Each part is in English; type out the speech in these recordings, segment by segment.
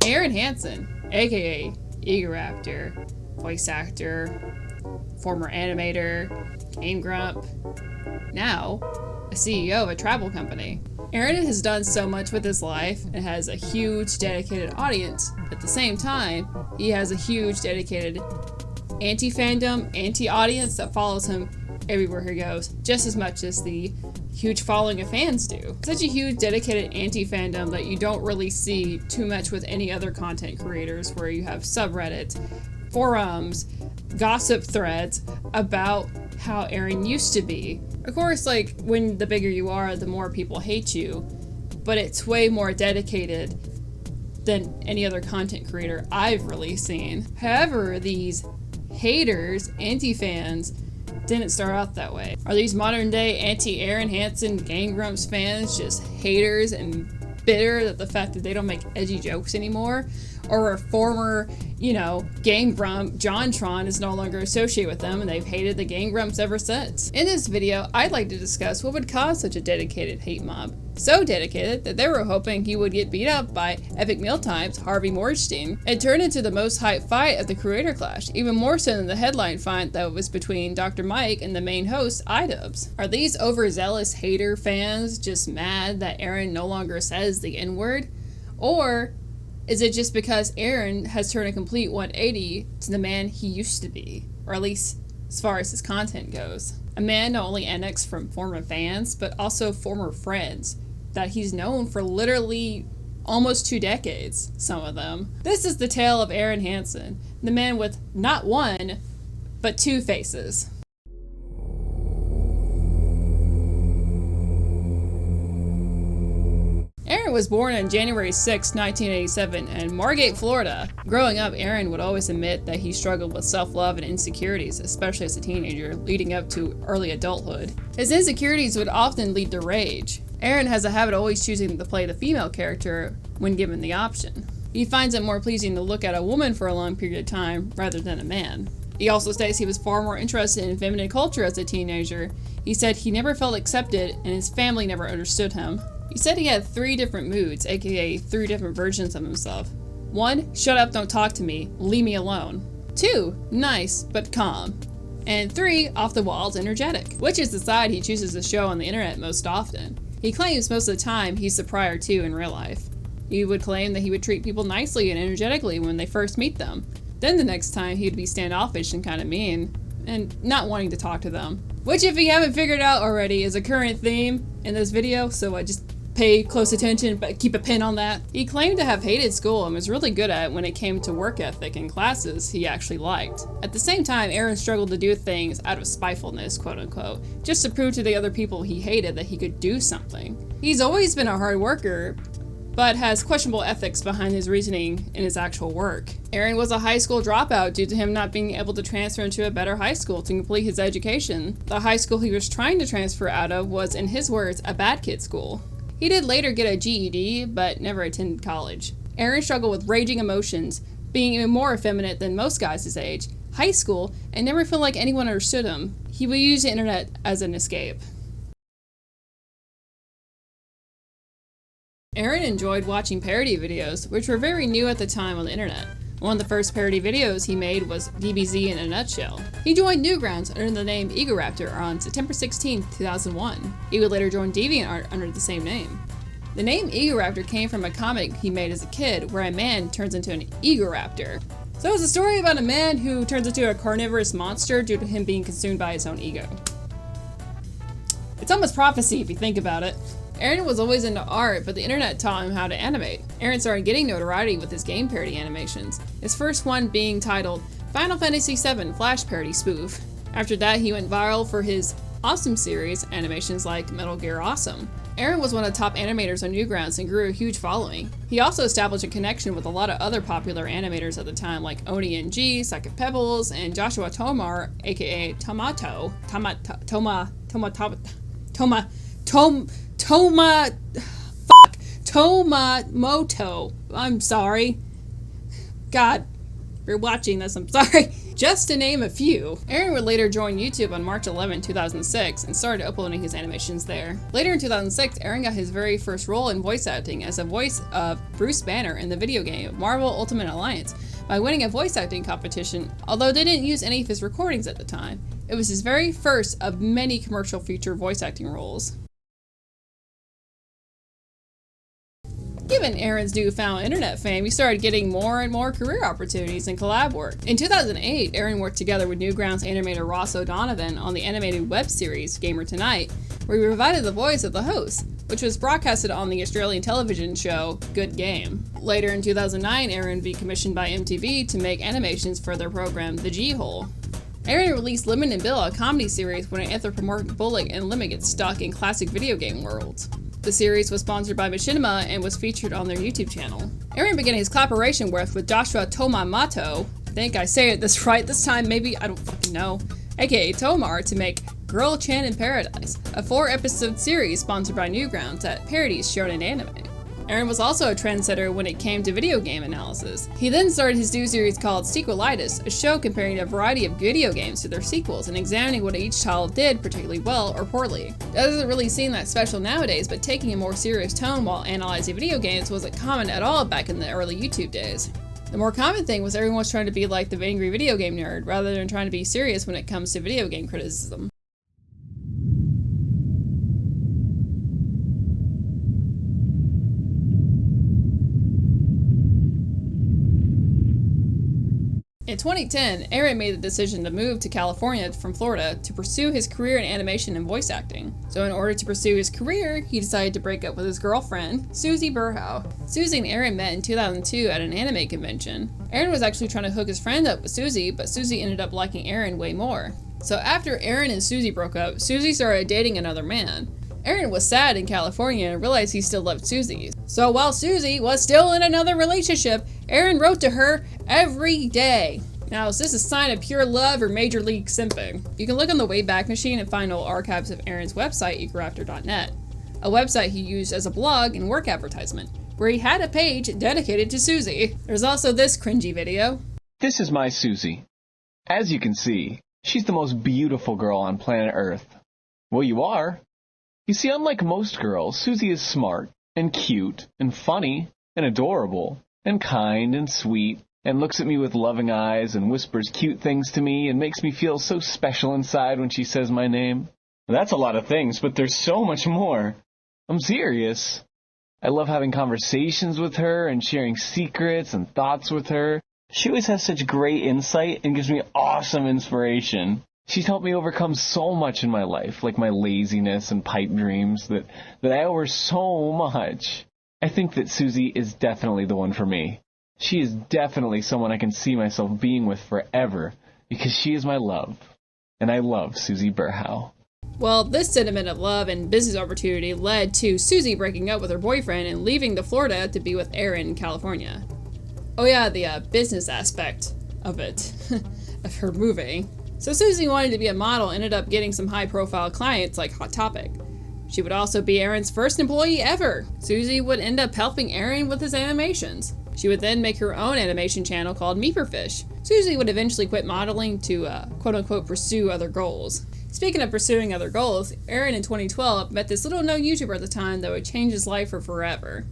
Arin Hanson, aka Egoraptor, voice actor, former animator, game grump, now a CEO of a travel company. Arin has done so much with his life and has a huge dedicated audience. At the same time, he has a huge dedicated anti-fandom, anti-audience that follows him everywhere he goes, just as much as the huge following of fans do. Such a huge dedicated anti-fandom that you don't really see too much with any other content creators, where you have subreddits, forums, gossip threads about how Arin used to be. Of course, like, when the bigger you are, the more people hate you, but it's way more dedicated than any other content creator I've really seen. However, these haters, anti-fans, didn't start out that way. Are these modern day anti-Arin Hanson Game Grumps fans just haters and bitter that the fact that they don't make edgy jokes anymore? Or a former, Game Grump, JonTron, is no longer associated with them and they've hated the Game Grumps ever since? In this video, I'd like to discuss what would cause such a dedicated hate mob. So dedicated that they were hoping he would get beat up by Epic Mealtime's Harvey Morstein. It turned into the most hyped fight of the creator clash, even more so than the headline fight that was between Dr. Mike and the main host, iDubbbz. Are these overzealous hater fans just mad that Arin no longer says the N-word? Or is it just because Arin has turned a complete 180 to the man he used to be? Or at least as far as his content goes. A man not only annexed from former fans, but also former friends that he's known for literally almost 2 decades, some of them. This is the tale of Arin Hanson, the man with not one, but 2 faces. Arin was born on January 6, 1987 in Margate, Florida. Growing up, Arin would always admit that he struggled with self-love and insecurities, especially as a teenager, leading up to early adulthood. His insecurities would often lead to rage. Arin has a habit of always choosing to play the female character when given the option. He finds it more pleasing to look at a woman for a long period of time rather than a man. He also states he was far more interested in feminine culture as a teenager. He said he never felt accepted and his family never understood him. He said he had 3 different moods, aka 3 different versions of himself. 1, shut up, don't talk to me, leave me alone. 2, nice, but calm. And 3, off the walls, energetic, which is the side he chooses to show on the internet most often. He claims most of the time he's the prior 2 in real life. He would claim that he would treat people nicely and energetically when they first meet them. Then the next time he would be standoffish and kind of mean, and not wanting to talk to them. Which, if you haven't figured out already, is a current theme in this video, so just pay close attention, but keep a pin on that. He claimed to have hated school and was really good at it when it came to work ethic and classes he actually liked. At the same time, Arin struggled to do things out of spitefulness, quote unquote, just to prove to the other people he hated that he could do something. He's always been a hard worker, but has questionable ethics behind his reasoning in his actual work. Arin was a high school dropout due to him not being able to transfer into a better high school to complete his education. The high school he was trying to transfer out of was, in his words, a bad kid school. He did later get a GED, but never attended college. Arin struggled with raging emotions, being even more effeminate than most guys his age, high school, and never felt like anyone understood him. He would use the internet as an escape. Arin enjoyed watching parody videos, which were very new at the time on the internet. One of the first parody videos he made was DBZ in a nutshell. He joined Newgrounds under the name Egoraptor on September 16, 2001. He would later join DeviantArt under the same name. The name Egoraptor came from a comic he made as a kid where a man turns into an Egoraptor. So it's a story about a man who turns into a carnivorous monster due to him being consumed by his own ego. It's almost prophecy if you think about it. Arin was always into art, but the internet taught him how to animate. Arin started getting notoriety with his game parody animations, his first one being titled Final Fantasy VII Flash Parody Spoof. After that, he went viral for his Awesome series animations like Metal Gear Awesome. Arin was one of the top animators on Newgrounds and grew a huge following. He also established a connection with a lot of other popular animators at the time like Oni NG, Psychic Pebbles, and Joshua Tomar, aka Tomato. Tomamoto. I'm sorry. God, if you're watching this, I'm sorry. just to name a few. Arin would later join YouTube on March 11, 2006 and started uploading his animations there. Later in 2006, Arin got his very first role in voice acting as a voice of Bruce Banner in the video game Marvel Ultimate Alliance by winning a voice acting competition, although they didn't use any of his recordings at the time. It was his very first of many commercial feature voice acting roles. Given Arin's newfound internet fame, he started getting more and more career opportunities and collab work. In 2008, Arin worked together with Newgrounds animator Ross O'Donovan on the animated web series Gamer Tonight, where he provided the voice of the host, which was broadcasted on the Australian television show Good Game. Later in 2009, Arin would be commissioned by MTV to make animations for their program The G-Hole. Arin released Lemon and Bill, a comedy series where an anthropomorphic bully and Lemon get stuck in classic video game worlds. The series was sponsored by Machinima and was featured on their YouTube channel. Arin began his collaboration work with Joshua Tomamato, I think I say it this right this time, maybe, I don't fucking know, aka Tomar, to make Girl Chan in Paradise, a 4-episode series sponsored by Newgrounds that parodies shonen anime. Arin was also a trendsetter when it came to video game analysis. He then started his new series called Sequelitis, a show comparing a variety of video games to their sequels and examining what each title did particularly well or poorly. It doesn't really seem that special nowadays, but taking a more serious tone while analyzing video games wasn't common at all back in the early YouTube days. The more common thing was everyone was trying to be like the angry video game nerd, rather than trying to be serious when it comes to video game criticism. In 2010, Arin made the decision to move to California from Florida to pursue his career in animation and voice acting. So in order to pursue his career, he decided to break up with his girlfriend, Suzy Berhow. Suzy and Arin met in 2002 at an anime convention. Arin was actually trying to hook his friend up with Suzy, but Suzy ended up liking Arin way more. So after Arin and Suzy broke up, Suzy started dating another man. Arin was sad in California and realized he still loved Suzy. So while Suzy was still in another relationship, Arin wrote to her every day. Now, is this a sign of pure love or major league simping? You can look on the Wayback Machine and find old archives of Arin's website, eagerafter.net, a website he used as a blog and work advertisement, where he had a page dedicated to Suzy. There's also this cringy video. This is my Suzy. As you can see, she's the most beautiful girl on planet Earth. Well, you are. You see, unlike most girls, Suzy is smart, and cute, and funny, and adorable, and kind, and sweet, and looks at me with loving eyes, and whispers cute things to me, and makes me feel so special inside when she says my name. That's a lot of things, but there's so much more. I'm serious. I love having conversations with her, and sharing secrets and thoughts with her. She always has such great insight, and gives me awesome inspiration. She's helped me overcome so much in my life, like my laziness and pipe dreams, that I owe her so much. I think that Suzy is definitely the one for me. She is definitely someone I can see myself being with forever, because she is my love. And I love Suzy Berhow. Well, this sentiment of love and business opportunity led to Suzy breaking up with her boyfriend and leaving to Florida to be with Arin in California. Oh yeah, the business aspect of it, of her moving. So Suzy wanted to be a model and ended up getting some high-profile clients like Hot Topic. She would also be Arin's first employee ever. Suzy would end up helping Arin with his animations. She would then make her own animation channel called Meeperfish. Suzy would eventually quit modeling to quote-unquote pursue other goals. Speaking of pursuing other goals, Arin in 2012 met this little-known YouTuber at the time that would change his life for forever.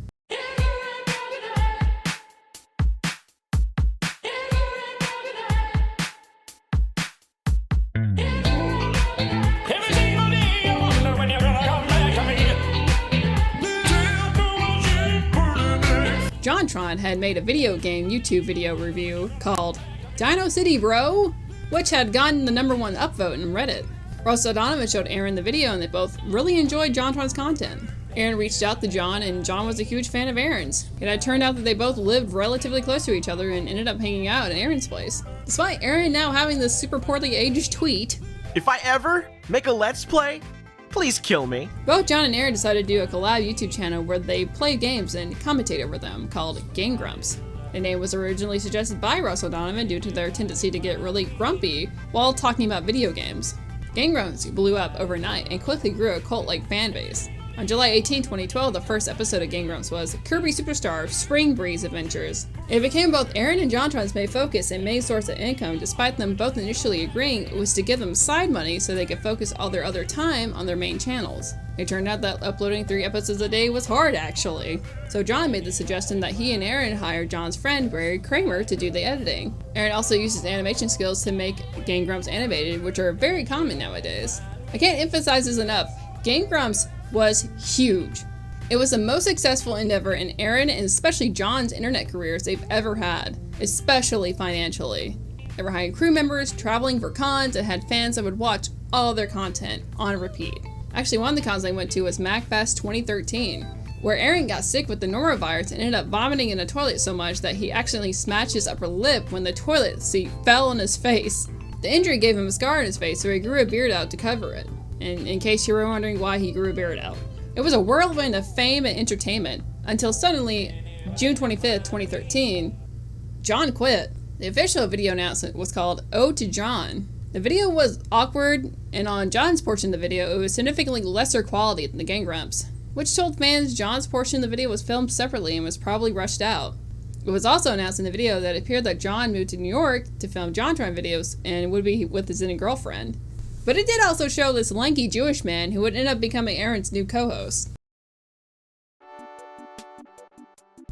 JonTron had made a video game YouTube video review called Dino City Bro, which had gotten the #1 upvote in Reddit. Ross O'Donovan showed Arin the video and they both really enjoyed JonTron's content. Arin reached out to John and John was a huge fan of Arin's. It had turned out that they both lived relatively close to each other and ended up hanging out at Arin's place. Despite Arin now having this super poorly aged tweet, "If I ever make a Let's Play, please kill me." Both John and Arin decided to do a collab YouTube channel where they play games and commentate over them called Game Grumps. The name was originally suggested by Ross O'Donovan due to their tendency to get really grumpy while talking about video games. Game Grumps blew up overnight and quickly grew a cult-like fan base. On July 18, 2012, the first episode of Game Grumps was Kirby Superstar Spring Breeze Adventures. It became both Arin and JonTron's main focus and main source of income, despite them both initially agreeing it was to give them side money so they could focus all their other time on their main channels. It turned out that uploading 3 episodes a day was hard, actually. So John made the suggestion that he and Arin hire John's friend Barry Kramer to do the editing. Arin also uses animation skills to make Game Grumps animated, which are very common nowadays. I can't emphasize this enough. Game Grumps was huge. It was the most successful endeavor in Arin and especially John's internet careers they've ever had, especially financially. They were hiring crew members, traveling for cons, and had fans that would watch all their content on repeat. Actually, one of the cons they went to was MacFest 2013, where Arin got sick with the norovirus and ended up vomiting in a toilet so much that he accidentally smashed his upper lip when the toilet seat fell on his face. The injury gave him a scar on his face, so he grew a beard out to cover it. And in case you were wondering why he grew a beard out. It was a whirlwind of fame and entertainment, until suddenly, June 25th, 2013, John quit. The official video announcement was called Ode to John. The video was awkward, and on John's portion of the video, it was significantly lesser quality than the Game Grumps, which told fans John's portion of the video was filmed separately and was probably rushed out. It was also announced in the video that it appeared that John moved to New York to film JonTron videos and would be with his then girlfriend. But it did also show this lanky Jewish man who would end up becoming Arin's new co-host.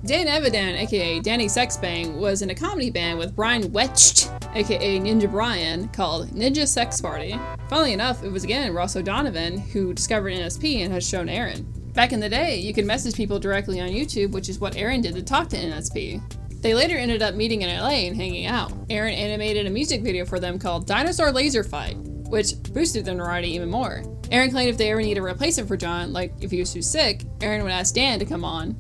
Dan Avidan, aka Danny Sexbang, was in a comedy band with Brian Wetcht, aka Ninja Brian, called Ninja Sex Party. Funnily enough, it was again Ross O'Donovan who discovered NSP and has shown Arin. Back in the day, you could message people directly on YouTube, which is what Arin did to talk to NSP. They later ended up meeting in LA and hanging out. Arin animated a music video for them called Dinosaur Laser Fight, which boosted their notoriety even more. Arin claimed if they ever needed a replacement for John, like if he was too sick, Arin would ask Dan to come on.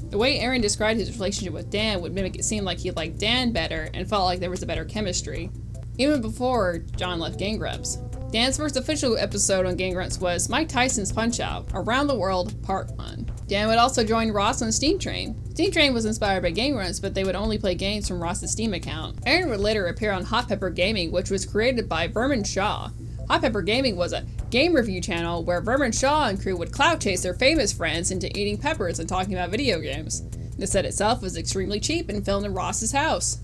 The way Arin described his relationship with Dan would make it seem like he liked Dan better and felt like there was a better chemistry, even before John left Game Grumps. Dan's first official episode on Game Grumps was Mike Tyson's Punch-Out! Around the World Part 1. Dan would also join Ross on Steam Train. Steam Train was inspired by Game Grumps, but they would only play games from Ross's Steam account. Arin would later appear on Hot Pepper Gaming, which was created by Vermin Shaw. Hot Pepper Gaming was a game review channel where Vermin Shaw and crew would clout chase their famous friends into eating peppers and talking about video games. The set itself was extremely cheap and filmed in Ross's house.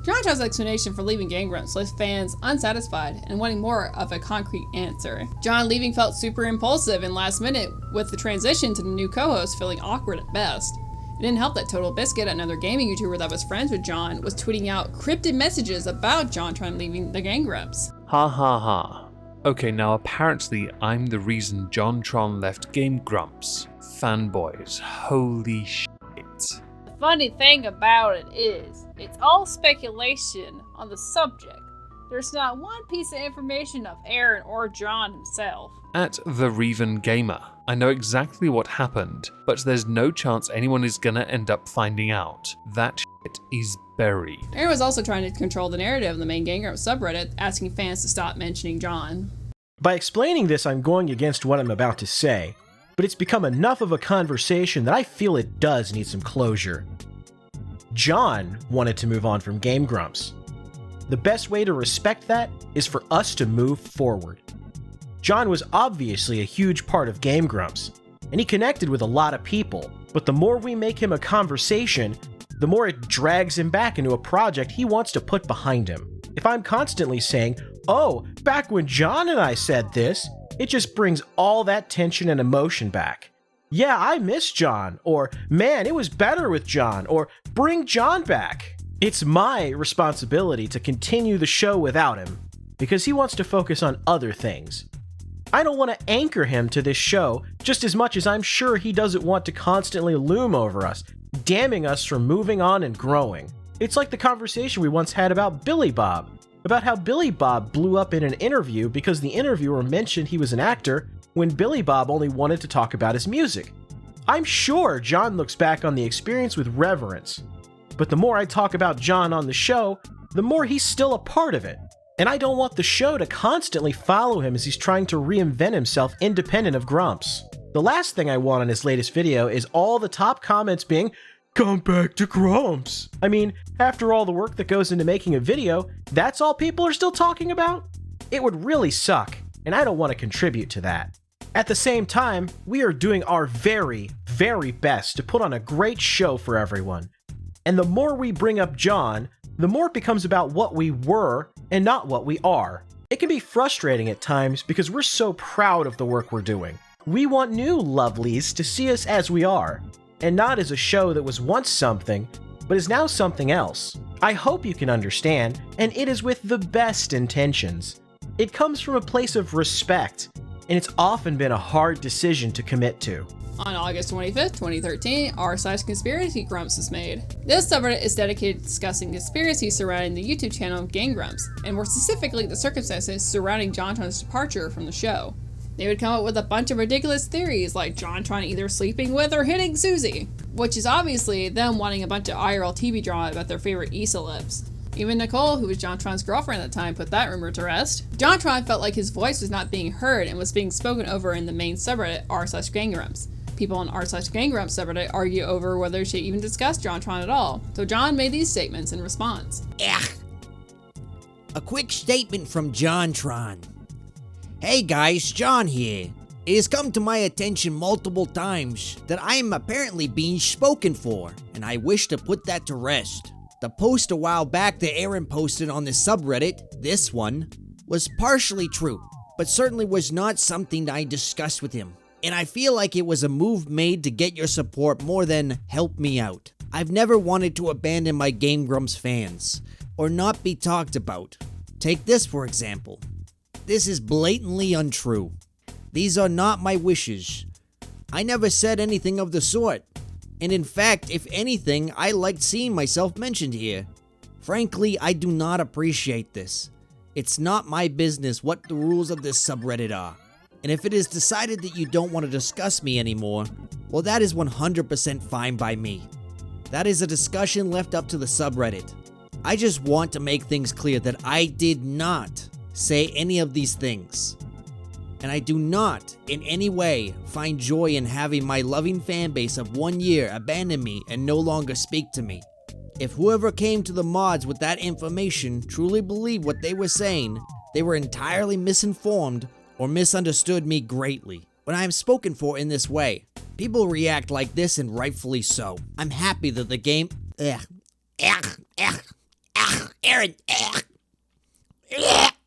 JonTron's explanation for leaving Game Grumps left fans unsatisfied and wanting more of a concrete answer. John leaving felt super impulsive and last minute, with the transition to the new co-host feeling awkward at best. It didn't help that Total Biscuit, another gaming YouTuber that was friends with John, was tweeting out cryptid messages about JonTron leaving the Game Grumps. Ha ha ha. Okay, now apparently I'm the reason JonTron left Game Grumps. Fanboys, holy shit. The funny thing about it is, it's all speculation on the subject. There's not one piece of information of Arin or John himself. At The Reven Gamer, I know exactly what happened, but there's no chance anyone is gonna end up finding out. That shit is buried. Arin was also trying to control the narrative of the main Game Grumps subreddit, asking fans to stop mentioning John. By explaining this, I'm going against what I'm about to say, but it's become enough of a conversation that I feel it does need some closure. John wanted to move on from Game Grumps. The best way to respect that is for us to move forward. John was obviously a huge part of Game Grumps, and he connected with a lot of people, but the more we make him a conversation, the more it drags him back into a project he wants to put behind him. If I'm constantly saying, "Oh, back when John and I said this," it just brings all that tension and emotion back. "Yeah, I miss John," or "Man, it was better with John," or "Bring John back." It's my responsibility to continue the show without him, because he wants to focus on other things. I don't want to anchor him to this show just as much as I'm sure he doesn't want to constantly loom over us, damning us from moving on and growing. It's like the conversation we once had about Billy Bob, about how Billy Bob blew up in an interview because the interviewer mentioned he was an actor when Billy Bob only wanted to talk about his music. I'm sure John looks back on the experience with reverence, but the more I talk about John on the show, the more he's still a part of it. And I don't want the show to constantly follow him as he's trying to reinvent himself independent of Grumps. The last thing I want in his latest video is all the top comments being, "Come back to Grumps." I mean, after all the work that goes into making a video, that's all people are still talking about? It would really suck. and I don't want to contribute to that. At the same time, we are doing our very, very best to put on a great show for everyone. And the more we bring up John, the more it becomes about what we were and not what we are. It can be frustrating at times because we're so proud of the work we're doing. We want new lovelies to see us as we are, and not as a show that was once something, but is now something else. I hope you can understand, and it is with the best intentions. It comes from a place of respect, and it's often been a hard decision to commit to. On August 25th, 2013, r/conspiracy Grumps was made. This subreddit is dedicated to discussing conspiracies surrounding the YouTube channel Game Grumps, and more specifically the circumstances surrounding JonTron's departure from the show. They would come up with a bunch of ridiculous theories like JonTron either sleeping with or hitting Suzy, which is obviously them wanting a bunch of IRL TV drama about their favorite Uselss. Even Nicole, who was JonTron's girlfriend at the time, put that rumor to rest. JonTron felt like his voice was not being heard and was being spoken over in the main subreddit r/GameGrumps. People on r/GameGrumps subreddit argue over whether they should even discuss JonTron at all, so John made these statements in response. A quick statement from JonTron. Hey guys, John here. It has come to my attention multiple times that I am apparently being spoken for, and I wish to put that to rest. The post a while back that Arin posted on the subreddit, this one, was partially true, but certainly was not something I discussed with him. And I feel like it was a move made to get your support more than help me out. I've never wanted to abandon my Game Grumps fans, or not be talked about. Take this for example. This is blatantly untrue. These are not my wishes. I never said anything of the sort. And in fact, if anything, I liked seeing myself mentioned here. Frankly, I do not appreciate this. It's not my business what the rules of this subreddit are. And if it is decided that you don't want to discuss me anymore, well, that is 100% fine by me. That is a discussion left up to the subreddit. I just want to make things clear that I did not say any of these things. And I do not, in any way, find joy in having my loving fanbase of 1 year abandon me and no longer speak to me. If whoever came to the mods with that information truly believed what they were saying, they were entirely misinformed or misunderstood me greatly. When I am spoken for in this way, people react like this, and rightfully so. I'm happy that the game... Arin...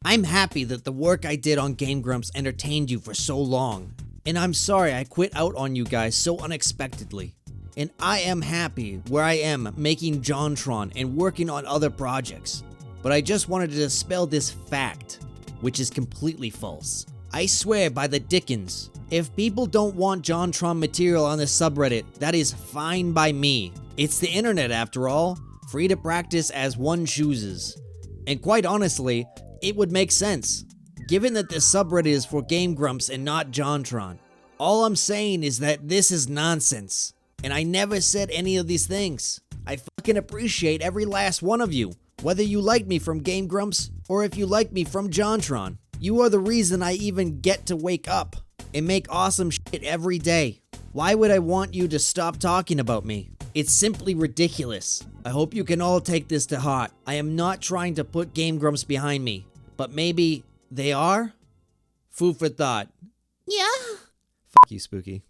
I'm happy that the work I did on Game Grumps entertained you for so long. And I'm sorry I quit out on you guys so unexpectedly. And I am happy where I am making JonTron and working on other projects. But I just wanted to dispel this fact, which is completely false. I swear by the Dickens, if people don't want JonTron material on the subreddit, that is fine by me. It's the internet after all, free to practice as one chooses. And quite honestly, it would make sense, given that this subreddit is for Game Grumps and not JonTron. All I'm saying is that this is nonsense, and I never said any of these things. I fucking appreciate every last one of you, whether you like me from Game Grumps or if you like me from JonTron. You are the reason I even get to wake up and make awesome shit every day. Why would I want you to stop talking about me? It's simply ridiculous. I hope you can all take this to heart. I am not trying to put Game Grumps behind me, but maybe they are? Food for thought. Yeah. Fuck you, Spooky.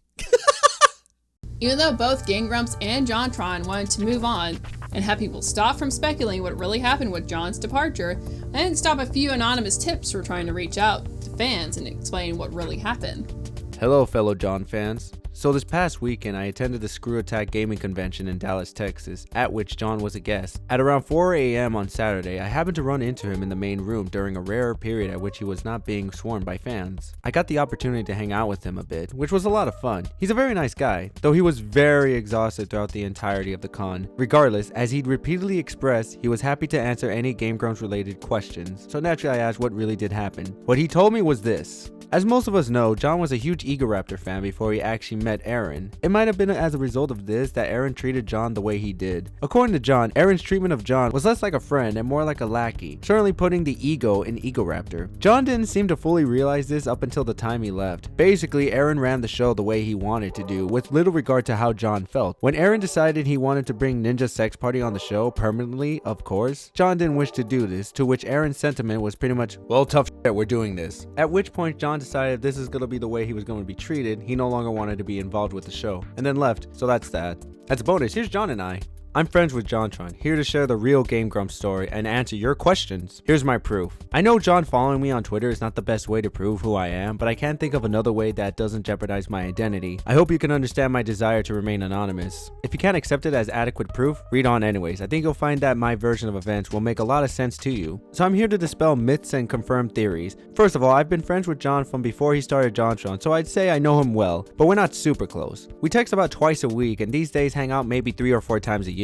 Even though both Game Grumps and JonTron wanted to move on and have people stop from speculating what really happened with John's departure, they didn't stop a few anonymous tips for trying to reach out to fans and explain what really happened. Hello, fellow John fans. So this past weekend, I attended the Screw Attack Gaming Convention in Dallas, Texas, at which John was a guest. At around 4 a.m. on Saturday, I happened to run into him in the main room during a rare period at which he was not being swarmed by fans. I got the opportunity to hang out with him a bit, which was a lot of fun. He's a very nice guy, though he was very exhausted throughout the entirety of the con. Regardless, as he'd repeatedly expressed, he was happy to answer any Game Grumps related questions, so naturally I asked what really did happen. What he told me was this. As most of us know, John was a huge Egoraptor fan before he actually met met Arin. It might have been as a result of this that Arin treated John the way he did. According to John, Arin's treatment of John was less like a friend and more like a lackey, certainly putting the ego in Egoraptor. John didn't seem to fully realize this up until the time he left. Basically, Arin ran the show the way he wanted to do, with little regard to how John felt. When Arin decided he wanted to bring Ninja Sex Party on the show permanently, of course, John didn't wish to do this, to which Arin's sentiment was pretty much, well, tough shit, we're doing this. At which point John decided this is going to be the way he was going to be treated. He no longer wanted to be involved with the show, and then left. So that's that. As a bonus, here's John and I. I'm friends with JonTron, here to share the real Game Grumps story and answer your questions. Here's my proof. I know John following me on Twitter is not the best way to prove who I am, but I can't think of another way that doesn't jeopardize my identity. I hope you can understand my desire to remain anonymous. If you can't accept it as adequate proof, read on anyways. I think you'll find that my version of events will make a lot of sense to you. So I'm here to dispel myths and confirm theories. First of all, I've been friends with John from before he started JonTron, so I'd say I know him well, but we're not super close. We text about twice a week, and these days hang out maybe 3 or 4 times a year.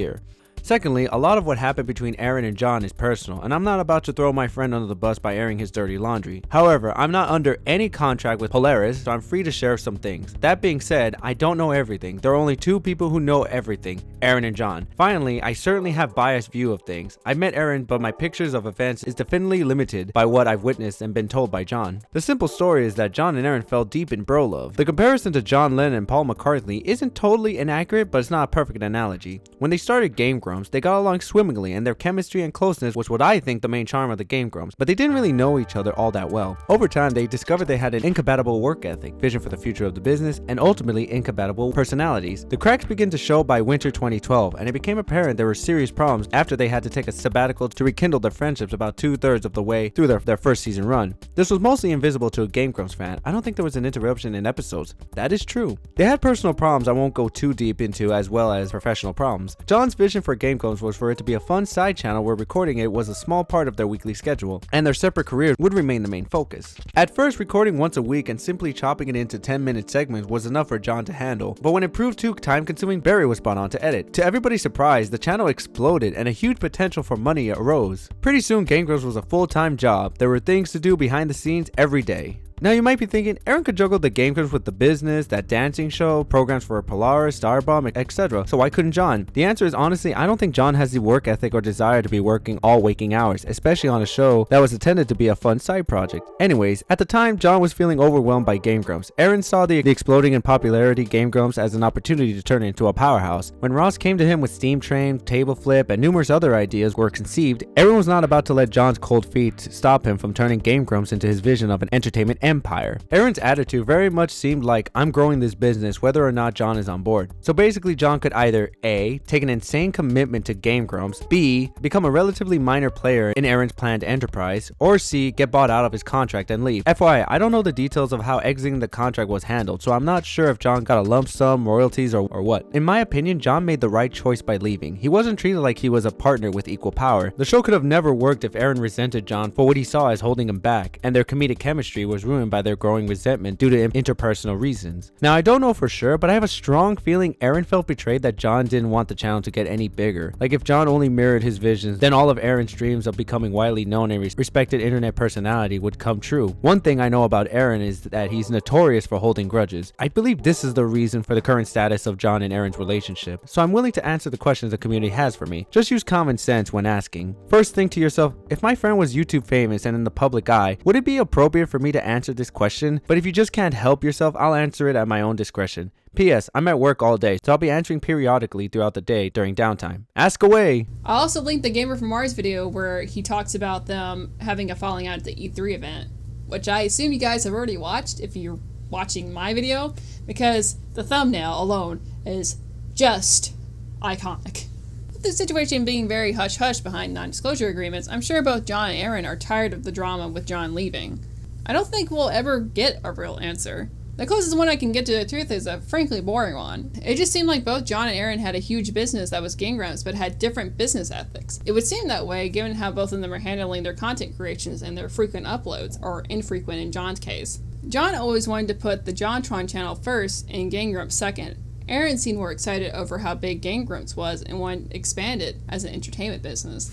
Secondly, a lot of what happened between Arin and John is personal, and I'm not about to throw my friend under the bus by airing his dirty laundry. However, I'm not under any contract with Polaris, so I'm free to share some things. That being said, I don't know everything. There are only 2 people who know everything, Arin and John. Finally, I certainly have biased view of things. I've met Arin, but my pictures of events is definitely limited by what I've witnessed and been told by John. The simple story is that John and Arin fell deep in bro love. The comparison to John Lennon and Paul McCartney isn't totally inaccurate, but it's not a perfect analogy. When they started Game Grumps, they got along swimmingly, and their chemistry and closeness was what I think the main charm of the Game Grumps, but they didn't really know each other all that well. Over time, they discovered they had an incompatible work ethic, vision for the future of the business, and ultimately incompatible personalities. The cracks began to show by winter 2012, and it became apparent there were serious problems after they had to take a sabbatical to rekindle their friendships about 2/3 of the way through their first season run. This was mostly invisible to a Game Grumps fan. I don't think there was an interruption in episodes. That is true. They had personal problems I won't go too deep into, as well as professional problems. John's vision for Game Grumps was for it to be a fun side channel where recording it was a small part of their weekly schedule, and their separate careers would remain the main focus. At first, recording once a week and simply chopping it into 10-minute segments was enough for John to handle, but when it proved too time-consuming, Barry was brought on to edit. To everybody's surprise, the channel exploded and a huge potential for money arose. Pretty soon, Game Grumps was a full-time job. There were things to do behind the scenes every day. Now you might be thinking, Arin could juggle the Game Grumps with the business, that dancing show, programs for Polaris, Starbomb, etc. So why couldn't John? The answer is honestly, I don't think John has the work ethic or desire to be working all waking hours, especially on a show that was intended to be a fun side project. Anyways, at the time, John was feeling overwhelmed by Game Grumps. Arin saw the exploding in popularity Game Grumps as an opportunity to turn it into a powerhouse. When Ross came to him with Steam Train, Table Flip, and numerous other ideas were conceived, Arin was not about to let John's cold feet stop him from turning Game Grumps into his vision of an entertainment empire. Arin's attitude very much seemed like, I'm growing this business whether or not John is on board. So basically, John could either A, take an insane commitment to Game Grumps, B, become a relatively minor player in Arin's planned enterprise, or C, get bought out of his contract and leave. FYI, I don't know the details of how exiting the contract was handled, so I'm not sure if John got a lump sum, royalties, or what. In my opinion, John made the right choice by leaving. He wasn't treated like he was a partner with equal power. The show could have never worked if Arin resented John for what he saw as holding him back, and their comedic chemistry was ruined by their growing resentment due to interpersonal reasons. Now, I don't know for sure, but I have a strong feeling Arin felt betrayed that John didn't want the channel to get any bigger. Like, if John only mirrored his visions, then all of Arin's dreams of becoming widely known and respected internet personality would come true. One thing I know about Arin is that he's notorious for holding grudges. I believe this is the reason for the current status of John and Arin's relationship, so I'm willing to answer the questions the community has for me. Just use common sense when asking. First, think to yourself, if my friend was YouTube famous and in the public eye, would it be appropriate for me to answer this question? But if you just can't help yourself, I'll answer it at my own discretion. P.S. I'm at work all day, so I'll be answering periodically throughout the day during downtime. Ask away! I'll also link the Gamer from Mars video where he talks about them having a falling out at the E3 event, which I assume you guys have already watched if you're watching my video, because the thumbnail alone is just iconic. With the situation being very hush-hush behind non-disclosure agreements, I'm sure both John and Arin are tired of the drama with John leaving. I don't think we'll ever get a real answer. The closest one I can get to the truth is a frankly boring one. It just seemed like both John and Arin had a huge business that was Game Grumps but had different business ethics. It would seem that way given how both of them are handling their content creations and their frequent uploads, or infrequent in John's case. John always wanted to put the JonTron channel first and Game Grumps second. Arin seemed more excited over how big Game Grumps was and wanted to expand it as an entertainment business.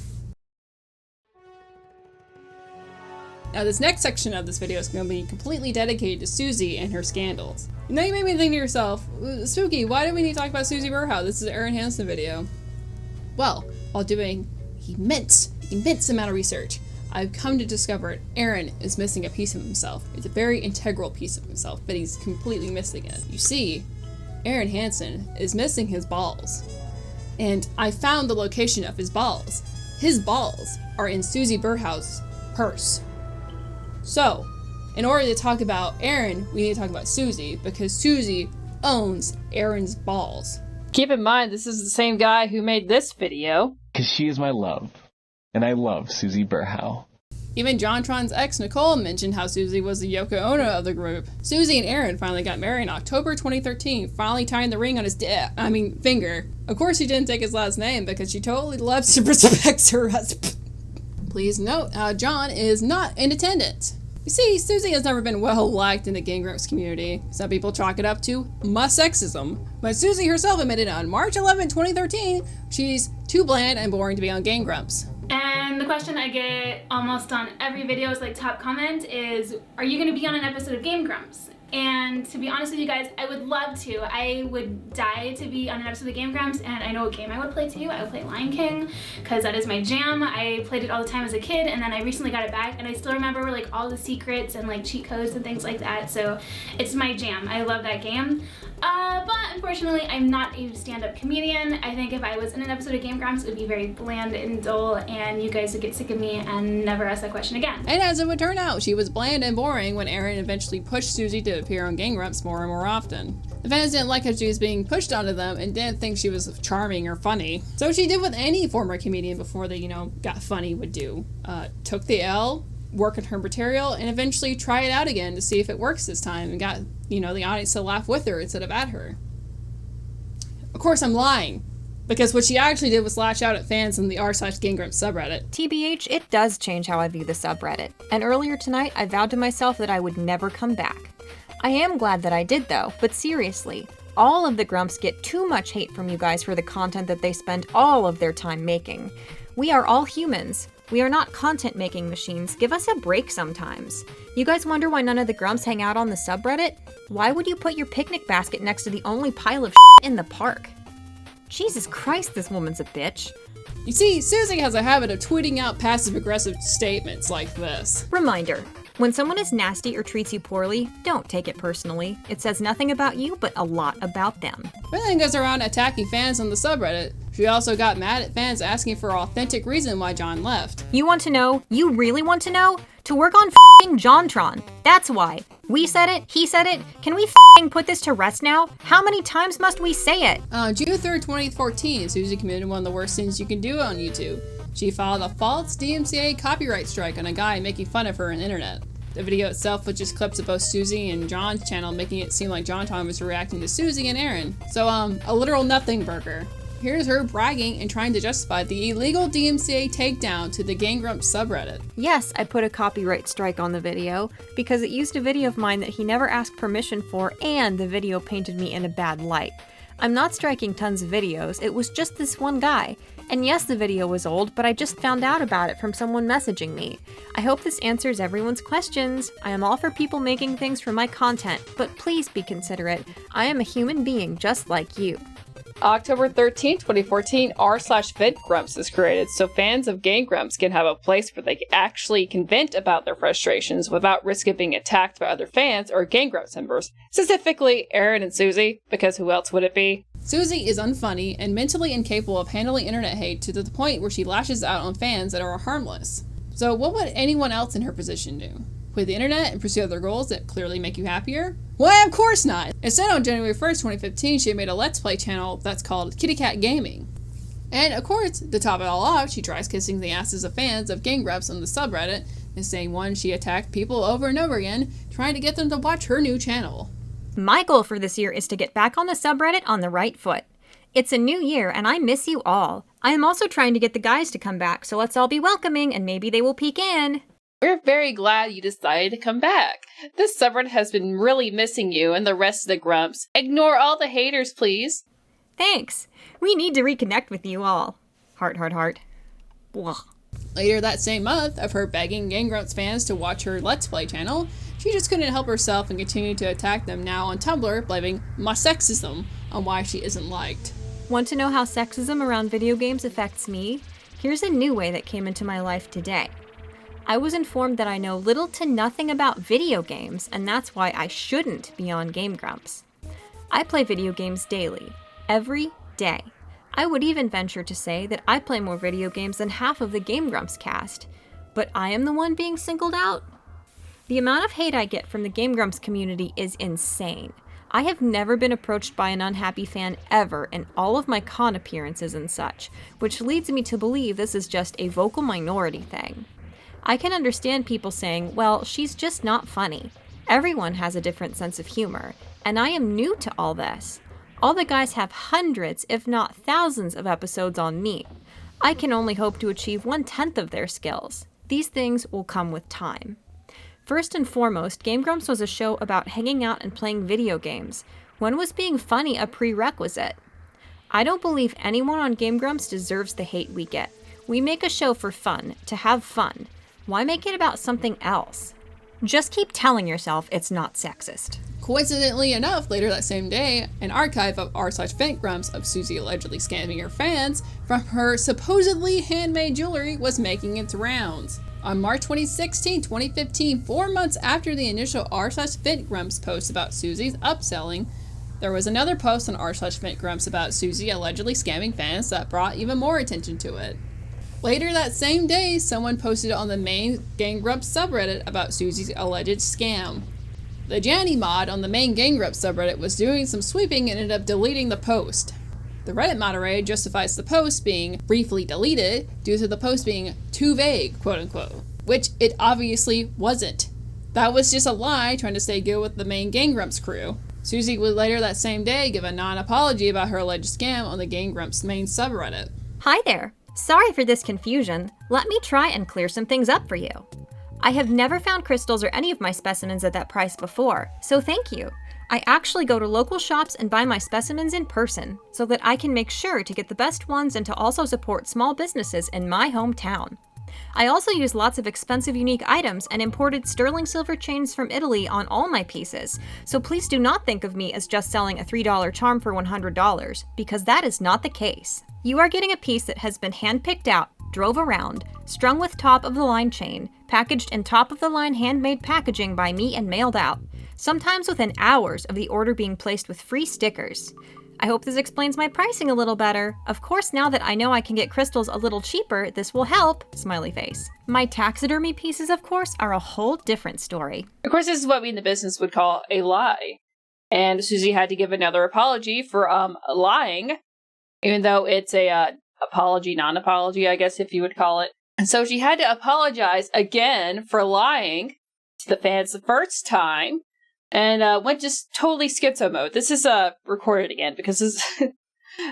Now this next section of this video is going to be completely dedicated to Suzy and her scandals. Now you may be thinking to yourself, Spooky, why do we need to talk about Suzy Berhow? This is an Arin Hanson video. Well, while doing immense amount of research, I've come to discover Arin is missing a piece of himself. It's a very integral piece of himself, but he's completely missing it. You see, Arin Hanson is missing his balls. And I found the location of his balls. His balls are in Suzy Berhow's purse. So, in order to talk about Arin, we need to talk about Suzy, because Suzy owns Arin's balls. Keep in mind, this is the same guy who made this video. Because she is my love. And I love Suzy Berhow. Even JonTron's ex Nicole mentioned how Suzy was the Yoko Ono of the group. Suzy and Arin finally got married in October 2013, finally tying the ring on his finger. Of course she didn't take his last name because she totally loves and respects her husband. Please note, John is not in attendance. You see, Suzy has never been well liked in the Game Grumps community. Some people chalk it up to sexism, but Suzy herself admitted on March 11, 2013, she's too bland and boring to be on Game Grumps. And the question I get almost on every video's like top comment is, are you going to be on an episode of Game Grumps? And to be honest with you guys, I would love to. I would die to be on an episode of Game Grumps, and I know what game I would play too. I would play Lion King, because that is my jam. I played it all the time as a kid, and then I recently got it back, and I still remember like all the secrets and like cheat codes and things like that, so it's my jam. I love that game. But unfortunately, I'm not a stand-up comedian. I think if I was in an episode of Game Grumps, it would be very bland and dull, and you guys would get sick of me and never ask that question again. And as it would turn out, she was bland and boring when Arin eventually pushed Suzy to appear on Game Grumps more and more often. The fans didn't like how she was being pushed onto them and didn't think she was charming or funny. So she did what any former comedian before they, got funny would do. Took the L, work on her material, and eventually try it out again to see if it works this time, and got, the audience to laugh with her instead of at her. Of course, I'm lying, because what she actually did was lash out at fans in the r/GameGrumps subreddit. TBH, it does change how I view the subreddit, and earlier tonight I vowed to myself that I would never come back. I am glad that I did though, but seriously, all of the Grumps get too much hate from you guys for the content that they spend all of their time making. We are all humans. We are not content-making machines. Give us a break sometimes. You guys wonder why none of the Grumps hang out on the subreddit? Why would you put your picnic basket next to the only pile of in the park? Jesus Christ, this woman's a bitch. You see, Suzy has a habit of tweeting out passive-aggressive statements like this. Reminder, when someone is nasty or treats you poorly, don't take it personally. It says nothing about you, but a lot about them. But then goes around attacking fans on the subreddit. She also got mad at fans asking for an authentic reason why John left. You want to know? You really want to know? To work on f***ing JonTron. That's why. We said it, he said it. Can we f***ing put this to rest now? How many times must we say it? On June 3rd, 2014, Suzy committed one of the worst things you can do on YouTube. She filed a false DMCA copyright strike on a guy making fun of her on the internet. The video itself was just clips of both Suzy and John's channel, making it seem like JonTron was reacting to Suzy and Arin. So, a literal nothing burger. Here's her bragging and trying to justify the illegal DMCA takedown to the Game Grumps subreddit. Yes, I put a copyright strike on the video because it used a video of mine that he never asked permission for, and the video painted me in a bad light. I'm not striking tons of videos, it was just this one guy. And yes, the video was old, but I just found out about it from someone messaging me. I hope this answers everyone's questions. I am all for people making things for my content, but please be considerate. I am a human being just like you. October 13, 2014, r/VidGrumps is created so fans of Game Grumps can have a place where they actually can vent about their frustrations without risk of being attacked by other fans or Game Grumps members, specifically Arin and Suzy, because who else would it be? Suzy is unfunny and mentally incapable of handling internet hate to the point where she lashes out on fans that are harmless. So what would anyone else in her position do? Quit the internet and pursue other goals that clearly make you happier? Why, of course not! Instead, on January 1st, 2015, she made a Let's Play channel that's called Kitty Cat Gaming. And of course, to top it all off, she tries kissing the asses of fans of Game Grumps on the subreddit, and saying one, she attacked people over and over again, trying to get them to watch her new channel. My goal for this year is to get back on the subreddit on the right foot. It's a new year, and I miss you all. I am also trying to get the guys to come back, so let's all be welcoming, and maybe they will peek in. We're very glad you decided to come back. This subreddit has been really missing you and the rest of the Grumps. Ignore all the haters, please. Thanks. We need to reconnect with you all. Heart, heart, heart. Blah. Later that same month, of her begging Game Grumps fans to watch her Let's Play channel, she just couldn't help herself and continued to attack them now on Tumblr, blaming my sexism on why she isn't liked. Want to know how sexism around video games affects me? Here's a new way that came into my life today. I was informed that I know little to nothing about video games, and that's why I shouldn't be on Game Grumps. I play video games daily, every day. I would even venture to say that I play more video games than half of the Game Grumps cast, but I am the one being singled out? The amount of hate I get from the Game Grumps community is insane. I have never been approached by an unhappy fan ever in all of my con appearances and such, which leads me to believe this is just a vocal minority thing. I can understand people saying, well, she's just not funny. Everyone has a different sense of humor, and I am new to all this. All the guys have hundreds, if not thousands, of episodes on me. I can only hope to achieve 1/10 of their skills. These things will come with time. First and foremost, Game Grumps was a show about hanging out and playing video games. When was being funny a prerequisite? I don't believe anyone on Game Grumps deserves the hate we get. We make a show for fun, to have fun. Why make it about something else? Just keep telling yourself it's not sexist. Coincidentally enough, later that same day, an archive of r/FintGrumps of Suzy allegedly scamming her fans from her supposedly handmade jewelry was making its rounds. On March 2016, 2015, 4 months after the initial r/FintGrumps post about Suzy's upselling, there was another post on r/FintGrumps about Suzy allegedly scamming fans that brought even more attention to it. Later that same day, someone posted on the main Game Grumps subreddit about Suzy's alleged scam. The Janny mod on the main Game Grumps subreddit was doing some sweeping and ended up deleting the post. The Reddit moderator justifies the post being briefly deleted due to the post being too vague, quote unquote, which it obviously wasn't. That was just a lie trying to stay good with the main Game Grumps crew. Suzy would later that same day give a non-apology about her alleged scam on the Game Grumps main subreddit. Hi there. Sorry for this confusion. Let me try and clear some things up for you. I have never found crystals or any of my specimens at that price before, so thank you. I actually go to local shops and buy my specimens in person, so that I can make sure to get the best ones and to also support small businesses in my hometown. I also use lots of expensive unique items and imported sterling silver chains from Italy on all my pieces, so please do not think of me as just selling a $3 charm for $100, because that is not the case. You are getting a piece that has been hand-picked out, drove around, strung with top-of-the-line chain, packaged in top-of-the-line handmade packaging by me and mailed out, sometimes within hours of the order being placed with free stickers. I hope this explains my pricing a little better. Of course, now that I know I can get crystals a little cheaper, this will help, smiley face. My taxidermy pieces, of course, are a whole different story. Of course, this is what we in the business would call a lie. And Suzy had to give another apology for lying, even though it's a apology, non-apology, I guess, if you would call it. And so she had to apologize again for lying to the fans the first time, and went just totally schizo mode. This is recorded again because this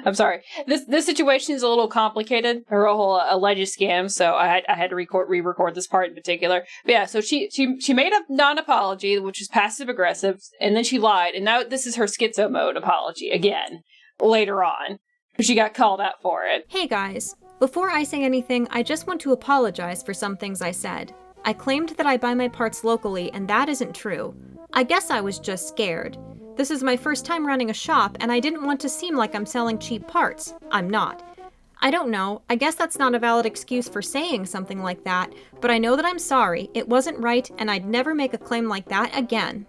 I'm sorry. This situation is a little complicated. Her whole alleged scam, so I had to re-record this part in particular. But yeah, so she made a non-apology, which is passive aggressive, and then she lied, and now this is her schizo mode apology again later on. She got called out for it. Hey guys, before I say anything, I just want to apologize for some things I said. I claimed that I buy my parts locally, and that isn't true. I guess I was just scared. This is my first time running a shop, and I didn't want to seem like I'm selling cheap parts. I'm not. I don't know, I guess that's not a valid excuse for saying something like that, but I know that I'm sorry, it wasn't right, and I'd never make a claim like that again.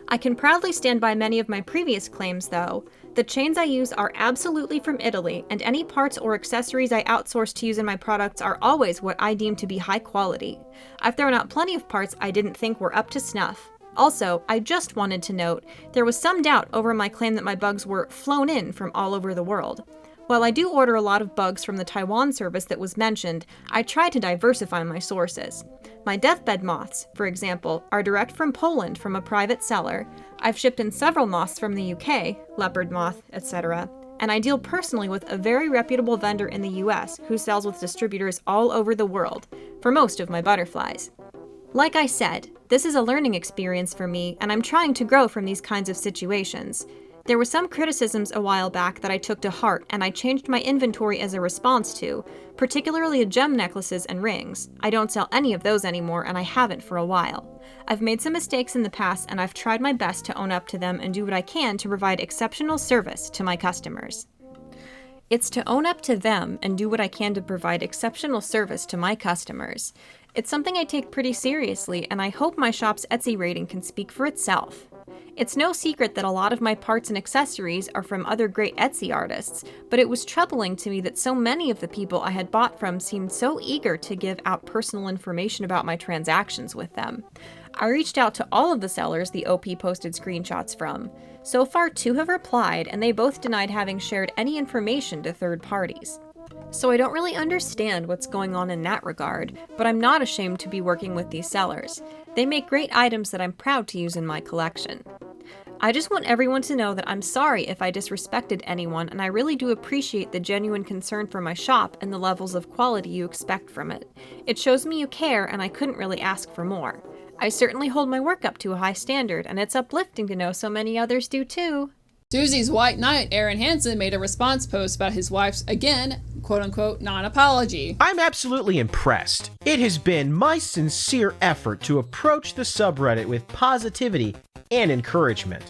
I can proudly stand by many of my previous claims, though. The chains I use are absolutely from Italy, and any parts or accessories I outsource to use in my products are always what I deem to be high quality. I've thrown out plenty of parts I didn't think were up to snuff. Also, I just wanted to note, there was some doubt over my claim that my bugs were flown in from all over the world. While I do order a lot of bugs from the Taiwan service that was mentioned, I try to diversify my sources. My deathbed moths, for example, are direct from Poland from a private seller. I've shipped in several moths from the UK, leopard moth, etc. And I deal personally with a very reputable vendor in the US who sells with distributors all over the world, for most of my butterflies. Like I said, this is a learning experience for me, and I'm trying to grow from these kinds of situations. There were some criticisms a while back that I took to heart, and I changed my inventory as a response to, particularly gem necklaces and rings. I don't sell any of those anymore, and I haven't for a while. I've made some mistakes in the past, and I've tried my best to own up to them and do what I can to provide exceptional service to my customers. It's to own up to them and do what I can to provide exceptional service to my customers. It's something I take pretty seriously, and I hope my shop's Etsy rating can speak for itself. It's no secret that a lot of my parts and accessories are from other great Etsy artists, but it was troubling to me that so many of the people I had bought from seemed so eager to give out personal information about my transactions with them. I reached out to all of the sellers the OP posted screenshots from. So far, 2 have replied, and they both denied having shared any information to third parties. So I don't really understand what's going on in that regard, but I'm not ashamed to be working with these sellers. They make great items that I'm proud to use in my collection. I just want everyone to know that I'm sorry if I disrespected anyone, and I really do appreciate the genuine concern for my shop and the levels of quality you expect from it. It shows me you care, and I couldn't really ask for more. I certainly hold my work up to a high standard, and it's uplifting to know so many others do too. Suzy's White Knight, Arin Hanson, made a response post about his wife's, again, quote-unquote, non-apology. I'm absolutely impressed. It has been my sincere effort to approach the subreddit with positivity and encouragement.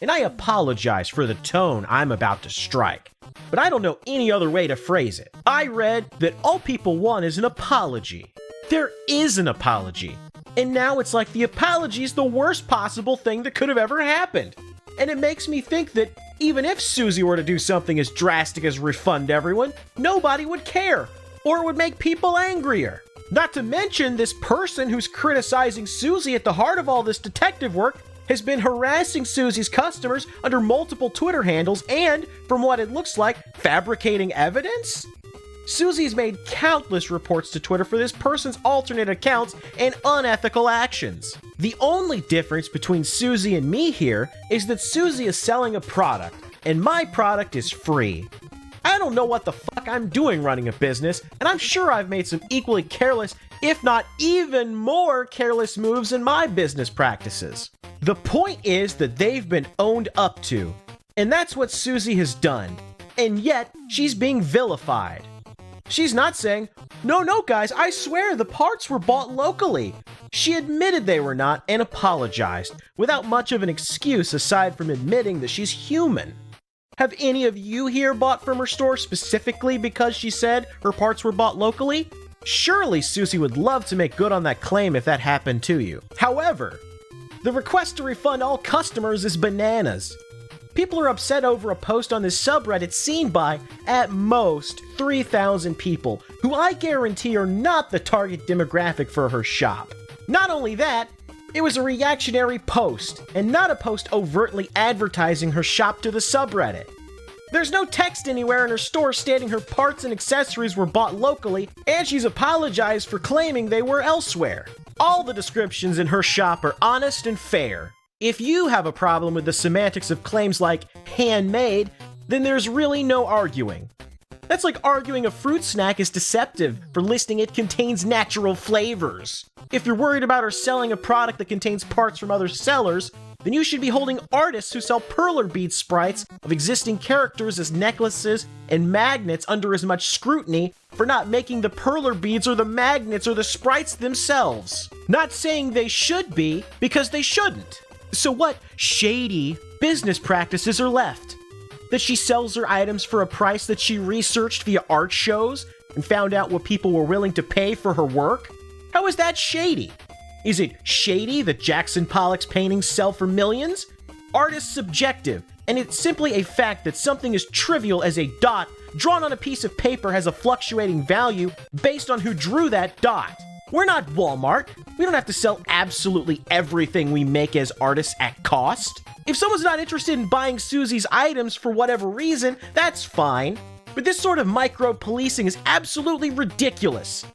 And I apologize for the tone I'm about to strike, but I don't know any other way to phrase it. I read that all people want is an apology. There is an apology. And now it's like the apology is the worst possible thing that could have ever happened. And it makes me think that even if Suzy were to do something as drastic as refund everyone, nobody would care, or it would make people angrier. Not to mention, this person who's criticizing Suzy at the heart of all this detective work has been harassing Suzy's customers under multiple Twitter handles and, from what it looks like, fabricating evidence? Suzy's made countless reports to Twitter for this person's alternate accounts and unethical actions. The only difference between Suzy and me here is that Suzy is selling a product, and my product is free. I don't know what the fuck I'm doing running a business, and I'm sure I've made some equally careless, if not even more careless moves in my business practices. The point is that they've been owned up to, and that's what Suzy has done, and yet she's being vilified. She's not saying, no guys, I swear the parts were bought locally. She admitted they were not and apologized, without much of an excuse aside from admitting that she's human. Have any of you here bought from her store specifically because she said her parts were bought locally? Surely Suzy would love to make good on that claim if that happened to you. However, the request to refund all customers is bananas. People are upset over a post on this subreddit seen by, at most, 3,000 people, who I guarantee are not the target demographic for her shop. Not only that, it was a reactionary post, and not a post overtly advertising her shop to the subreddit. There's no text anywhere in her store stating her parts and accessories were bought locally, and she's apologized for claiming they were elsewhere. All the descriptions in her shop are honest and fair. If you have a problem with the semantics of claims like handmade, then there's really no arguing. That's like arguing a fruit snack is deceptive for listing it contains natural flavors. If you're worried about her selling a product that contains parts from other sellers, then you should be holding artists who sell perler bead sprites of existing characters as necklaces and magnets under as much scrutiny for not making the perler beads or the magnets or the sprites themselves. Not saying they should be, because they shouldn't. So what shady business practices are left? That she sells her items for a price that she researched via art shows and found out what people were willing to pay for her work? How is that shady? Is it shady that Jackson Pollock's paintings sell for millions? Art is subjective, and it's simply a fact that something as trivial as a dot drawn on a piece of paper has a fluctuating value based on who drew that dot. We're not Walmart. We don't have to sell absolutely everything we make as artists at cost. If someone's not interested in buying Suzy's items for whatever reason, that's fine. But this sort of micro-policing is absolutely ridiculous.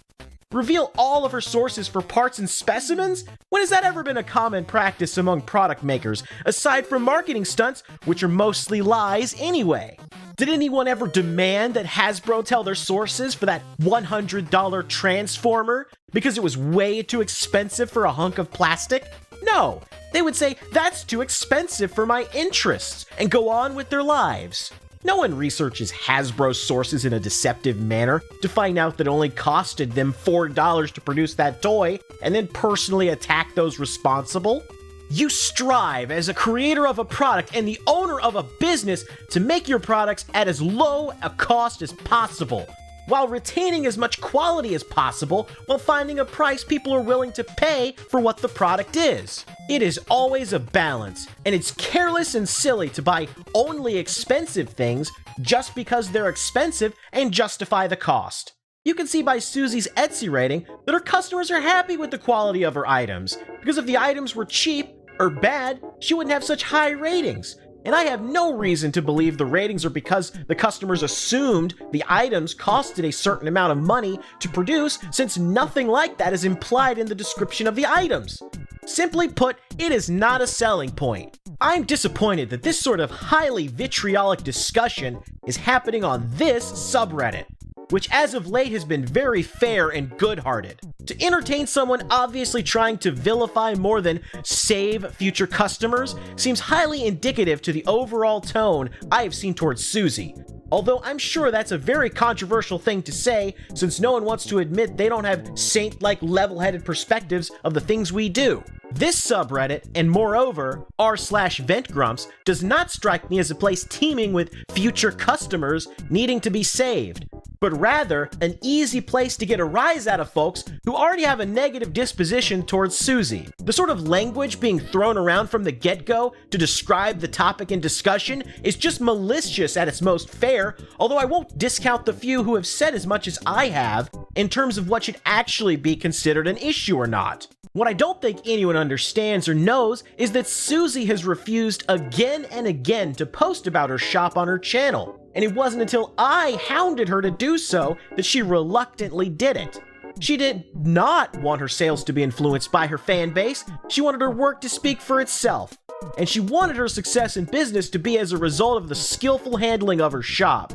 Reveal all of her sources for parts and specimens? When has that ever been a common practice among product makers, aside from marketing stunts, which are mostly lies anyway? Did anyone ever demand that Hasbro tell their sources for that $100 transformer because it was way too expensive for a hunk of plastic? No, they would say, that's too expensive for my interests, and go on with their lives. No one researches Hasbro's sources in a deceptive manner to find out that it only costed them $4 to produce that toy, and then personally attack those responsible. You strive as a creator of a product and the owner of a business to make your products at as low a cost as possible, while retaining as much quality as possible, while finding a price people are willing to pay for what the product is. It is always a balance, and it's careless and silly to buy only expensive things just because they're expensive and justify the cost. You can see by Suzy's Etsy rating that her customers are happy with the quality of her items, because if the items were cheap or bad, she wouldn't have such high ratings. And I have no reason to believe the ratings are because the customers assumed the items costed a certain amount of money to produce, since nothing like that is implied in the description of the items. Simply put, it is not a selling point. I'm disappointed that this sort of highly vitriolic discussion is happening on this subreddit, which as of late has been very fair and good-hearted. To entertain someone obviously trying to vilify more than save future customers seems highly indicative to the overall tone I have seen towards Suzy. Although I'm sure that's a very controversial thing to say, since no one wants to admit they don't have saint-like level-headed perspectives of the things we do. This subreddit, and moreover, r/ventgrumps, does not strike me as a place teeming with future customers needing to be saved, but rather an easy place to get a rise out of folks who already have a negative disposition towards Suzy. The sort of language being thrown around from the get-go to describe the topic in discussion is just malicious at its most fair, although I won't discount the few who have said as much as I have in terms of what should actually be considered an issue or not. What I don't think anyone understands or knows is that Suzy has refused again and again to post about her shop on her channel, and it wasn't until I hounded her to do so that she reluctantly did it. She did not want her sales to be influenced by her fan base. She wanted her work to speak for itself, and she wanted her success in business to be as a result of the skillful handling of her shop.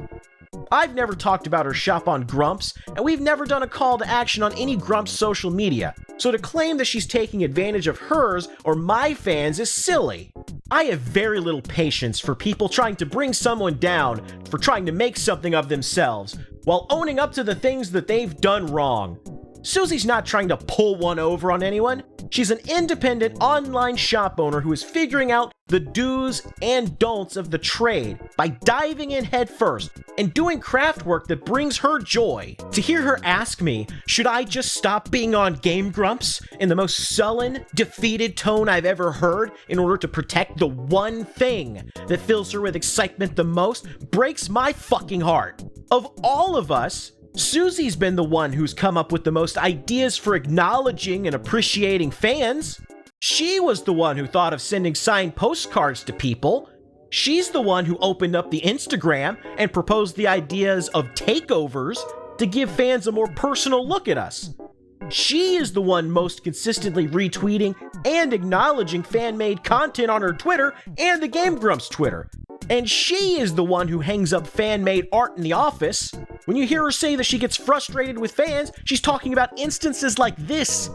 I've never talked about her shop on Grumps, and we've never done a call to action on any Grumps social media, so to claim that she's taking advantage of hers or my fans is silly. I have very little patience for people trying to bring someone down for trying to make something of themselves, while owning up to the things that they've done wrong. Suzy's not trying to pull one over on anyone. She's an independent online shop owner who is figuring out the do's and don'ts of the trade by diving in head first and doing craft work that brings her joy. To hear her ask me, should I just stop being on Game Grumps, in the most sullen, defeated tone I've ever heard in order to protect the one thing that fills her with excitement the most, breaks my fucking heart. Of all of us, Suzy's been the one who's come up with the most ideas for acknowledging and appreciating fans. She was the one who thought of sending signed postcards to people. She's the one who opened up the Instagram and proposed the ideas of takeovers to give fans a more personal look at us. She is the one most consistently retweeting and acknowledging fan-made content on her Twitter and the Game Grumps Twitter. And she is the one who hangs up fan-made art in the office. When you hear her say that she gets frustrated with fans, she's talking about instances like this,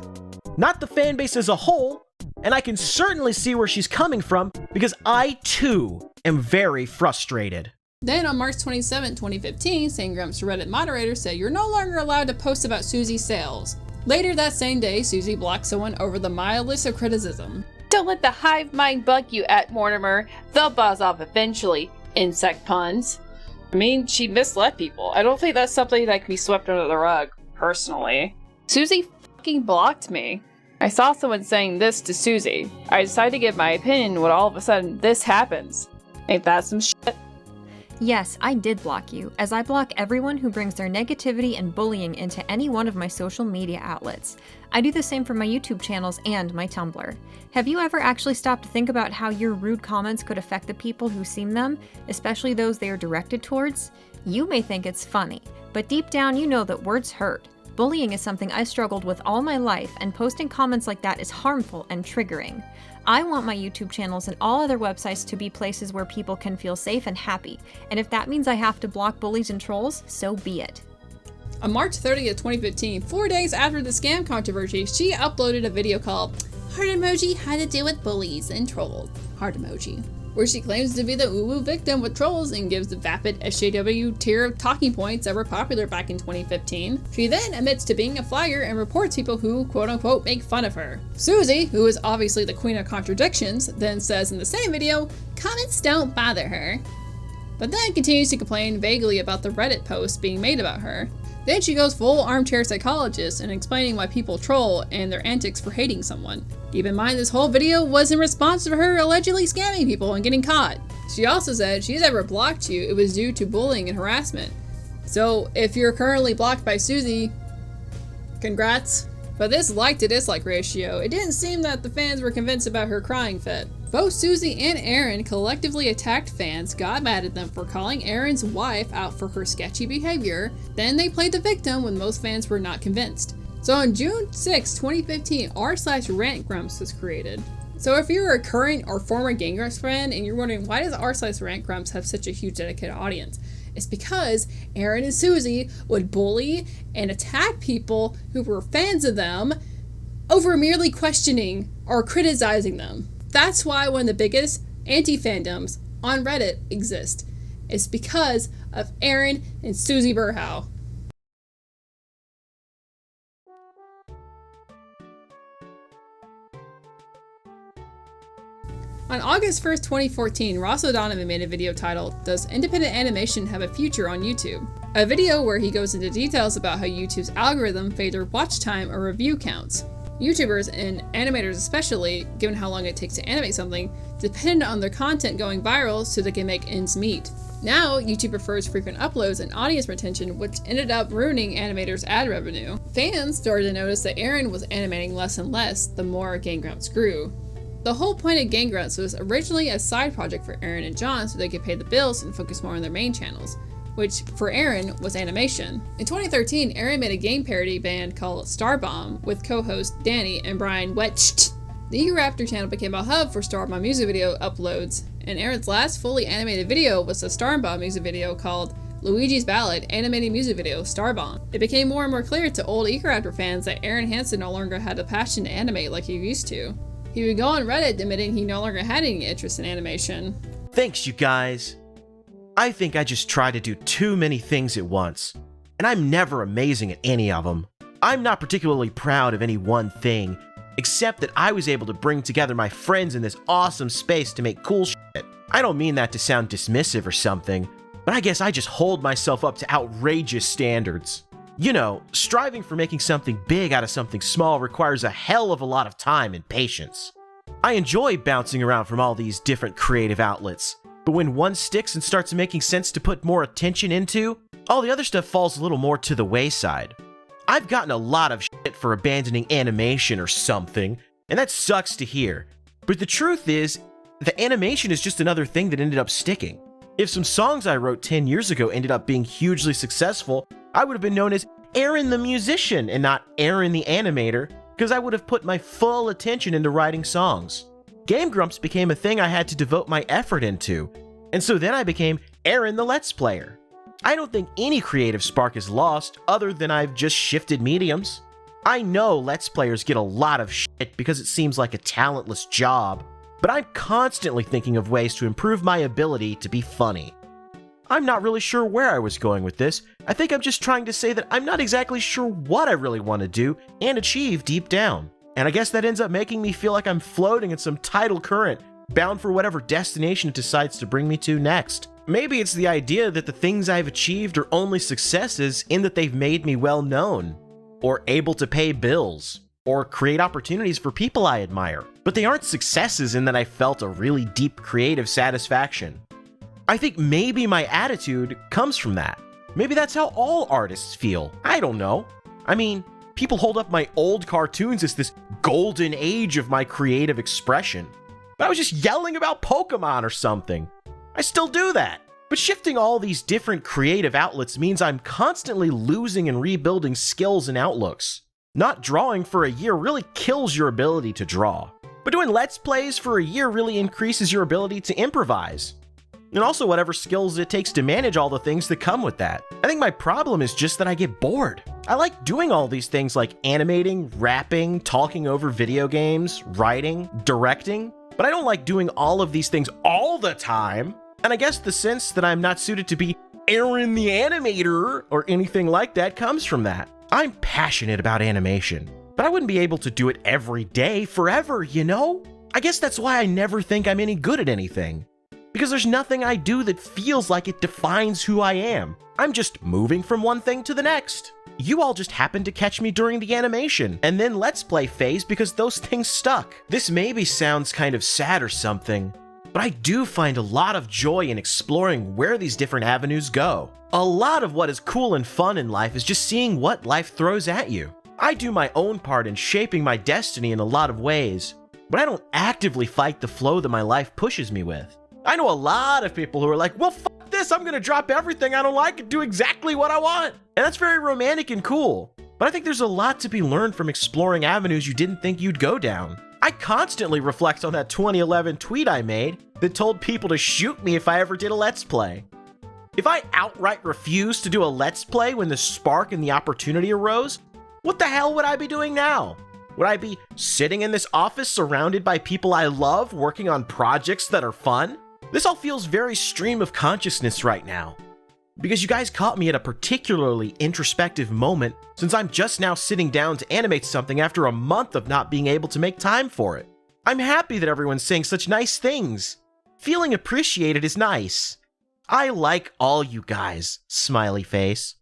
not the fan base as a whole. And I can certainly see where she's coming from, because I too am very frustrated. Then on March 27, 2015, same Grumps Reddit moderator said you're no longer allowed to post about Suzy's sales. Later that same day, Suzy blocked someone over the mildest of criticism. Don't let the hive mind bug you, at Mortimer. They'll buzz off eventually. Insect puns. I mean, she misled people. I don't think that's something that can be swept under the rug, personally. Suzy fucking blocked me. I saw someone saying this to Suzy. I decided to give my opinion when all of a sudden this happens. Ain't that some shit? Yes, I did block you, as I block everyone who brings their negativity and bullying into any one of my social media outlets. I do the same for my YouTube channels and my Tumblr. Have you ever actually stopped to think about how your rude comments could affect the people who see them, especially those they are directed towards? You may think it's funny, but deep down you know that words hurt. Bullying is something I struggled with all my life, and posting comments like that is harmful and triggering. I want my YouTube channels and all other websites to be places where people can feel safe and happy, and if that means I have to block bullies and trolls, so be it. On March 30th, 2015, 4 days after the scam controversy, she uploaded a video called Heart emoji had to do with bullies and trolls. Heart emoji. Where she claims to be the uwu victim with trolls and gives the vapid SJW tier of talking points that were popular back in 2015. She then admits to being a flyer and reports people who quote-unquote make fun of her. Suzy, who is obviously the queen of contradictions, then says in the same video, comments don't bother her. But then continues to complain vaguely about the Reddit posts being made about her. Then she goes full armchair psychologist and explaining why people troll and their antics for hating someone. Keep in mind this whole video was in response to her allegedly scamming people and getting caught. She also said she's ever blocked you, it was due to bullying and harassment. So if you're currently blocked by Suzy, congrats. But this like to dislike ratio, it didn't seem that the fans were convinced about her crying fit. Both Suzy and Arin collectively attacked fans, got mad at them for calling Arin's wife out for her sketchy behavior, then they played the victim when most fans were not convinced. So on June 6, 2015, r/rantgrumps was created. So if you're a current or former Game Grumps fan and you're wondering why does r/rantgrumps have such a huge dedicated audience, it's because Arin and Suzy would bully and attack people who were fans of them over merely questioning or criticizing them. That's why one of the biggest anti-fandoms on Reddit exist. It's because of Arin and Suzy Berhow. On August 1st, 2014, Ross O'Donovan made a video titled, "Does Independent Animation Have a Future on YouTube?" A video where he goes into details about how YouTube's algorithm favored watch time or review counts. YouTubers, and animators especially, given how long it takes to animate something, depend on their content going viral so they can make ends meet. Now, YouTube prefers frequent uploads and audience retention, which ended up ruining animators' ad revenue. Fans started to notice that Arin was animating less and less the more Game Grumps grew. The whole point of Game Grumps was originally a side project for Arin and John so they could pay the bills and focus more on their main channels, which for Arin was animation. In 2013, Arin made a game parody band called Starbomb with co-host Danny and Brian Wetcht. The Eageraptor channel became a hub for Starbomb music video uploads, and Arin's last fully animated video was a Starbomb music video called Luigi's Ballad Animated Music Video Starbomb. It became more and more clear to old Eageraptor fans that Arin Hanson no longer had the passion to animate like he used to. He would go on Reddit admitting he no longer had any interest in animation. Thanks, you guys. I think I just try to do too many things at once, and I'm never amazing at any of them. I'm not particularly proud of any one thing, except that I was able to bring together my friends in this awesome space to make cool shit. I don't mean that to sound dismissive or something, but I guess I just hold myself up to outrageous standards. You know, striving for making something big out of something small requires a hell of a lot of time and patience. I enjoy bouncing around from all these different creative outlets, but when one sticks and starts making sense to put more attention into, all the other stuff falls a little more to the wayside. I've gotten a lot of shit for abandoning animation or something, and that sucks to hear. But the truth is, the animation is just another thing that ended up sticking. If some songs I wrote 10 years ago ended up being hugely successful, I would have been known as Arin the musician and not Arin the animator, because I would have put my full attention into writing songs. Game Grumps became a thing I had to devote my effort into, and so then I became Arin the Let's Player. I don't think any creative spark is lost other than I've just shifted mediums. I know Let's Players get a lot of shit because it seems like a talentless job, but I'm constantly thinking of ways to improve my ability to be funny. I'm not really sure where I was going with this. I think I'm just trying to say that I'm not exactly sure what I really want to do and achieve deep down. And I guess that ends up making me feel like I'm floating in some tidal current, bound for whatever destination it decides to bring me to next. Maybe it's the idea that the things I've achieved are only successes in that they've made me well known, or able to pay bills, or create opportunities for people I admire. But they aren't successes in that I felt a really deep creative satisfaction. I think maybe my attitude comes from that. Maybe that's how all artists feel. I don't know. I mean, people hold up my old cartoons as this golden age of my creative expression. But I was just yelling about Pokemon or something. I still do that. But shifting all these different creative outlets means I'm constantly losing and rebuilding skills and outlooks. Not drawing for a year really kills your ability to draw. But doing Let's Plays for a year really increases your ability to improvise. and also whatever skills it takes to manage all the things that come with that. I think my problem is just that I get bored. I like doing all these things like animating, rapping, talking over video games, writing, directing, but I don't like doing all of these things all the time. And I guess the sense that I'm not suited to be Arin the animator or anything like that comes from that. I'm passionate about animation, but I wouldn't be able to do it every day forever, you know? I guess that's why I never think I'm any good at anything. Because there's nothing I do that feels like it defines who I am. I'm just moving from one thing to the next. You all just happened to catch me during the animation and then Let's Play phase because those things stuck. This maybe sounds kind of sad or something, but I do find a lot of joy in exploring where these different avenues go. A lot of what is cool and fun in life is just seeing what life throws at you. I do my own part in shaping my destiny in a lot of ways, but I don't actively fight the flow that my life pushes me with. I know a lot of people who are like, well, fuck this, I'm gonna drop everything I don't like and do exactly what I want. And that's very romantic and cool. But I think there's a lot to be learned from exploring avenues you didn't think you'd go down. I constantly reflect on that 2011 tweet I made that told people to shoot me if I ever did a Let's Play. If I outright refused to do a Let's Play when the spark and the opportunity arose, what the hell would I be doing now? Would I be sitting in this office surrounded by people I love, working on projects that are fun? This all feels very stream of consciousness right now, because you guys caught me at a particularly introspective moment since I'm just now sitting down to animate something after a month of not being able to make time for it. I'm happy that everyone's saying such nice things. Feeling appreciated is nice. I like all you guys, smiley face.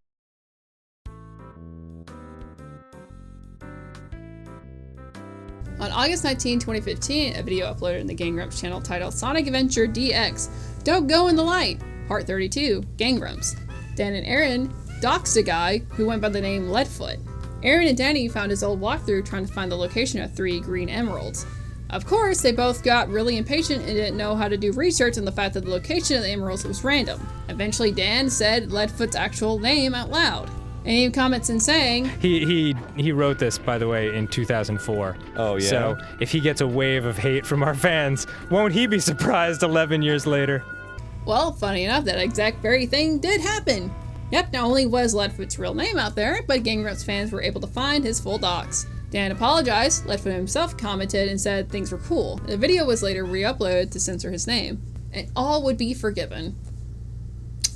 On August 19, 2015, a video uploaded in the Game Grumps channel titled Sonic Adventure DX, Don't Go in the Light, Part 32, Game Grumps. Dan and Arin doxed a guy who went by the name Leadfoot. Arin and Danny found his old walkthrough trying to find the location of 3 green emeralds. Of course, they both got really impatient and didn't know how to do research on the fact that the location of the emeralds was random. Eventually, Dan said Leadfoot's actual name out loud. And he comments in saying, He wrote this, by the way, in 2004. Oh, yeah? So, if he gets a wave of hate from our fans, won't he be surprised 11 years later? well, funny enough, that exact very thing did happen. Yep, not only was Leadfoot's real name out there, but Game Grumps fans were able to find his full docs. Dan apologized, Leadfoot himself commented and said things were cool. The video was later re-uploaded to censor his name, and all would be forgiven.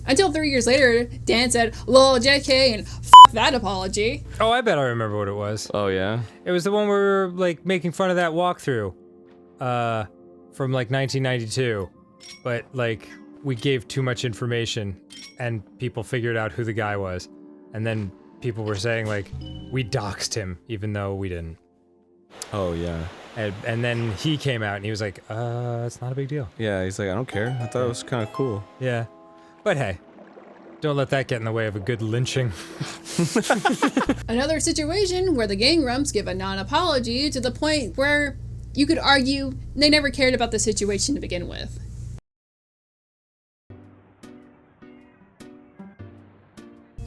Until 3 years later, Dan said, lol, JK, and f that apology. Oh, I bet I remember what it was. Oh, yeah? It was the one where we were, like, making fun of that walkthrough, from, like, 1992. But, like, we gave too much information, and people figured out who the guy was. And then people were saying, like, we doxed him, even though we didn't. Oh, yeah. And then he came out, and he was like, it's not a big deal. Yeah, he's like, I don't care. I thought it was kind of cool. Yeah. But hey, don't let that get in the way of a good lynching. Another situation where the Game Grumps give a non-apology to the point where you could argue they never cared about the situation to begin with.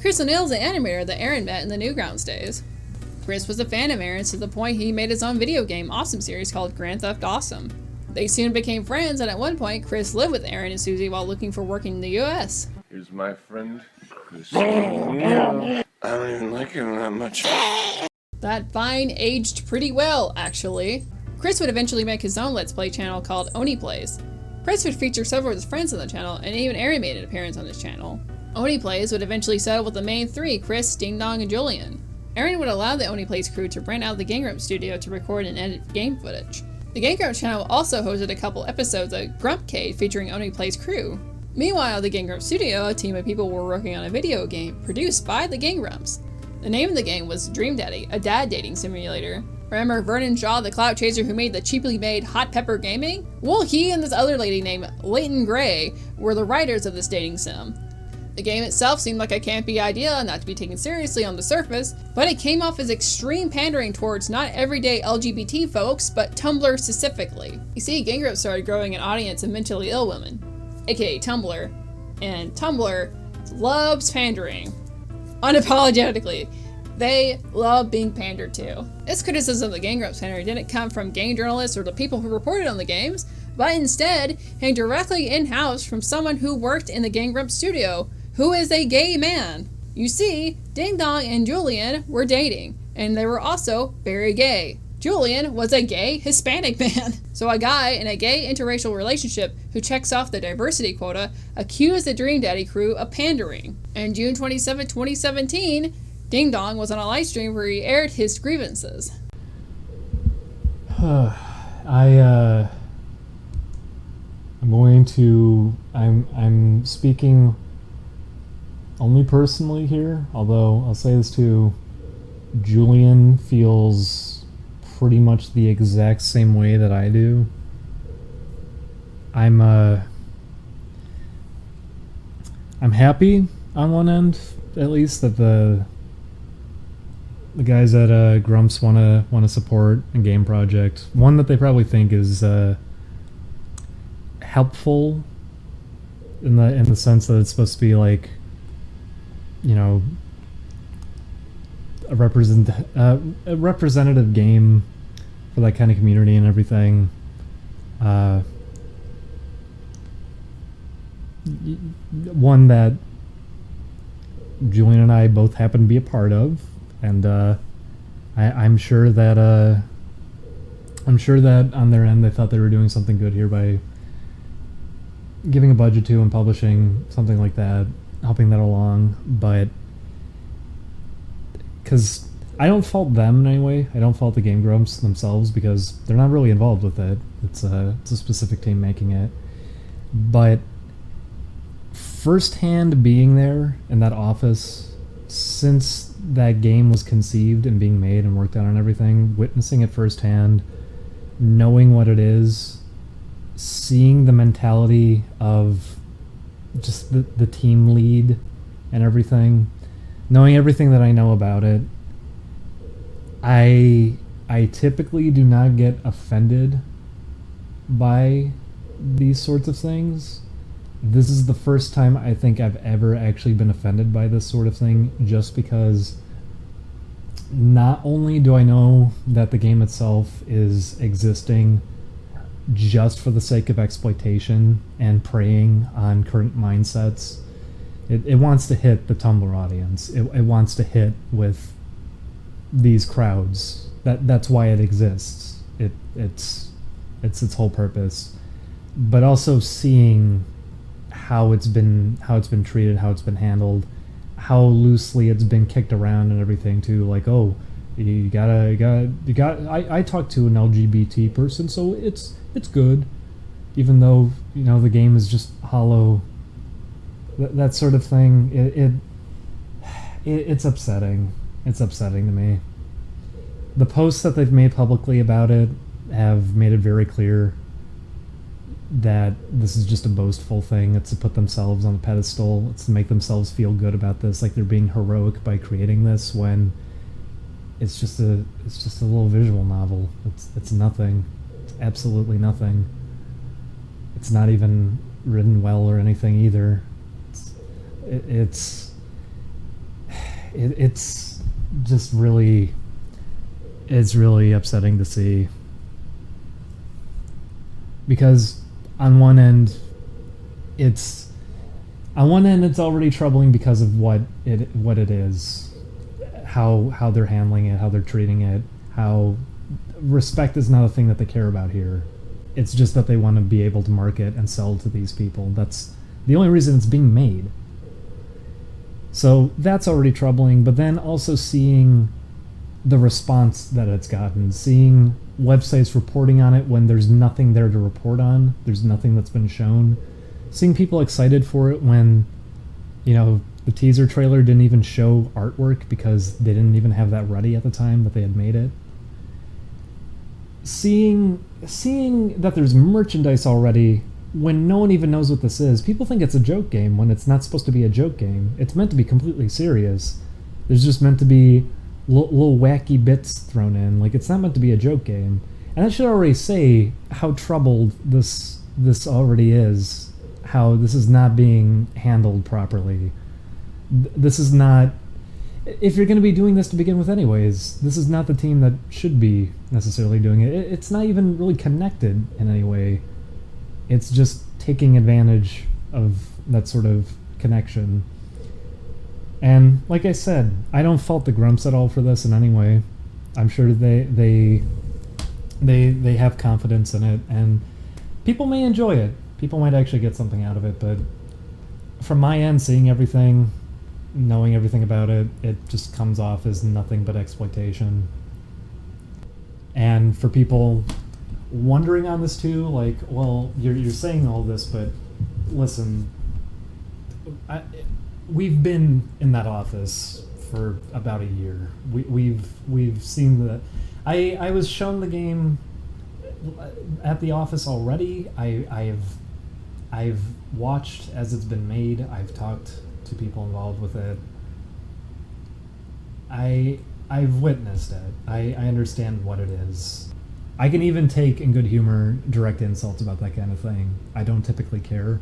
Chris O'Neill's an animator that Arin met in the Newgrounds days. Chris was a fan of Arin's to the point he made his own video game awesome series called Grand Theft Awesome. They soon became friends, and at one point, Chris lived with Arin and Suzy while looking for work in the US. Here's my friend, Chris. I don't even like him that much. That vine aged pretty well, actually. Chris would eventually make his own Let's Play channel called Oni Plays. Chris would feature several of his friends on the channel, and even Arin made an appearance on his channel. Oni Plays would eventually settle with the main three, Chris, Ding Dong, and Julian. Arin would allow the Oni Plays crew to rent out the Game Grumps studio to record and edit game footage. The Game Grumps channel also hosted a couple episodes of GrumpGate featuring Oni Plays crew. Meanwhile, the Game Grumps studio, a team of people were working on a video game produced by the Game Grumps. The name of the game was Dream Daddy, a dad dating simulator. Remember Vernon Shaw, the clout chaser who made the cheaply made Hot Pepper Gaming? Well, he and this other lady named Leighton Gray were the writers of this dating sim. The game itself seemed like a campy idea, not to be taken seriously on the surface, but it came off as extreme pandering towards not everyday LGBT folks, but Tumblr specifically. You see, Game Grumps started growing an audience of mentally ill women, aka Tumblr, and Tumblr loves pandering. Unapologetically. They love being pandered to. This criticism of the Game Grumps pandering didn't come from game journalists or the people who reported on the games. but instead came directly in-house from someone who worked in the Game Grumps studio, who is a gay man. You see, Ding Dong and Julian were dating, and they were also very gay. Julian was a gay Hispanic man. So a guy in a gay interracial relationship who checks off the diversity quota accused the Dream Daddy crew of pandering. And June 27, 2017, Ding Dong was on a live stream where he aired his grievances. I'm speaking only personally here, although I'll say this too, Julian feels pretty much the exact same way that I do. I'm happy on one end, at least, that the guys at Grumps want to support a game project, one that they probably think is helpful in the sense that it's supposed to be like, you know, a representative game for that kind of community and everything. One that Julian and I both happen to be a part of, and I'm sure that on their end they thought they were doing something good here by giving a budget to and publishing something like that, helping that along. But because I don't fault them in any way, I don't fault the Game Grumps themselves because they're not really involved with it. It's a specific team making it. But firsthand being there in that office since that game was conceived and being made and worked on and everything, witnessing it firsthand, knowing what it is, seeing the mentality of just the team lead and everything, knowing everything that I know about it, I typically do not get offended by these sorts of things. This is the first time I think I've ever actually been offended by this sort of thing, just because not only do I know that the game itself is existing just for the sake of exploitation and preying on current mindsets, it wants to hit the Tumblr audience. It wants to hit with these crowds. That's why it exists. It's its whole purpose. But also seeing how it's been treated, how it's been handled, how loosely it's been kicked around and everything too. Like, oh, you got. I talked to an LGBT person, so it's good, even though the game is just hollow. That sort of thing. It's upsetting. It's upsetting to me. The posts that they've made publicly about it have made it very clear that this is just a boastful thing. It's to put themselves on a pedestal. It's to make themselves feel good about this, like they're being heroic by creating this, when it's just a little visual novel. It's nothing. It's absolutely nothing. It's not even written well or anything either. It's just really, it's really upsetting to see, because on one end it's already troubling because of what it is, how they're handling it, how they're treating it, how respect is not a thing that they care about here. It's just that they want to be able to market and sell to these people. That's the only reason it's being made. So that's already troubling, but then also seeing the response that it's gotten, seeing websites reporting on it when there's nothing there to report on, there's nothing that's been shown, seeing people excited for it when, the teaser trailer didn't even show artwork because they didn't even have that ready at the time that they had made it. Seeing that there's merchandise already when no one even knows what this is. People think it's a joke game when it's not supposed to be a joke game. It's meant to be completely serious. There's just meant to be little wacky bits thrown in. Like, it's not meant to be a joke game. And that should already say how troubled this already is, how this is not being handled properly. This is not... If you're going to be doing this to begin with anyways, this is not the team that should be necessarily doing it. It's not even really connected in any way It's just taking advantage of that sort of connection. And like I said, I don't fault the Grumps at all for this in any way. I'm sure they have confidence in it, and people may enjoy it. People might actually get something out of it, but from my end, seeing everything, knowing everything about it, it just comes off as nothing but exploitation. And for people wondering on this too, like, well, you're saying all this, but listen, we've been in that office for about a year. We've seen the. I was shown the game at the office already. I've watched as it's been made. I've talked to people involved with it. I've witnessed it. I understand what it is. I can even take in good humor direct insults about that kind of thing. I don't typically care.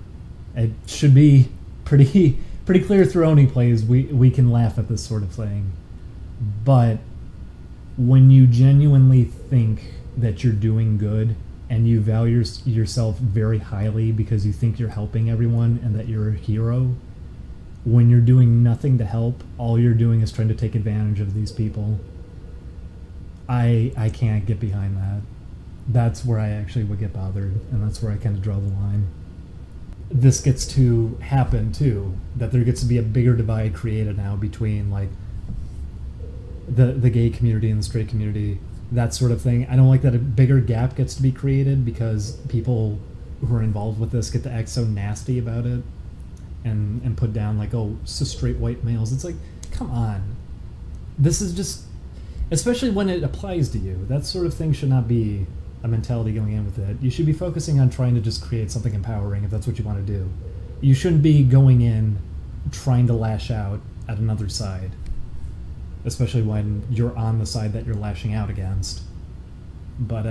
It should be pretty clear through Oni plays. We can laugh at this sort of thing. But when you genuinely think that you're doing good and you value yourself very highly because you think you're helping everyone and that you're a hero, when you're doing nothing to help, all you're doing is trying to take advantage of these people, I can't get behind that. That's where I actually would get bothered, and that's where I kind of draw the line. This gets to happen too, that there gets to be a bigger divide created now between like the gay community and the straight community, that sort of thing. I don't like that a bigger gap gets to be created because people who are involved with this get to act so nasty about it and put down like, oh, so straight white males. It's like, come on. This is just, especially when it applies to you, that sort of thing should not be a mentality going in with it. You should be focusing on trying to just create something empowering if that's what you want to do. You shouldn't be going in trying to lash out at another side, especially when you're on the side that you're lashing out against. But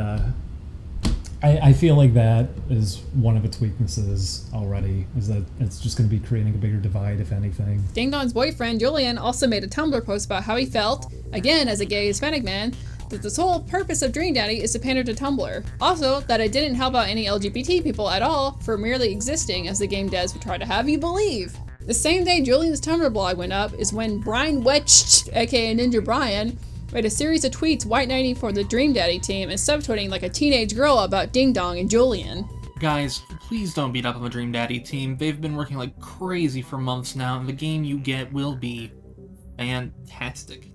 I feel like that is one of its weaknesses already, is that it's just going to be creating a bigger divide, if anything. Ding Dong's boyfriend, Julian, also made a Tumblr post about how he felt, again as a gay Hispanic man, that the sole purpose of Dream Daddy is to pander to Tumblr. Also, that it didn't help out any LGBT people at all for merely existing, as the game devs would try to have you believe. The same day Julian's Tumblr blog went up is when Brian Wetch, aka Ninja Brian, made a series of tweets white knighting for the Dream Daddy team and subtweeting like a teenage girl about Ding Dong and Julian. Guys, please don't beat up on the Dream Daddy team. They've been working like crazy for months now, and the game you get will be fantastic.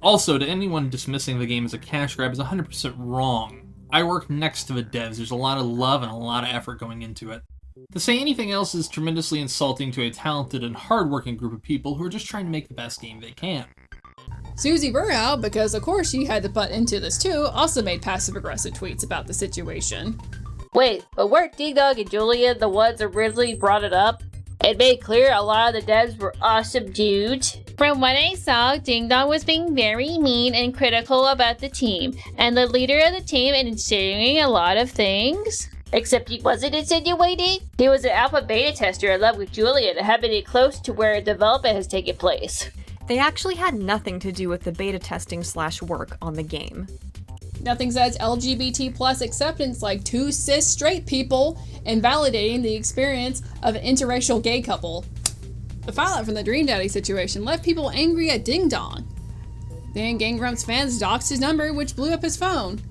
Also, to anyone dismissing the game as a cash grab is 100% wrong. I work next to the devs. There's a lot of love and a lot of effort going into it. To say anything else is tremendously insulting to a talented and hardworking group of people who are just trying to make the best game they can. Suzy Berhow, because of course she had to butt into this too, also made passive-aggressive tweets about the situation. Wait, but weren't Ding Dong and Julian the ones that originally brought it up? It made clear a lot of the devs were awesome dudes. From what I saw, Ding Dong was being very mean and critical about the team, and the leader of the team and insinuating a lot of things. Except he wasn't insinuating. He was an alpha beta tester in love with Julian and happened to be close to where development has taken place. They actually had nothing to do with the beta testing / work on the game. Nothing says LGBT plus acceptance like two cis straight people invalidating the experience of an interracial gay couple. The fallout from the Dream Daddy situation left people angry at Ding Dong. Then Game Grumps fans doxed his number, which blew up his phone.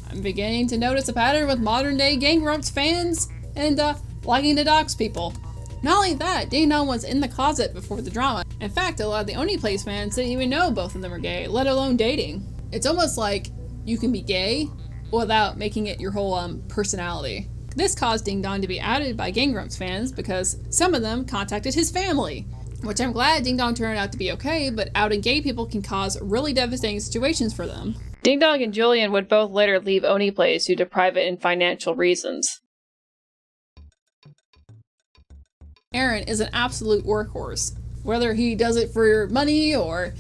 I'm beginning to notice a pattern with modern day Game Grumps fans and liking to dox people. Not only that, Ding Dong was in the closet before the drama. In fact, a lot of the Oni Plays fans didn't even know both of them were gay, let alone dating. It's almost like you can be gay without making it your whole personality. This caused Ding Dong to be outed by Game Grumps fans because some of them contacted his family. Which I'm glad Ding Dong turned out to be okay, but outing gay people can cause really devastating situations for them. Ding Dong and Julian would both later leave Oni Plays due to private and financial reasons. Arin is an absolute workhorse. Whether he does it for money or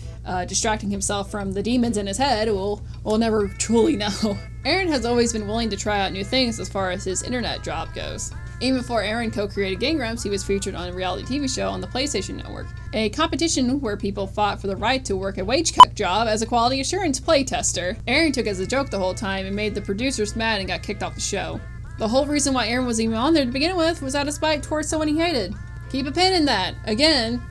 distracting himself from the demons in his head, we'll never truly know. Arin has always been willing to try out new things as far as his internet job goes. Even before Arin co-created Game Grumps, he was featured on a reality TV show on the PlayStation Network, a competition where people fought for the right to work a wage cut job as a quality assurance playtester. Arin took it as a joke the whole time and made the producers mad and got kicked off the show. The whole reason why Arin was even on there to begin with was out of spite towards someone he hated. Keep a pin in that. Again,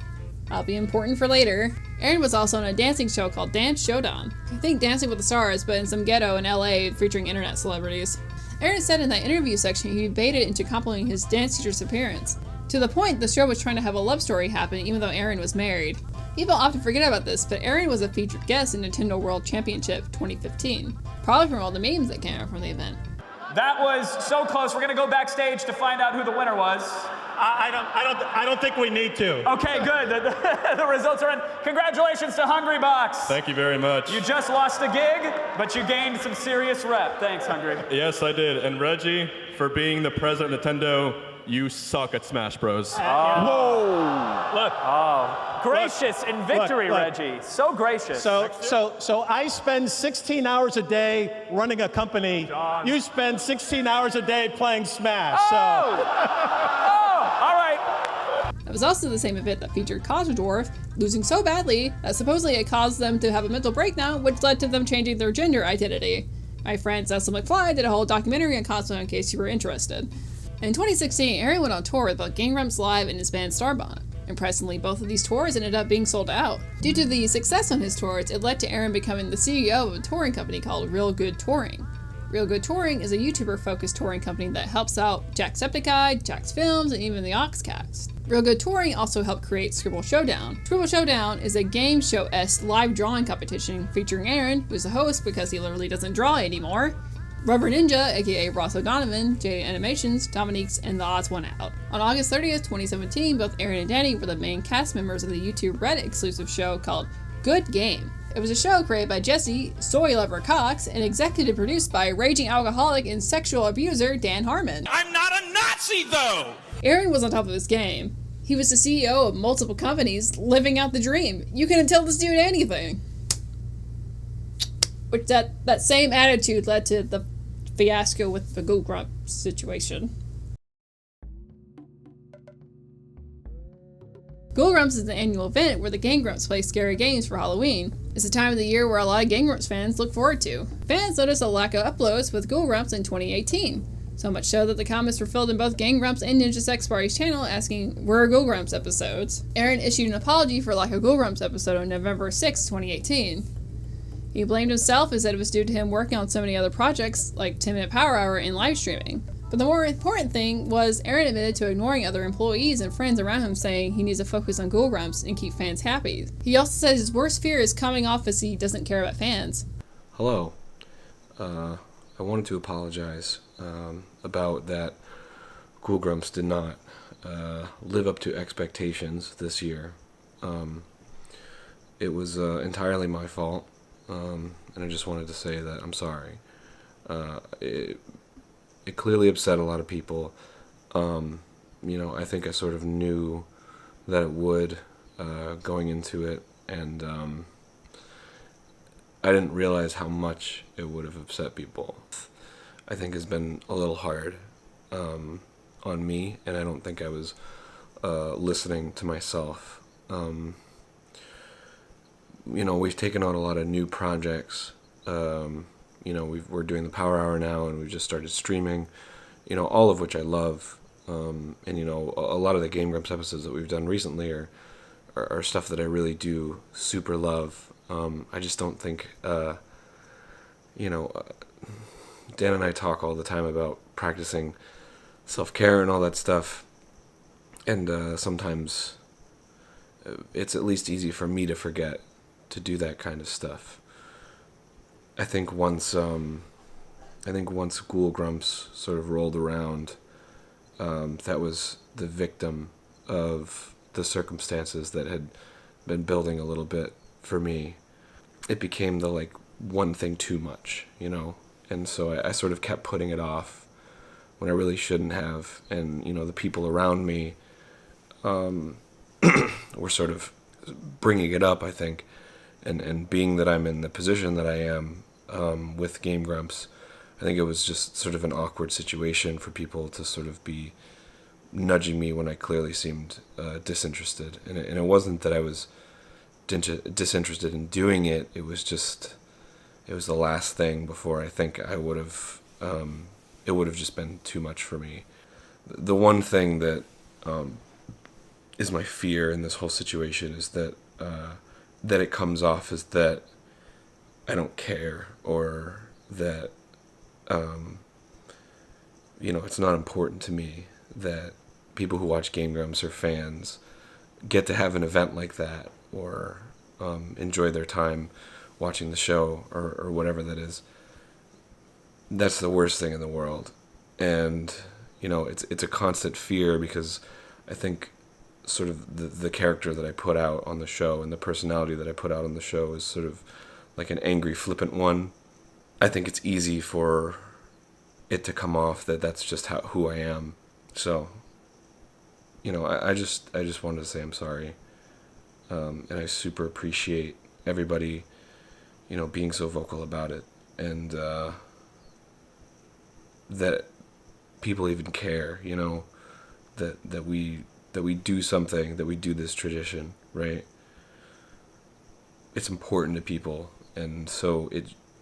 I'll be important for later. Arin was also on a dancing show called Dance Showdown. I think Dancing with the Stars, but in some ghetto in LA featuring internet celebrities. Arin said in that interview section he baited into complimenting his dance teacher's appearance. To the point, the show was trying to have a love story happen even though Arin was married. People often forget about this, but Arin was a featured guest in Nintendo World Championship 2015. Probably from all the memes that came out from the event. That was so close. We're gonna go backstage to find out who the winner was. I don't think we need to. Okay, good. The results are in. Congratulations to Hungry Box. Thank you very much. You just lost a gig, but you gained some serious rep. Thanks, Hungry. Yes, I did. And Reggie, for being the president of Nintendo, you suck at Smash Bros. Whoa! Look. Oh, gracious in victory, look. Reggie. So gracious. So I spend 16 hours a day running a company. John. You spend 16 hours a day playing Smash. All right. It was also the same event that featured Cosmo Dwarf losing so badly that supposedly it caused them to have a mental breakdown, which led to them changing their gender identity. My friend Cecil McFly did a whole documentary on Cosmo in case you were interested. In 2016, Arin went on tour with both Game Grumps Live and his band Starbond. Impressively, both of these tours ended up being sold out. Due to the success on his tours, it led to Arin becoming the CEO of a touring company called Real Good Touring. Real Good Touring is a YouTuber-focused touring company that helps out Jacksepticeye, Jack's Films, and even the Oxcast. Real Good Touring also helped create Scribble Showdown. Scribble Showdown is a game show-esque live drawing competition featuring Arin, who's the host because he literally doesn't draw anymore, Rubber Ninja, aka Ross O'Donovan, J Animations, Dominique's, and The Odds One Out. On August 30th, 2017, both Arin and Danny were the main cast members of the YouTube Reddit exclusive show called Good Game. It was a show created by Jesse, Soy Lover Cox, and executive produced by raging alcoholic and sexual abuser Dan Harmon. I'm not a Nazi, though! Arin was on top of his game. He was the CEO of multiple companies, living out the dream. You couldn't tell this dude anything. Which that same attitude led to the fiasco with the Ghoul Grumps situation. Ghoul Grumps is an annual event where the Game Grumps play scary games for Halloween. It's a time of the year where a lot of Game Grumps fans look forward to. Fans noticed a lack of uploads with Ghoul Grumps in 2018. So much so that the comments were filled in both Game Grumps and Ninja Sex Party's channel asking, where are Ghoul Grumps episodes? Arin issued an apology for lack of Ghoul Grumps episode on November 6, 2018. He blamed himself and said it was due to him working on so many other projects like 10-Minute Power Hour and live streaming. But the more important thing was Arin admitted to ignoring other employees and friends around him, saying he needs to focus on Ghoul Grumps and keep fans happy. He also says his worst fear is coming off as he doesn't care about fans. Hello. I wanted to apologize about that. Ghoul Grumps did not live up to expectations this year. It was entirely my fault, and I just wanted to say that I'm sorry. It clearly upset a lot of people. I think I sort of knew that it would going into it, and I didn't realize how much it would have upset people. I think has been a little hard on me, and I don't think I was listening to myself. We've taken on a lot of new projects. We're doing the Power Hour now, and we've just started streaming, all of which I love. A lot of the Game Grumps episodes that we've done recently are stuff that I really do super love. I just don't think, Dan and I talk all the time about practicing self-care and all that stuff, and sometimes it's at least easy for me to forget to do that kind of stuff. I think once Ghoul Grumps sort of rolled around, that was the victim of the circumstances that had been building a little bit for me. It became the one thing too much, and so I sort of kept putting it off when I really shouldn't have, and the people around me were sort of bringing it up, I think, and being that I'm in the position that I am with Game Grumps, I think it was just sort of an awkward situation for people to sort of be nudging me when I clearly seemed disinterested, and it wasn't that I was disinterested in doing it. It was the last thing before I think I would have it would have just been too much for me. The one thing that is my fear in this whole situation is that it comes off as that I don't care, or that it's not important to me that people who watch Game Grumps or fans get to have an event like that, or enjoy their time watching the show, or whatever that is. That's the worst thing in the world. And it's a constant fear, because I think sort of the character that I put out on the show and the personality that I put out on the show is sort of like an angry, flippant one. I think it's easy for it to come off that that's just who I am. So, I just wanted to say I'm sorry. And I super appreciate everybody, being so vocal about it, and that people even care, that we do something, that we do this tradition, right? It's important to people, and so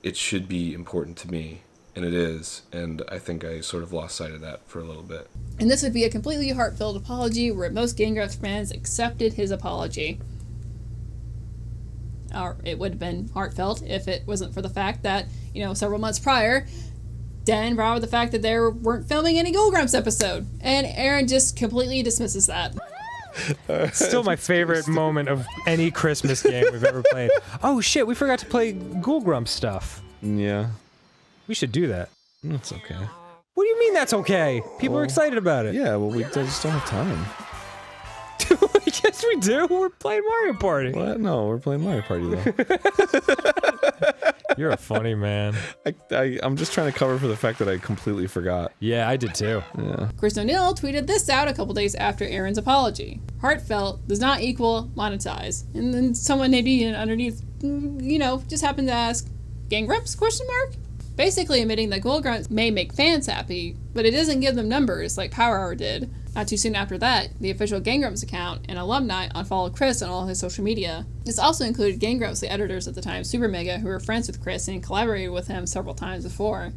it should be important to me, and it is, and I think I sort of lost sight of that for a little bit. And this would be a completely heartfelt apology where most Game Grumps fans accepted his apology. Or it would have been heartfelt if it wasn't for the fact that, several months prior, Dan brought up the fact that they weren't filming any Ghoul Grumps episode, and Arin just completely dismisses that. Still my favorite moment of any Christmas game we've ever played. Oh shit, we forgot to play Ghoul Grumps stuff. Yeah. We should do that. That's okay. What do you mean that's okay? People are excited about it. Yeah, well, we just don't have time. Yes, we do. We're playing Mario Party. What? No, we're playing Mario Party, though. You're a funny man. I'm just trying to cover for the fact that I completely forgot. Yeah, I did too. Yeah. Chris O'Neill tweeted this out a couple days after Arin's apology. Heartfelt does not equal monetize. And then someone maybe underneath, just happened to ask, Game Grumps, ? Basically admitting that Ghoul Grumps may make fans happy, but it doesn't give them numbers like Power Hour did. Not too soon after that, the official Game Grumps account and alumni unfollowed Chris on all his social media. This also included Game Grumps, the editors at the time, Super Mega, who were friends with Chris and collaborated with him several times before.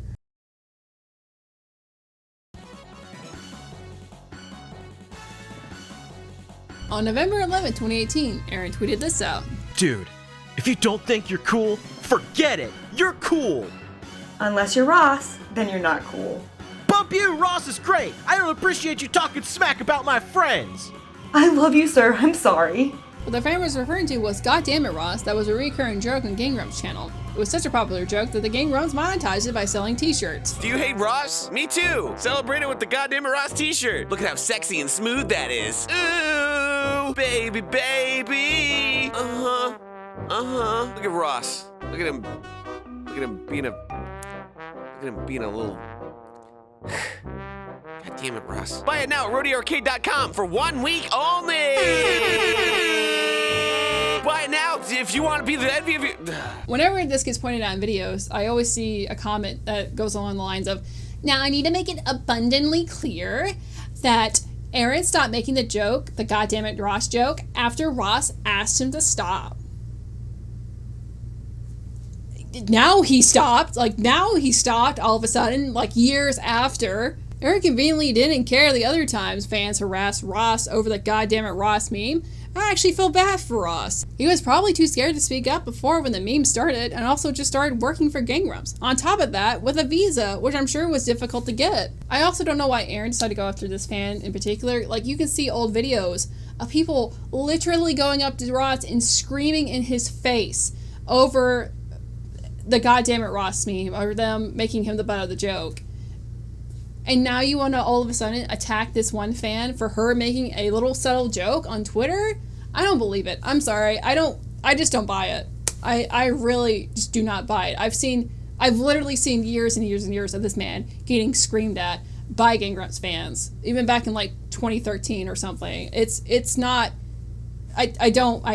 On November 11, 2018, Arin tweeted this out. Dude, if you don't think you're cool, forget it! You're cool! Unless you're Ross, then you're not cool. Bump you! Ross is great! I don't appreciate you talking smack about my friends! I love you, sir. I'm sorry. What the fan was referring to was Goddammit Ross, that was a recurring joke on Game Grumps' channel. It was such a popular joke that the Game Grumps monetized it by selling t-shirts. Do you hate Ross? Me too! Celebrate it with the Goddammit Ross t-shirt! Look at how sexy and smooth that is! Ooh! Baby, baby! Uh-huh. Uh-huh. Look at Ross. Look at him being a little... God damn it, Ross. Buy it now at RodeoArcade.com for 1 week only! Buy it now if you want to be the envy of you. Whenever this gets pointed out in videos, I always see a comment that goes along the lines of, now I need to make it abundantly clear that Arin stopped making the joke, the Goddammit Ross joke, after Ross asked him to stop. Now he stopped all of a sudden, like years after. Arin conveniently didn't care the other times fans harassed Ross over the Goddammit Ross meme. I actually feel bad for Ross. He was probably too scared to speak up before when the meme started, and also just started working for Game Grumps. On top of that, with a visa, which I'm sure was difficult to get. I also don't know why Arin decided to go after this fan in particular. Like, you can see old videos of people literally going up to Ross and screaming in his face over the Goddammit Ross meme, or them making him the butt of the joke. And now you want to all of a sudden attack this one fan for her making a little subtle joke on Twitter? I don't believe it. I'm sorry. I just don't buy it. I really just do not buy it. I've literally seen years and years and years of this man getting screamed at by Game Grumps fans, even back in like 2013 or something. It's not, I don't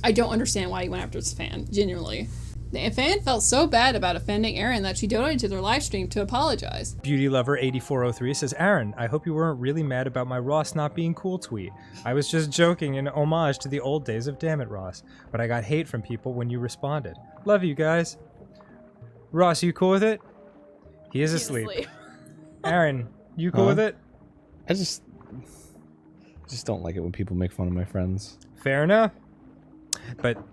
understand why he went after this fan, genuinely. The fan felt so bad about offending Arin that she donated to their live stream to apologize. BeautyLover8403 says, Arin, I hope you weren't really mad about my Ross not being cool tweet. I was just joking in homage to the old days of Dammit Ross, but I got hate from people when you responded. Love you guys. Ross, you cool with it? He is asleep. Arin, you cool with it? I just don't like it when people make fun of my friends. Fair enough. But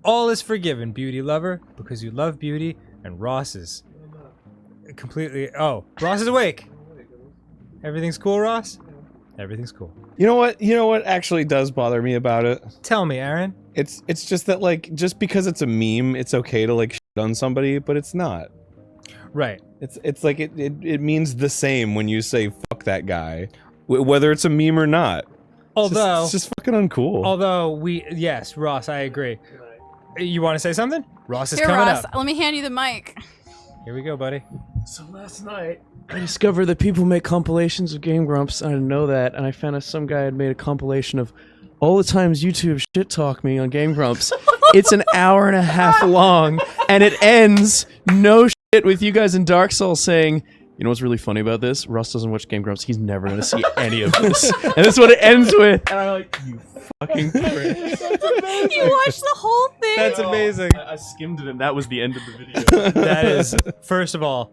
all is forgiven, beauty lover, because you love beauty, and Ross is completely... Oh, Ross is awake! Everything's cool, Ross? Everything's cool. You know what? You know what actually does bother me about it? Tell me, Arin. It's just that, like, just because it's a meme, it's okay to, like, shit on somebody, but it's not. Right. It's like it means the same when you say fuck that guy, whether it's a meme or not. Although... It's just fucking uncool. Although, yes, Ross, I agree. You want to say something? Ross is Here, coming Ross, up. let me hand you the mic. Here we go, buddy. So last night, I discovered that people make compilations of Game Grumps. I didn't know that, and I found out some guy had made a compilation of all the times YouTube shit talk me on Game Grumps. It's an hour and a half long, and it ends no shit with you guys in Dark Souls saying, "You know what's really funny about this? Russ doesn't watch Game Grumps. He's never going to see any of this." And that's what it ends with. And I'm like, you fucking prick. You watched the whole thing? That's amazing. I skimmed it, and that was the end of the video. That is, first of all,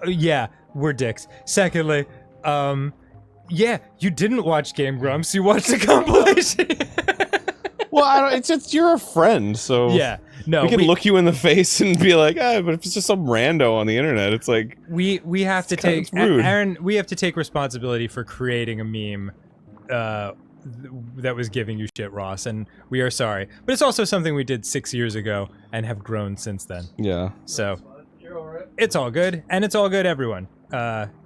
yeah, we're dicks. Secondly, yeah, you didn't watch Game Grumps. You watched the compilation. Well, it's just you're a friend, so yeah. No, we can look you in the face and be like, but if it's just some rando on the internet, it's like we have to take rude. Arin. We have to take responsibility for creating a meme that was giving you shit, Ross, and we are sorry. But it's also something we did 6 years ago and have grown since then. Yeah. So it's all good, and it's all good, everyone.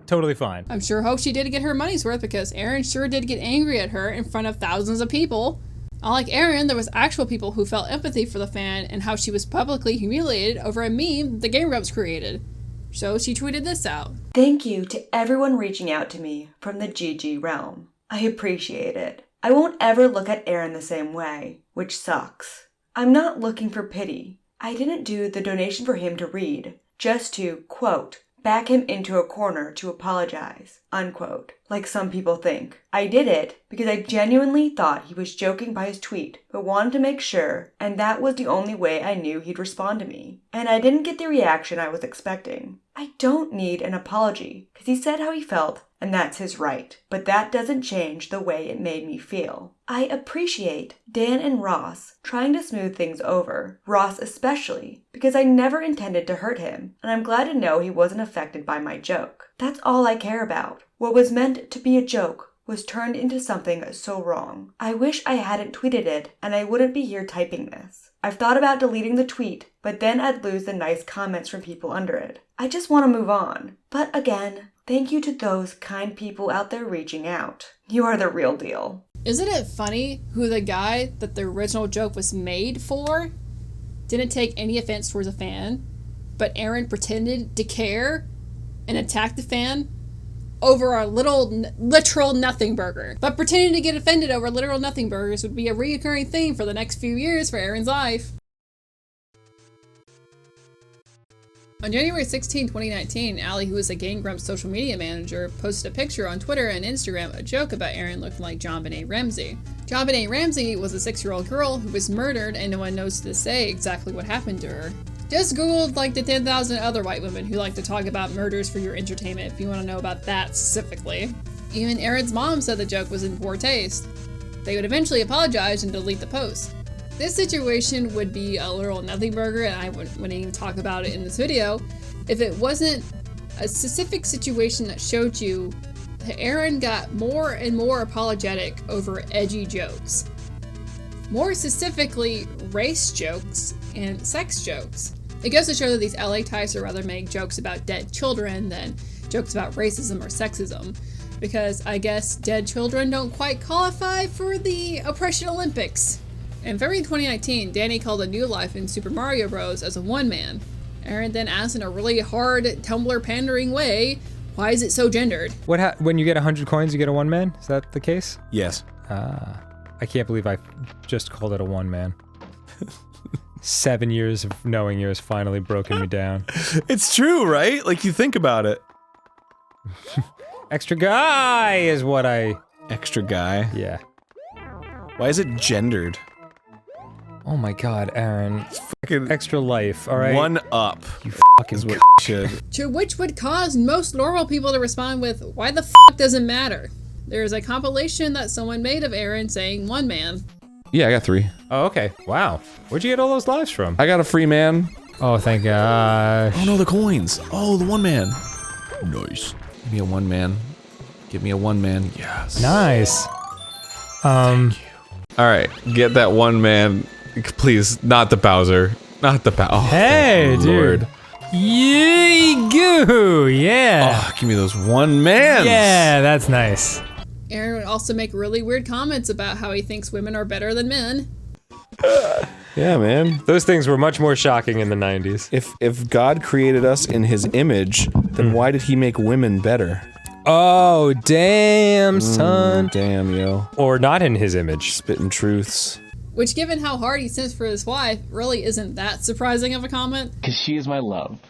Totally fine. I'm sure hope she did get her money's worth because Arin sure did get angry at her in front of thousands of people. Unlike Arin, there was actual people who felt empathy for the fan and how she was publicly humiliated over a meme the Game Grumps created. So she tweeted this out. Thank you to everyone reaching out to me from the GG realm. I appreciate it. I won't ever look at Arin the same way, which sucks. I'm not looking for pity. I didn't do the donation for him to read, just to, quote, back him into a corner to apologize, unquote, like some people think. I did it because I genuinely thought he was joking by his tweet, but wanted to make sure, and that was the only way I knew he'd respond to me. And I didn't get the reaction I was expecting. I don't need an apology, because he said how he felt, and that's his right. But that doesn't change the way it made me feel. I appreciate Dan and Ross trying to smooth things over, Ross especially, because I never intended to hurt him, and I'm glad to know he wasn't affected by my joke. That's all I care about. What was meant to be a joke was turned into something so wrong. I wish I hadn't tweeted it, and I wouldn't be here typing this. I've thought about deleting the tweet, but then I'd lose the nice comments from people under it. I just want to move on. But again, thank you to those kind people out there reaching out. You are the real deal. Isn't it funny who the guy that the original joke was made for didn't take any offense towards a fan, but Arin pretended to care and attacked the fan over a literal nothing burger. But pretending to get offended over literal nothing burgers would be a recurring theme for the next few years for Arin's life. On January 16, 2019, Allie, who is a Game Grumps social media manager, posted a picture on Twitter and Instagram, a joke about Arin looking like JonBenet Ramsey. JonBenet Ramsey was a 6-year-old girl who was murdered, and no one knows to this day exactly what happened to her. Just Google like the 10,000 other white women who like to talk about murders for your entertainment if you want to know about that specifically. Even Arin's mom said the joke was in poor taste. They would eventually apologize and delete the post. This situation would be a literal nothing burger, and I wouldn't even talk about it in this video, if it wasn't a specific situation that showed you that Arin got more and more apologetic over edgy jokes. More specifically, race jokes and sex jokes. It goes to show that these LA types would rather make jokes about dead children than jokes about racism or sexism, because I guess dead children don't quite qualify for the Oppression Olympics. In February 2019, Danny called a new life in Super Mario Bros. As a one-man. Arin then asked in a really hard Tumblr pandering way, why is it so gendered? When you get 100 coins, you get a one-man? Is that the case? Yes. I can't believe I just called it a one-man. 7 years of knowing you has finally broken me down. It's true, right? Like, you think about it. Extra guy is what I... Extra guy? Yeah. Why is it gendered? Oh my god, Aaron. Fucking extra life, alright? One up. You is what should. To which would cause most normal people to respond with, why the doesn't matter? There's a compilation that someone made of Arin saying one man. Yeah, I got 3. Oh, okay. Wow. Where'd you get all those lives from? I got a free man. Oh, thank gosh. Oh no, the coins. Oh, the 1 man. Nice. Give me a 1 man. Give me a 1 man. Yes. Nice. All right, get that 1 man. Please, not the Bowser. Not the Bowser. Oh, hey, dude. Yay, goo. Yeah. Oh, give me those 1 mans. Yeah, that's nice. Arin would also make really weird comments about how he thinks women are better than men. Yeah, man. Those things were much more shocking in the 90s. If God created us in his image, then why did he make women better? Oh, damn, son. Damn, yo. Or not in his image. Spitting truths. Which, given how hard he sins for his wife, really isn't that surprising of a comment. Because she is my love.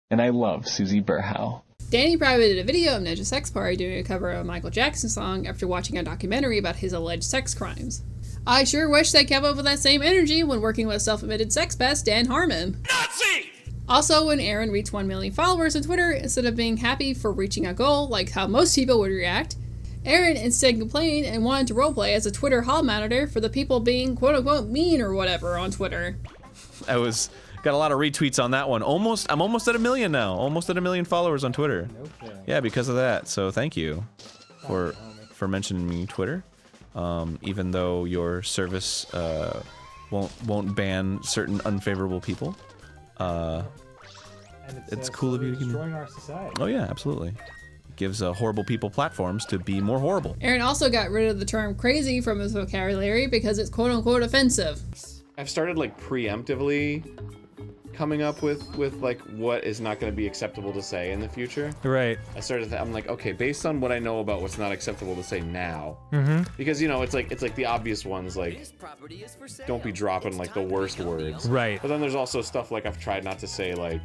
And I love Suzy Berhow. Danny privated a video of Ninja Sex Party doing a cover of a Michael Jackson song after watching a documentary about his alleged sex crimes. I sure wish they kept up with that same energy when working with self-admitted sex pest Dan Harmon. Nazi! Also, when Arin reached 1 million followers on Twitter, instead of being happy for reaching a goal like how most people would react, Arin instead complained and wanted to roleplay as a Twitter hall monitor for the people being quote-unquote mean or whatever on Twitter. Got a lot of retweets on that one. I'm almost at 1 million now. Almost at 1 million followers on Twitter. Okay. Yeah, because of that. So thank you for mentioning me Twitter. Even though your service won't ban certain unfavorable people. It's cool of you to destroying our society. Oh yeah, absolutely. It gives horrible people platforms to be more horrible. Arin also got rid of the term crazy from his vocabulary because it's quote-unquote offensive. I've started like preemptively coming up with like what is not going to be acceptable to say in the future. Right. I'm like, okay, based on what I know about what's not acceptable to say now, because you know it's like the obvious ones, like don't be dropping like the worst words. Right. But then there's also stuff like I've tried not to say like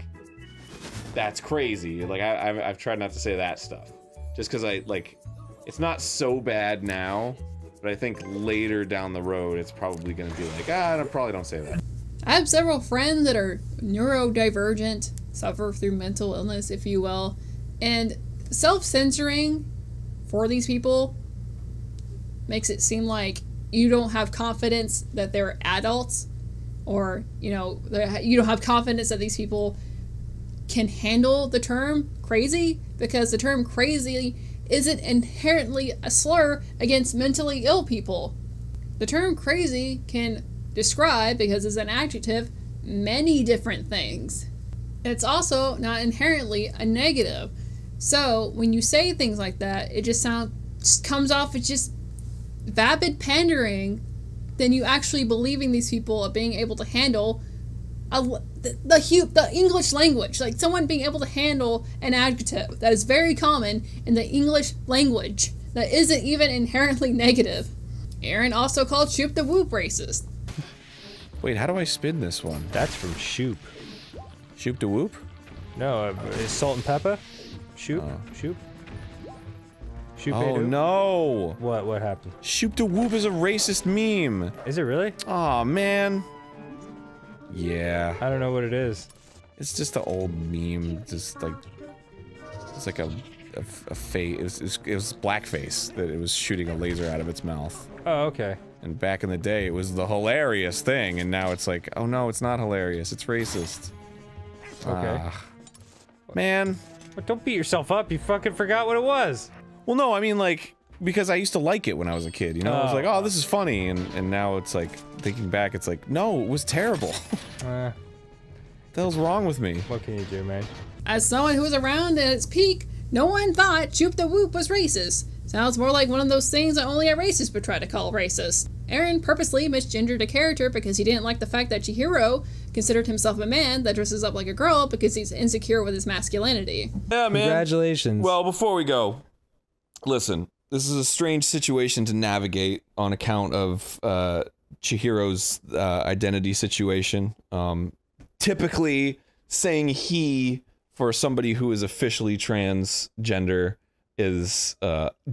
that's crazy. Like I've tried not to say that stuff, just because it's not so bad now, but I think later down the road it's probably going to be like I probably don't say that. I have several friends that are neurodivergent, suffer through mental illness, if you will, and self-censoring for these people makes it seem like you don't have confidence that they're adults, or, you know, you don't have confidence that these people can handle the term crazy, because the term crazy isn't inherently a slur against mentally ill people. The term crazy can describe, because it's an adjective, many different things. It's also not inherently a negative. So when you say things like that, it just comes off as just vapid pandering than you actually believing these people of being able to handle the English language. Like someone being able to handle an adjective that is very common in the English language that isn't even inherently negative. Arin also called Shoop the Whoop racist. Wait, how do I spin this one? That's from Shoop. Shoop the Whoop? No, it's Salt and Pepper. Shoop. Shoop. Shoop. Oh no! What happened? Shoop the Whoop is a racist meme. Is it really? Oh man. Yeah. I don't know what it is. It's just an old meme. Just like it's like a face. It was blackface that it was shooting a laser out of its mouth. Oh, okay. And back in the day, it was the hilarious thing, and now it's like, oh no, it's not hilarious. It's racist. Okay. Man. But don't beat yourself up. You fucking forgot what it was. Well, no, I mean, like, because I used to like it when I was a kid, you know? I was like, oh, this is funny, and now it's like, thinking back, it's like, no, it was terrible. What the hell's wrong with me? What can you do, man? As someone who was around at its peak, no one thought Shoop the Whoop was racist. Sounds more like one of those things that only a racist would try to call racist. Arin purposely misgendered a character because he didn't like the fact that Chihiro considered himself a man that dresses up like a girl because he's insecure with his masculinity. Yeah, man. Congratulations. Well, before we go, listen, this is a strange situation to navigate on account of Chihiro's identity situation. Typically, saying he for somebody who is officially transgender is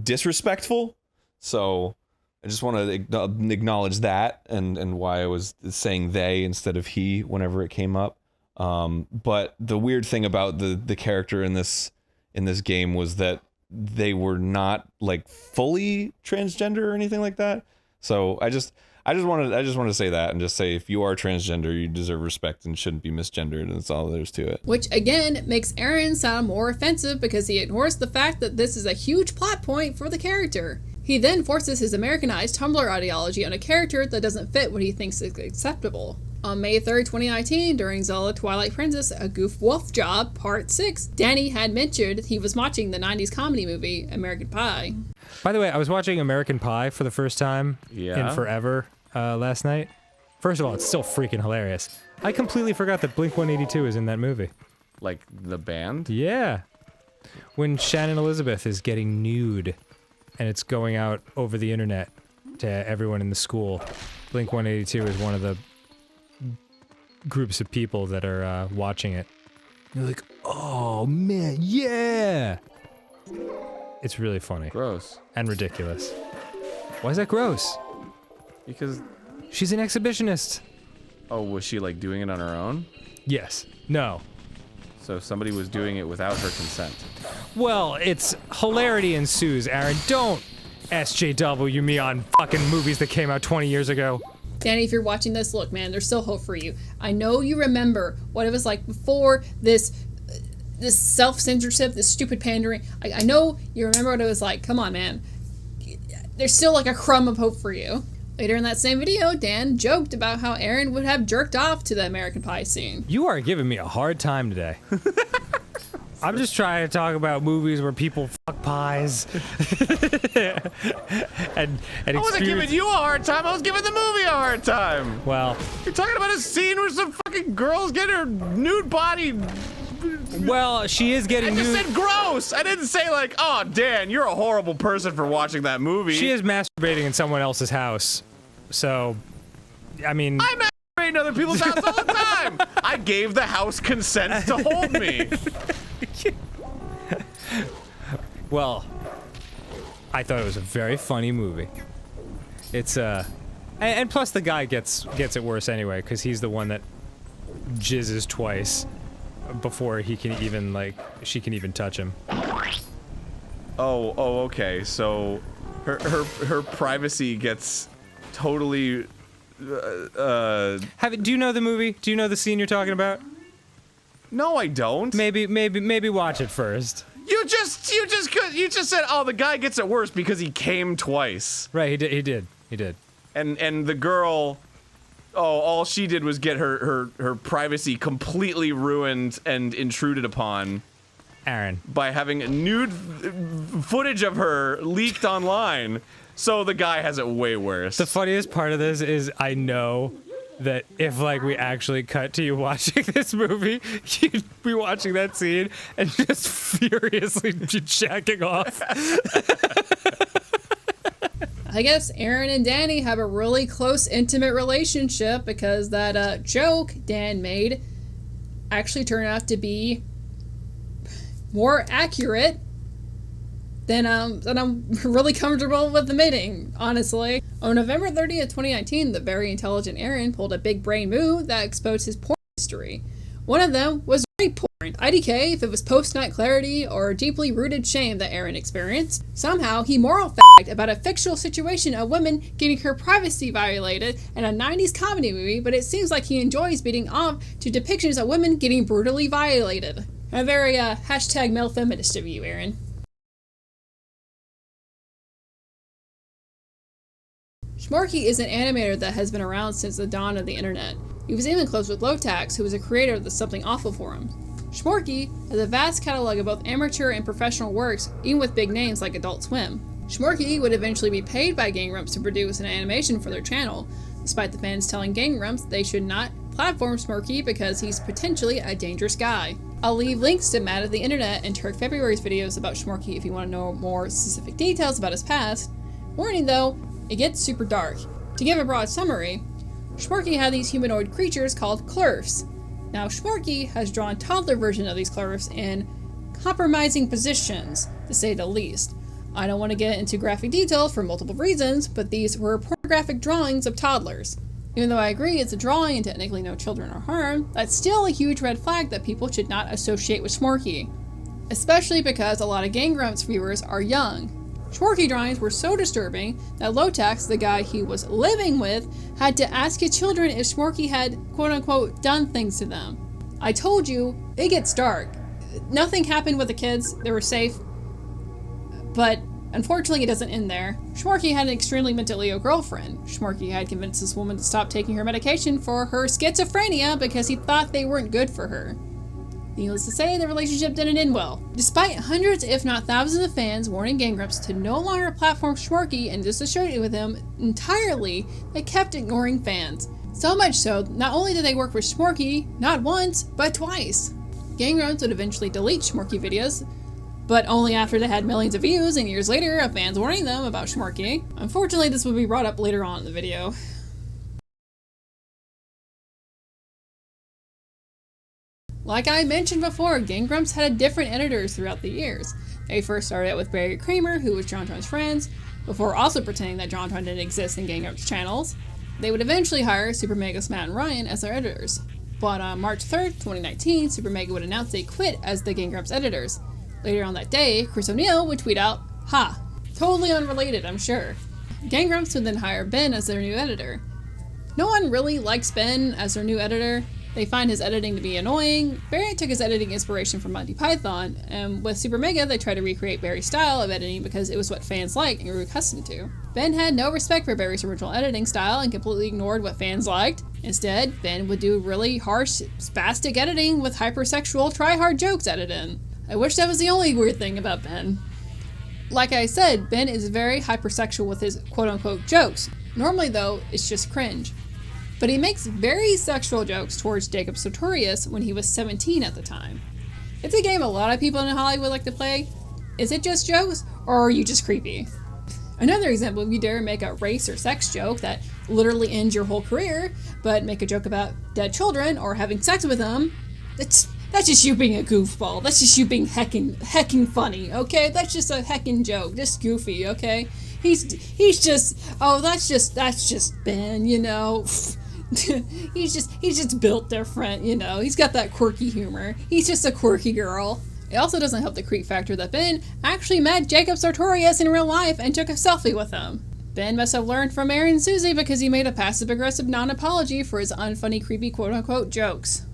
disrespectful. So I just want to acknowledge that and why I was saying they instead of he whenever it came up. But the weird thing about the character in this game was that they were not like fully transgender or anything like that. So I just wanted to say that and just say if you are transgender, you deserve respect and shouldn't be misgendered, and that's all there's to it. Which again makes Arin sound more offensive because he ignores the fact that this is a huge plot point for the character. He then forces his Americanized Tumblr ideology on a character that doesn't fit what he thinks is acceptable. On May 3rd, 2019, during Zelda Twilight Princess, A Goof Wolf Job, Part 6, Danny had mentioned he was watching the 90s comedy movie American Pie. By the way, I was watching American Pie for the first time in forever last night. First of all, it's still freaking hilarious. I completely forgot that Blink-182 is in that movie. Like the band? Yeah. When Shannon Elizabeth is getting nude and it's going out over the internet to everyone in the school, Blink-182 is one of the groups of people that are watching it. You're like, oh man, yeah! It's really funny. Gross. And ridiculous. Why is that gross? Because she's an exhibitionist. Oh, was she like doing it on her own? Yes. No. So somebody was doing it without her consent. Well, it's hilarity ensues, Arin. Don't SJW me on fucking movies that came out 20 years ago. Danny, if you're watching this, look, man, there's still hope for you. I know you remember what it was like before this self-censorship, this stupid pandering. I know you remember what it was like. Come on, man. There's still like a crumb of hope for you. Later in that same video, Dan joked about how Arin would have jerked off to the American Pie scene. You are giving me a hard time today. I'm just trying to talk about movies where people fuck pies. and I wasn't giving you a hard time, I was giving the movie a hard time. Well, you're talking about a scene where some fucking girl's getting her nude body. Well, she is getting nude. I just said gross. I didn't say like, oh, Dan, you're a horrible person for watching that movie. She is masturbating in someone else's house. So, I mean... I masturbate in other people's house all the time. I gave the house consent to hold me. Well, I thought it was a very funny movie. It's and plus the guy gets it worse anyway because he's the one that jizzes twice before he can even she can even touch him. Oh, okay. So her privacy gets totally. Do you know the movie? Do you know the scene you're talking about? No, I don't. Maybe watch it first. You just said, oh, the guy gets it worse because he came twice. Right, he did. And the girl, all she did was get her privacy completely ruined and intruded upon. Arin. By having nude footage of her leaked online. So the guy has it way worse. The funniest part of this is I know that if we actually cut to you watching this movie, you'd be watching that scene and just furiously be jacking off. I guess Arin and Danny have a really close, intimate relationship because that joke Dan made actually turned out to be more accurate than I'm really comfortable with admitting, honestly. On November 30th, 2019, the very intelligent Arin pulled a big brain move that exposed his porn history. One of them was rape porn. IDK if it was post-night clarity or deeply rooted shame that Arin experienced. Somehow, he moral fagged about a fictional situation of women getting her privacy violated in a 90s comedy movie, but it seems like he enjoys beating off to depictions of women getting brutally violated. A very, hashtag male feminist of you, Arin. Shmorky is an animator that has been around since the dawn of the internet. He was even close with Lotax, who was a creator of the Something Awful forum. Shmorky has a vast catalog of both amateur and professional works, even with big names like Adult Swim. Shmorky would eventually be paid by Game Grumps to produce an animation for their channel, despite the fans telling Game Grumps they should not platform Shmorky because he's potentially a dangerous guy. I'll leave links to Mad at the Internet and Turk February's videos about Shmorky if you want to know more specific details about his past. Warning though, it gets super dark. To give a broad summary, Shmorky had these humanoid creatures called Clurfs. Now Shmorky has drawn toddler versions of these Clurfs in compromising positions, to say the least. I don't want to get into graphic detail for multiple reasons, but these were pornographic drawings of toddlers. Even though I agree it's a drawing and technically no children are harmed, that's still a huge red flag that people should not associate with Shmorky. Especially because a lot of Game Grumps viewers are young. Shmorky drawings were so disturbing that Lotax, the guy he was living with, had to ask his children if Shmorky had quote-unquote done things to them. I told you, it gets dark. Nothing happened with the kids, they were safe, but unfortunately it doesn't end there. Shmorky had an extremely mentally ill girlfriend. Shmorky had convinced this woman to stop taking her medication for her schizophrenia because he thought they weren't good for her. Needless to say, the relationship didn't end well. Despite hundreds if not thousands of fans warning Game Grumps to no longer platform Shmorky and disassociate with him entirely, they kept ignoring fans. So much so, not only did they work with Shmorky, not once, but twice. Game Grumps would eventually delete Shmorky videos, but only after they had millions of views and years later of fans warning them about Shmorky. Unfortunately, this will be brought up later on in the video. Like I mentioned before, Game Grumps had different editors throughout the years. They first started out with Barry Kramer, who was JonTron's friends, before also pretending that JonTron didn't exist in Game Grumps channels. They would eventually hire Super Mega's Matt and Ryan as their editors. But on March 3rd, 2019, Super Mega would announce they quit as the Game Grumps editors. Later on that day, Chris O'Neill would tweet out, "Ha! Totally unrelated, I'm sure." Game Grumps would then hire Ben as their new editor. No one really likes Ben as their new editor. They find his editing to be annoying. Barry took his editing inspiration from Monty Python, and with Super Mega they tried to recreate Barry's style of editing because it was what fans liked and grew accustomed to. Ben had no respect for Barry's original editing style and completely ignored what fans liked. Instead, Ben would do really harsh, spastic editing with hypersexual, try-hard jokes added in. I wish that was the only weird thing about Ben. Like I said, Ben is very hypersexual with his quote-unquote jokes. Normally though, it's just cringe. But he makes very sexual jokes towards Jacob Sartorius when he was 17 at the time. It's a game a lot of people in Hollywood like to play. Is it just jokes, or are you just creepy? Another example, if you dare make a race or sex joke that literally ends your whole career, but make a joke about dead children or having sex with them, that's just you being a goofball. That's just you being heckin' funny, okay? That's just a heckin' joke, just goofy, okay? He's just, oh, that's just Ben, you know? he's just built different, you know? He's got that quirky humor. He's just a quirky girl. It also doesn't help the creep factor that Ben actually met Jacob Sartorius in real life and took a selfie with him. Ben must have learned from Arin and Suzy because he made a passive-aggressive non-apology for his unfunny, creepy quote-unquote jokes.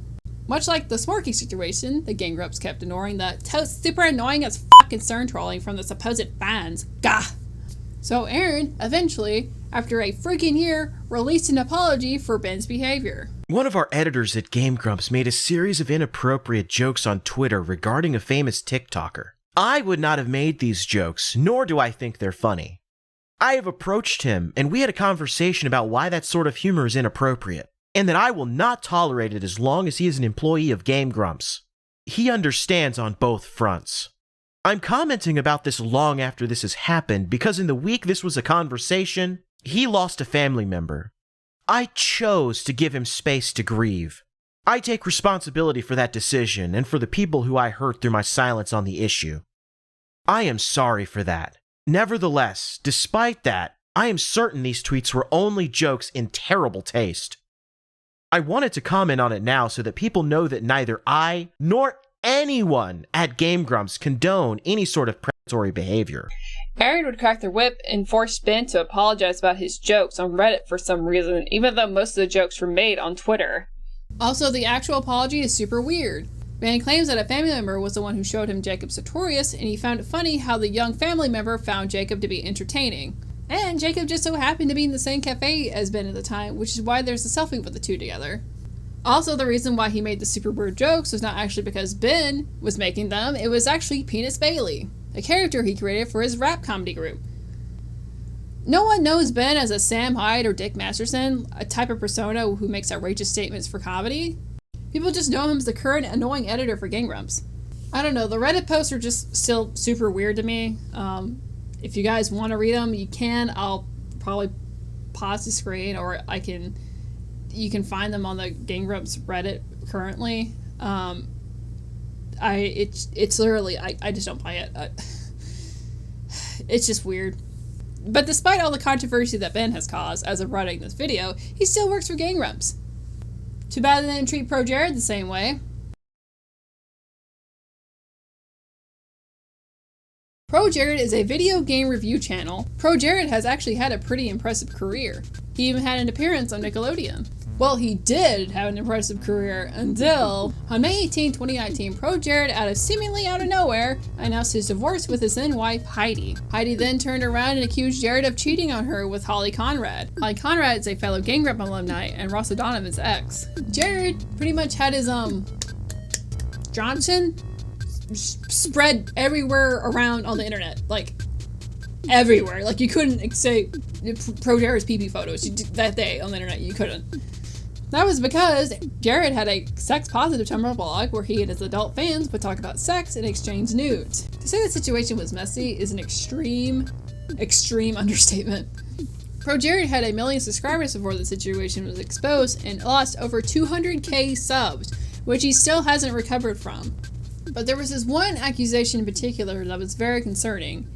Much like the Shmorky situation, the Game Grumps kept ignoring the super annoying as f*** concern trolling from the supposed fans. Gah! So Arin, eventually, after a freaking year, released an apology for Ben's behavior. One of our editors at Game Grumps made a series of inappropriate jokes on Twitter regarding a famous TikToker. I would not have made these jokes, nor do I think they're funny. I have approached him, and we had a conversation about why that sort of humor is inappropriate, and that I will not tolerate it as long as he is an employee of Game Grumps. He understands on both fronts. I'm commenting about this long after this has happened because in the week this was a conversation, he lost a family member. I chose to give him space to grieve. I take responsibility for that decision and for the people who I hurt through my silence on the issue. I am sorry for that. Nevertheless, despite that, I am certain these tweets were only jokes in terrible taste. I wanted to comment on it now so that people know that neither I nor anyone at Game Grumps condone any sort of predatory behavior. Arin would crack their whip and force Ben to apologize about his jokes on Reddit for some reason, even though most of the jokes were made on Twitter. Also, the actual apology is super weird. Ben claims that a family member was the one who showed him Jacob Sartorius, and he found it funny how the young family member found Jacob to be entertaining. And Jacob just so happened to be in the same cafe as Ben at the time, which is why there's a selfie with the two together. Also, the reason why he made the super weird jokes was not actually because Ben was making them, it was actually Penis Bailey, a character he created for his rap comedy group. No one knows Ben as a Sam Hyde or Dick Masterson, a type of persona who makes outrageous statements for comedy. People just know him as the current annoying editor for Game Grumps. I don't know, the Reddit posts are just still super weird to me. If you guys want to read them, you can. I'll probably pause the screen, or you can find them on the Game Grumps Reddit currently. It's literally, I just don't buy it. It's just weird. But despite all the controversy that Ben has caused as of writing this video, he still works for Game Grumps. Too bad they didn't treat Projared the same way. Projared is a video game review channel. Projared has actually had a pretty impressive career. He even had an appearance on Nickelodeon. Well, he did have an impressive career until on May 18, 2019, Projared, seemingly out of nowhere, announced his divorce with his then wife, Heidi. Heidi then turned around and accused Jared of cheating on her with Holly Conrad. Holly Conrad is a fellow Game Grump alumni and Ross O'Donovan's ex. Jared pretty much had his, Johnson spread everywhere around on the internet. Like, everywhere. Like, you couldn't say Projared's PP photos that day on the internet. You couldn't. That was because Jared had a sex-positive Tumblr blog where he and his adult fans would talk about sex and exchange nudes. To say the situation was messy is an extreme understatement. Projared had 1 million subscribers before the situation was exposed and lost over 200k subs, which he still hasn't recovered from. But there was this one accusation in particular that was very concerning.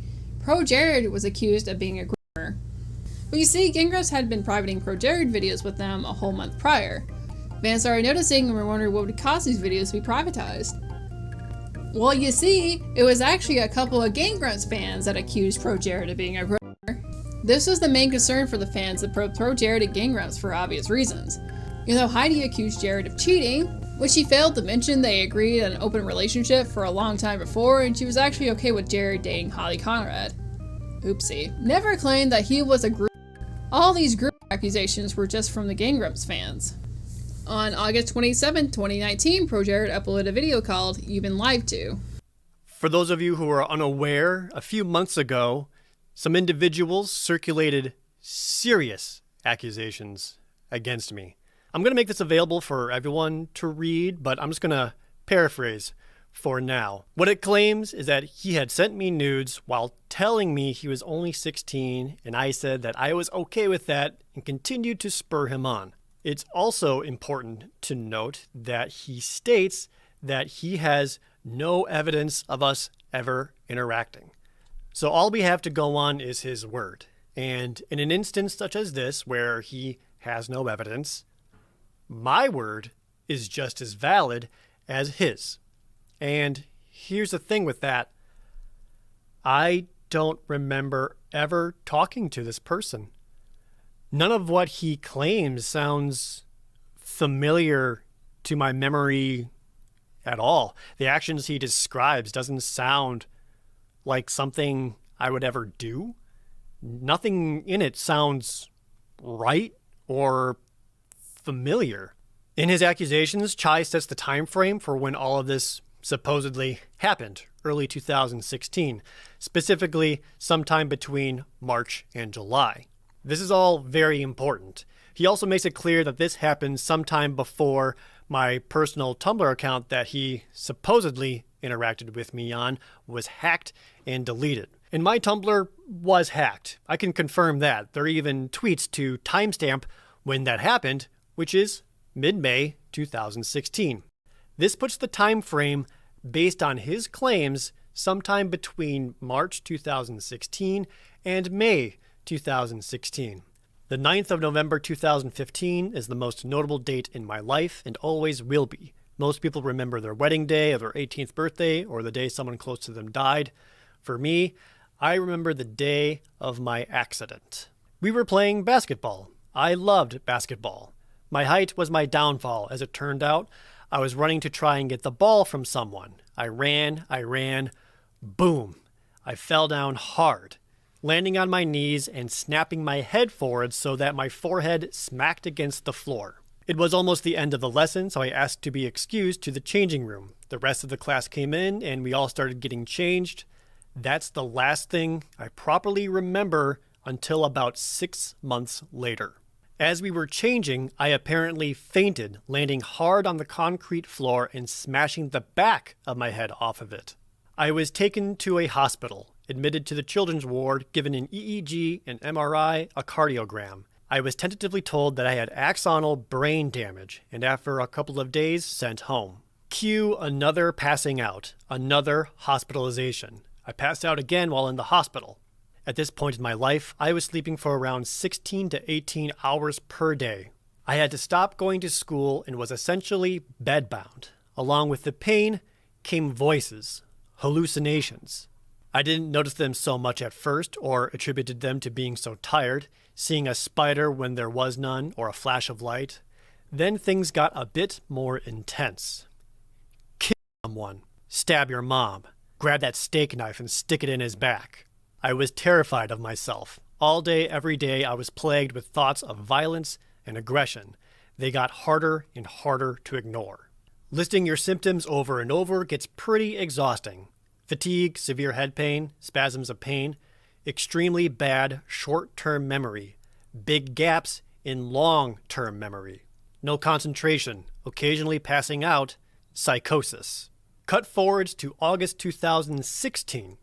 Projared was accused of being a groomer. Well, you see, Game Grumps had been privating Projared videos with them a whole month prior. Fans started noticing and were wondering what would cause these videos to be privatized. Well, you see, it was actually a couple of Game Grumps fans that accused Projared of being a groomer. This was the main concern for the fans that Projared and Game Grumps for obvious reasons. You know, Heidi accused Jared of cheating, which she failed to mention they agreed on an open relationship for a long time before, and she was actually okay with Jared dating Holly Conrad. Oopsie. Never claimed that he was a groomer. All these group accusations were just from the Game Grumps fans. On August 27, 2019, Projared uploaded a video called You've Been Lied To. For those of you who are unaware, a few months ago, some individuals circulated serious accusations against me. I'm going to make this available for everyone to read, but I'm just going to paraphrase for now. What it claims is that he had sent me nudes while telling me he was only 16, and I said that I was okay with that and continued to spur him on. It's also important to note that he states that he has no evidence of us ever interacting. So all we have to go on is his word. And in an instance such as this, where he has no evidence, my word is just as valid as his. And here's the thing with that. I don't remember ever talking to this person. None of what he claims sounds familiar to my memory at all. The actions he describes doesn't sound like something I would ever do. Nothing in it sounds right or familiar. In his accusations, Chai sets the time frame for when all of this supposedly happened, early 2016, specifically sometime between March and July. This is all very important. He also makes it clear that this happened sometime before my personal Tumblr account that he supposedly interacted with me on was hacked and deleted. And my Tumblr was hacked. I can confirm that. There are even tweets to timestamp when that happened, which is mid-May 2016. This puts the time frame based on his claims sometime between March 2016 and May 2016. The 9th of November 2015 is the most notable date in my life and always will be. Most people remember their wedding day or their 18th birthday or the day someone close to them died. For me, I remember the day of my accident. We were playing basketball. I loved basketball. My height was my downfall, as it turned out. I was running to try and get the ball from someone. I ran, boom. I fell down hard, landing on my knees and snapping my head forward so that my forehead smacked against the floor. It was almost the end of the lesson, so I asked to be excused to the changing room. The rest of the class came in and we all started getting changed. That's the last thing I properly remember until about 6 months later. As we were changing, I apparently fainted, landing hard on the concrete floor and smashing the back of my head off of it. I was taken to a hospital, admitted to the children's ward, given an EEG, an MRI, a cardiogram. I was tentatively told that I had axonal brain damage, and after a couple of days, sent home. Cue another passing out, another hospitalization. I passed out again while in the hospital. At this point in my life, I was sleeping for around 16 to 18 hours per day. I had to stop going to school and was essentially bedbound. Along with the pain came voices, hallucinations. I didn't notice them so much at first or attributed them to being so tired, seeing a spider when there was none or a flash of light. Then things got a bit more intense. Kill someone, stab your mom, grab that steak knife and stick it in his back. I was terrified of myself. All day, every day, I was plagued with thoughts of violence and aggression. They got harder and harder to ignore. Listing your symptoms over and over gets pretty exhausting. Fatigue, severe head pain, spasms of pain, extremely bad short-term memory, big gaps in long-term memory, no concentration, occasionally passing out, psychosis. Cut forwards to August 2016.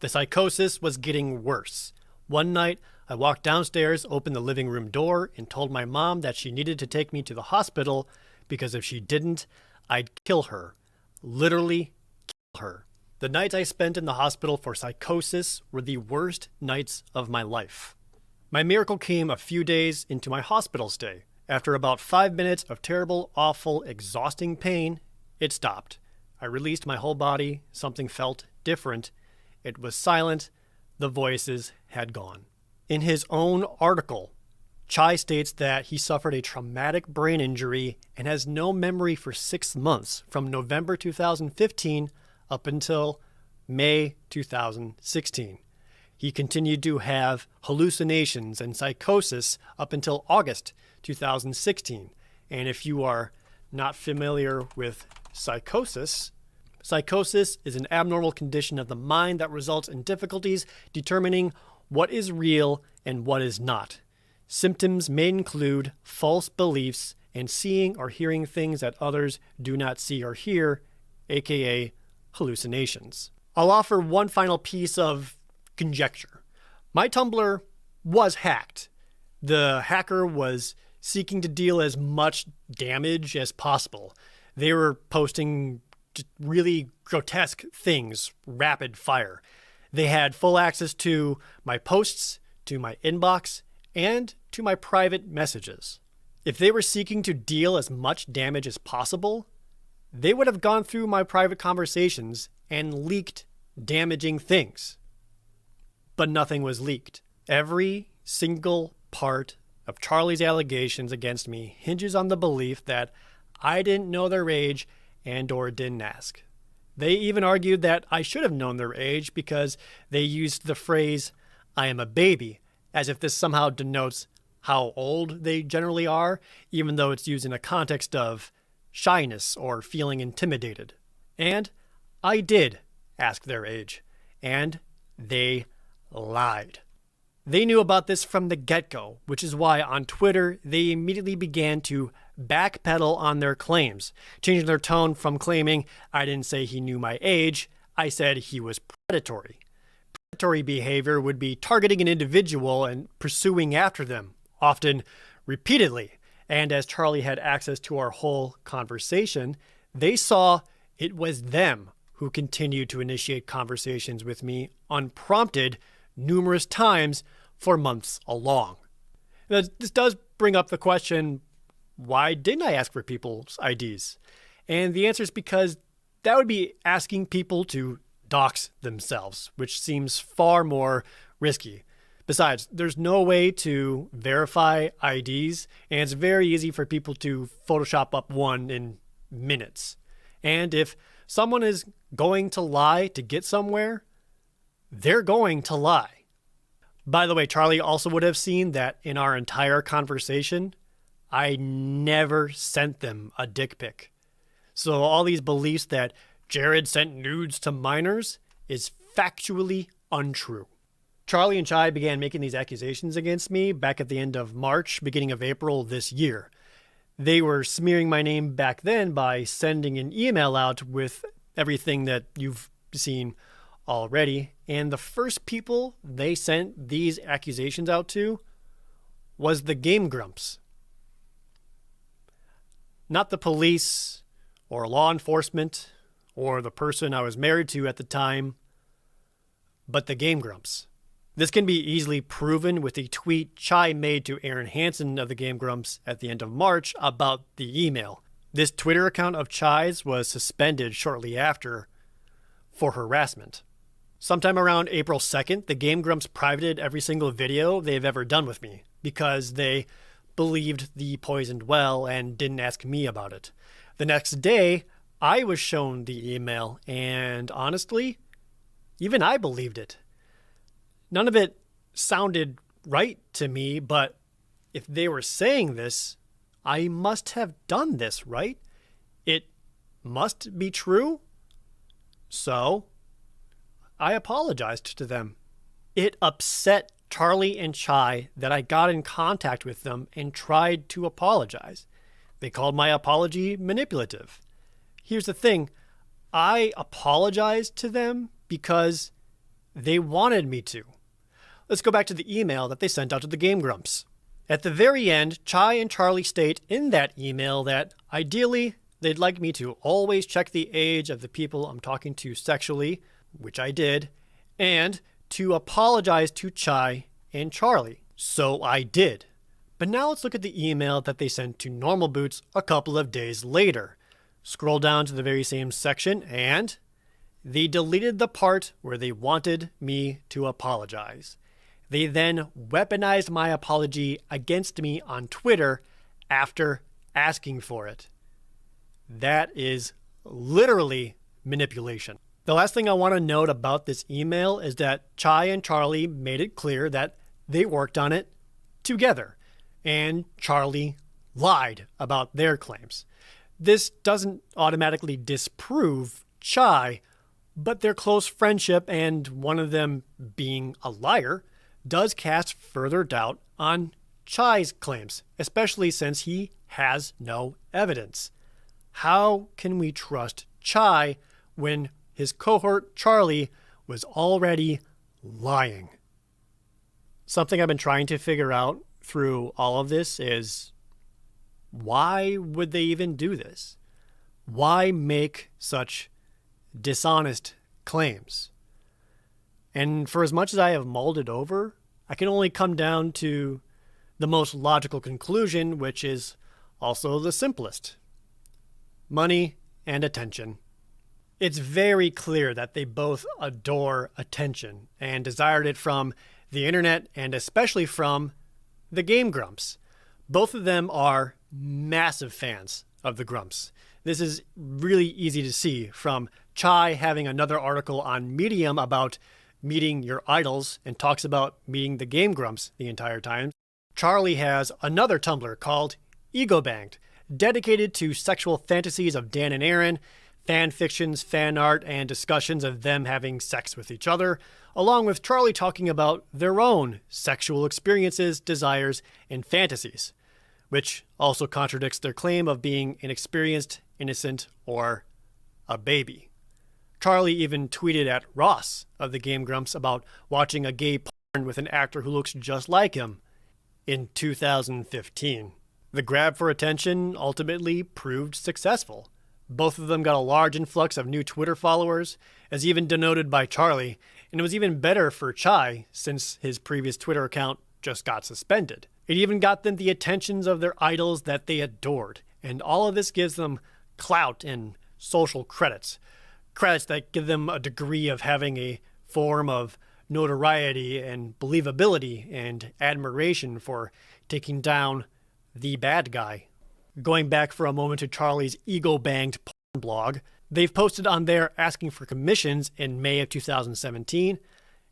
The psychosis was getting worse. One night, I walked downstairs, opened the living room door, and told my mom that she needed to take me to the hospital because if she didn't, I'd kill her. Literally kill her. The nights I spent in the hospital for psychosis were the worst nights of my life. My miracle came a few days into my hospital stay. After about 5 minutes of terrible, awful, exhausting pain, it stopped. I released my whole body. Something felt different. It was silent. The voices had gone. In his own article, Chai states that he suffered a traumatic brain injury and has no memory for 6 months, from November 2015 up until May 2016. He continued to have hallucinations and psychosis up until August 2016. And if you are not familiar with psychosis, psychosis is an abnormal condition of the mind that results in difficulties determining what is real and what is not. Symptoms may include false beliefs and seeing or hearing things that others do not see or hear, aka hallucinations. I'll offer one final piece of conjecture. My Tumblr was hacked. The hacker was seeking to deal as much damage as possible. They were posting really grotesque things, rapid fire. They had full access to my posts, to my inbox, and to my private messages. If they were seeking to deal as much damage as possible, they would have gone through my private conversations and leaked damaging things. But nothing was leaked. Every single part of Charlie's allegations against me hinges on the belief that I didn't know their age and or didn't ask. They even argued that I should have known their age because they used the phrase, "I am a baby," as if this somehow denotes how old they generally are, even though it's used in a context of shyness or feeling intimidated. And I did ask their age, and they lied. They knew about this from the get-go, which is why on Twitter they immediately began to backpedal on their claims, changing their tone from claiming I didn't say he knew my age, I said he was predatory. Predatory behavior would be targeting an individual and pursuing after them, often repeatedly. And as Charlie had access to our whole conversation, they saw it was them who continued to initiate conversations with me unprompted numerous times for months along. Now, this does bring up the question, why didn't I ask for people's IDs? And the answer is because that would be asking people to dox themselves, which seems far more risky. Besides, there's no way to verify IDs, and it's very easy for people to Photoshop up one in minutes. And if someone is going to lie to get somewhere, they're going to lie. By the way, Charlie also would have seen that in our entire conversation, I never sent them a dick pic. So all these beliefs that Jared sent nudes to minors is factually untrue. Charlie and Chai began making these accusations against me back at the end of March, beginning of April this year. They were smearing my name back then by sending an email out with everything that you've seen already. And the first people they sent these accusations out to was the Game Grumps. Not the police or law enforcement or the person I was married to at the time, but the Game Grumps. This can be easily proven with the tweet Chai made to Arin Hanson of the Game Grumps at the end of March about the email. This Twitter account of Chai's was suspended shortly after for harassment. Sometime around April 2nd, the Game Grumps privated every single video they've ever done with me because they believed the poisoned well and didn't ask me about it. The next day, I was shown the email, and honestly, even I believed it. None of it sounded right to me, but if they were saying this, I must have done this, right? It must be true. So, I apologized to them. It upset Charlie and Chai that I got in contact with them and tried to apologize. They called my apology manipulative. Here's the thing. I apologized to them because they wanted me to. Let's go back to the email that they sent out to the Game Grumps. At the very end, Chai and Charlie state in that email that ideally they'd like me to always check the age of the people I'm talking to sexually, which I did, and to apologize to Chai and Charlie. So I did. But now let's look at the email that they sent to Normal Boots a couple of days later. Scroll down to the very same section and they deleted the part where they wanted me to apologize. They then weaponized my apology against me on Twitter after asking for it. That is literally manipulation. The last thing I want to note about this email is that Chai and Charlie made it clear that they worked on it together, and Charlie lied about their claims. This doesn't automatically disprove Chai, but their close friendship and one of them being a liar does cast further doubt on Chai's claims, especially since he has no evidence. How can we trust Chai when his cohort Charlie was already lying? Something I've been trying to figure out through all of this is, why would they even do this? Why make such dishonest claims? And for as much as I have mulled it over, I can only come down to the most logical conclusion, which is also the simplest. Money and attention. It's very clear that they both adore attention and desired it from the internet and especially from the Game Grumps. Both of them are massive fans of the Grumps. This is really easy to see from Chai having another article on Medium about meeting your idols and talks about meeting the Game Grumps the entire time. Charlie has another Tumblr called Ego Banged, dedicated to sexual fantasies of Dan and Arin, fan fictions, fan art, and discussions of them having sex with each other, along with Charlie talking about their own sexual experiences, desires, and fantasies, which also contradicts their claim of being inexperienced, innocent, or a baby. Charlie even tweeted at Ross of the Game Grumps about watching a gay porn with an actor who looks just like him in 2015. The grab for attention ultimately proved successful. Both of them got a large influx of new Twitter followers, as even denoted by Charlie, and it was even better for Chai since his previous Twitter account just got suspended. It even got them the attentions of their idols that they adored, and all of this gives them clout and social credits. Credits that give them a degree of having a form of notoriety and believability and admiration for taking down the bad guy. Going back for a moment to Charlie's Ego Banged porn blog, they've posted on there asking for commissions in May of 2017,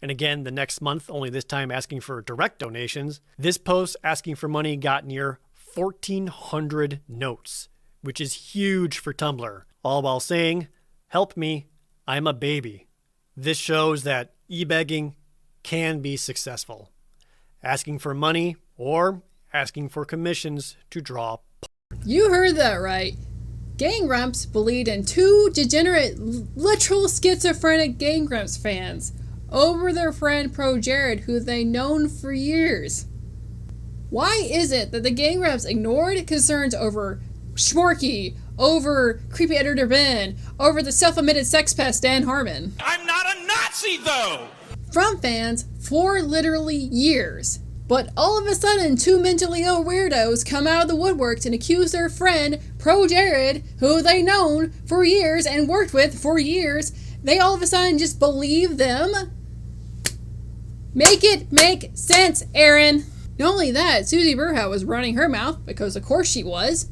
and again the next month, only this time asking for direct donations. This post asking for money got near 1,400 notes, which is huge for Tumblr, all while saying, "Help me, I'm a baby." This shows that e-begging can be successful. Asking for money or asking for commissions to draw. You heard that right. Game Grumps believed in two degenerate, literal schizophrenic Game Grumps fans over their friend Projared, who they've known for years. Why is it that the Game Grumps ignored concerns over Shmorky, over creepy editor Ben, over the self-admitted sex pest Dan Harmon? I'm not a Nazi, though! From fans for literally years. But all of a sudden, two mentally ill weirdos come out of the woodworks and accuse their friend, Projared, who they known for years and worked with for years. They all of a sudden just believe them. Make it make sense, Arin. Not only that, Suzy Berhow was running her mouth, because of course she was,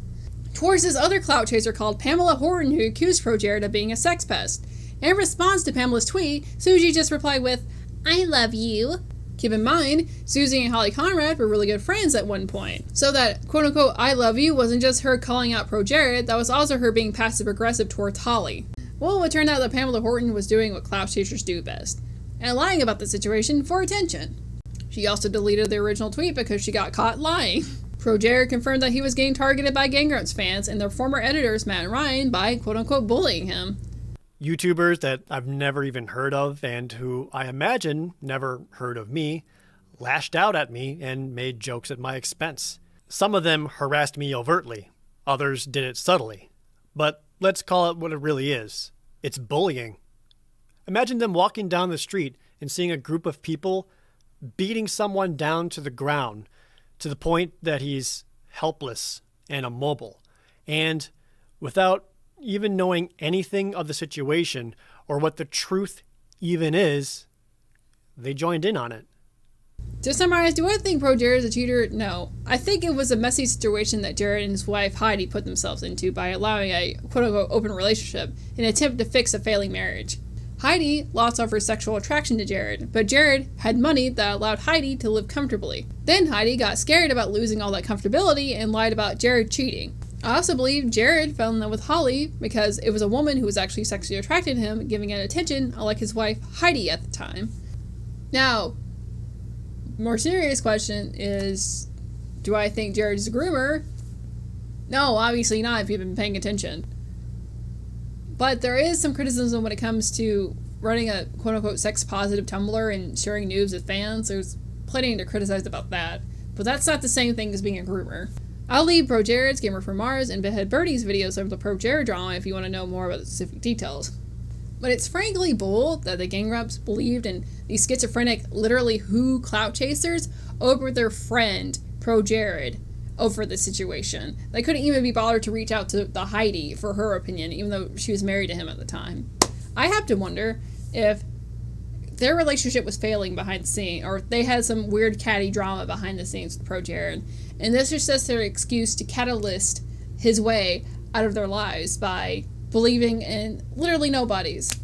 towards this other clout chaser called Pamela Horton, who accused Projared of being a sex pest. In response to Pamela's tweet, Suzy just replied with, "I love you." Keep in mind, Suzy and Holly Conrad were really good friends at one point. So that quote-unquote "I love you" wasn't just her calling out Projared, that was also her being passive-aggressive towards Holly. Well, it turned out that Pamela Horton was doing what clout chasers do best, and lying about the situation for attention. She also deleted the original tweet because she got caught lying. Projared confirmed that he was getting targeted by Game Grumps fans and their former editors Matt and Ryan by quote-unquote bullying him. YouTubers that I've never even heard of and who I imagine never heard of me lashed out at me and made jokes at my expense. Some of them harassed me overtly, others did it subtly. But let's call it what it really is. It's bullying. Imagine them walking down the street and seeing a group of people beating someone down to the ground to the point that he's helpless and immobile. And without even knowing anything of the situation or what the truth even is, they joined in on it. To summarize, do I think Projared is a cheater? No. I think it was a messy situation that Jared and his wife Heidi put themselves into by allowing a quote-unquote open relationship in an attempt to fix a failing marriage. Heidi lost all of her sexual attraction to Jared, but Jared had money that allowed Heidi to live comfortably. Then Heidi got scared about losing all that comfortability and lied about Jared cheating. I also believe Jared fell in love with Holly because it was a woman who was actually sexually attracted to him, giving it attention, unlike his wife Heidi at the time. Now, more serious question is, do I think Jared is a groomer? No, obviously not if you've been paying attention. But there is some criticism when it comes to running a quote-unquote sex-positive Tumblr and sharing news with fans. There's plenty to criticize about that. But that's not the same thing as being a groomer. I'll leave Projared's, Gamer from Mars, and Bedhead Birdie's videos of the Projared drama if you want to know more about the specific details. But it's frankly bull that the Game Grumps believed in these schizophrenic, literally who clout chasers over their friend, Projared, over the situation. They couldn't even be bothered to reach out to the Heidi for her opinion, even though she was married to him at the time. I have to wonder if their relationship was failing behind the scenes, or they had some weird catty drama behind the scenes with Projared, and this was just their excuse to catalyst his way out of their lives by believing in literally nobodies.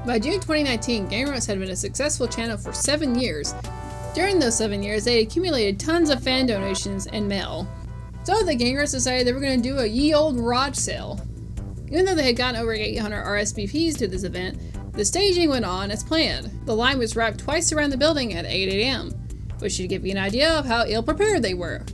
By June 2019, Game Grumps had been a successful channel for 7 years. During those 7 years, they accumulated tons of fan donations and mail. So the Game Grumps decided they were going to do a ye old garage sale. Even though they had gotten over 800 RSVPs to this event, the staging went on as planned. The line was wrapped twice around the building at 8 a.m., which should give you an idea of how ill-prepared they were.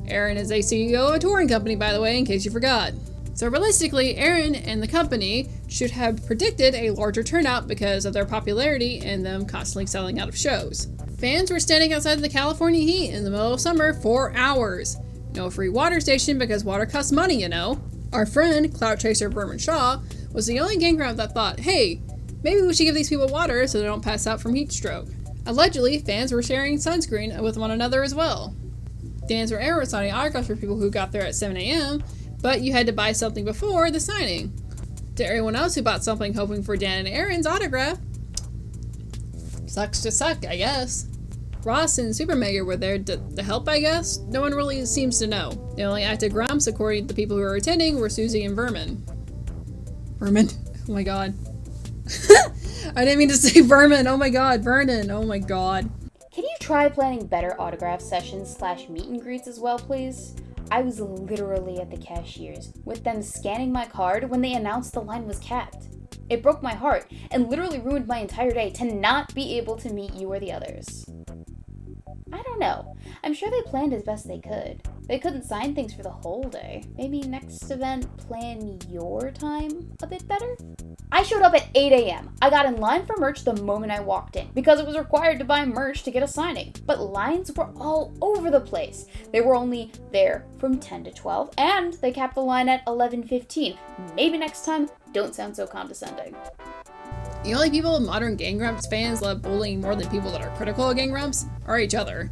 Arin is a CEO of a touring company, by the way, in case you forgot. So realistically, Arin and the company should have predicted a larger turnout because of their popularity and them constantly selling out of shows. Fans were standing outside the California heat in the middle of summer for hours. No free water station because water costs money, you know. Our friend, clout chaser Berman Shaw, was the only Game Grump that thought, hey, maybe we should give these people water so they don't pass out from heat stroke. Allegedly, fans were sharing sunscreen with one another as well. Fans were ever signing autographs for people who got there at 7 a.m., but you had to buy something before the signing. To everyone else who bought something hoping for Dan and Arin's autograph, sucks to suck, I guess. Ross and Super Mega were there to help, I guess? No one really seems to know. The only active Grumps, according to the people who were attending, were Suzy and Vermin. Vermin? Oh my god. I didn't mean to say Vermin, oh my god, Vernon, oh my god. Can you try planning better autograph sessions / meet and greets as well, please? I was literally at the cashiers, with them scanning my card when they announced the line was capped. It broke my heart, and literally ruined my entire day to not be able to meet you or the others. I don't know. I'm sure they planned as best they could. They couldn't sign things for the whole day. Maybe next event, plan your time a bit better? I showed up at 8 a.m. I got in line for merch the moment I walked in, because it was required to buy merch to get a signing. But lines were all over the place. They were only there from 10 to 12, and they capped the line at 11:15. Maybe next time, don't sound so condescending. The only people modern Game Grumps fans love bullying more than people that are critical of Game Grumps are each other.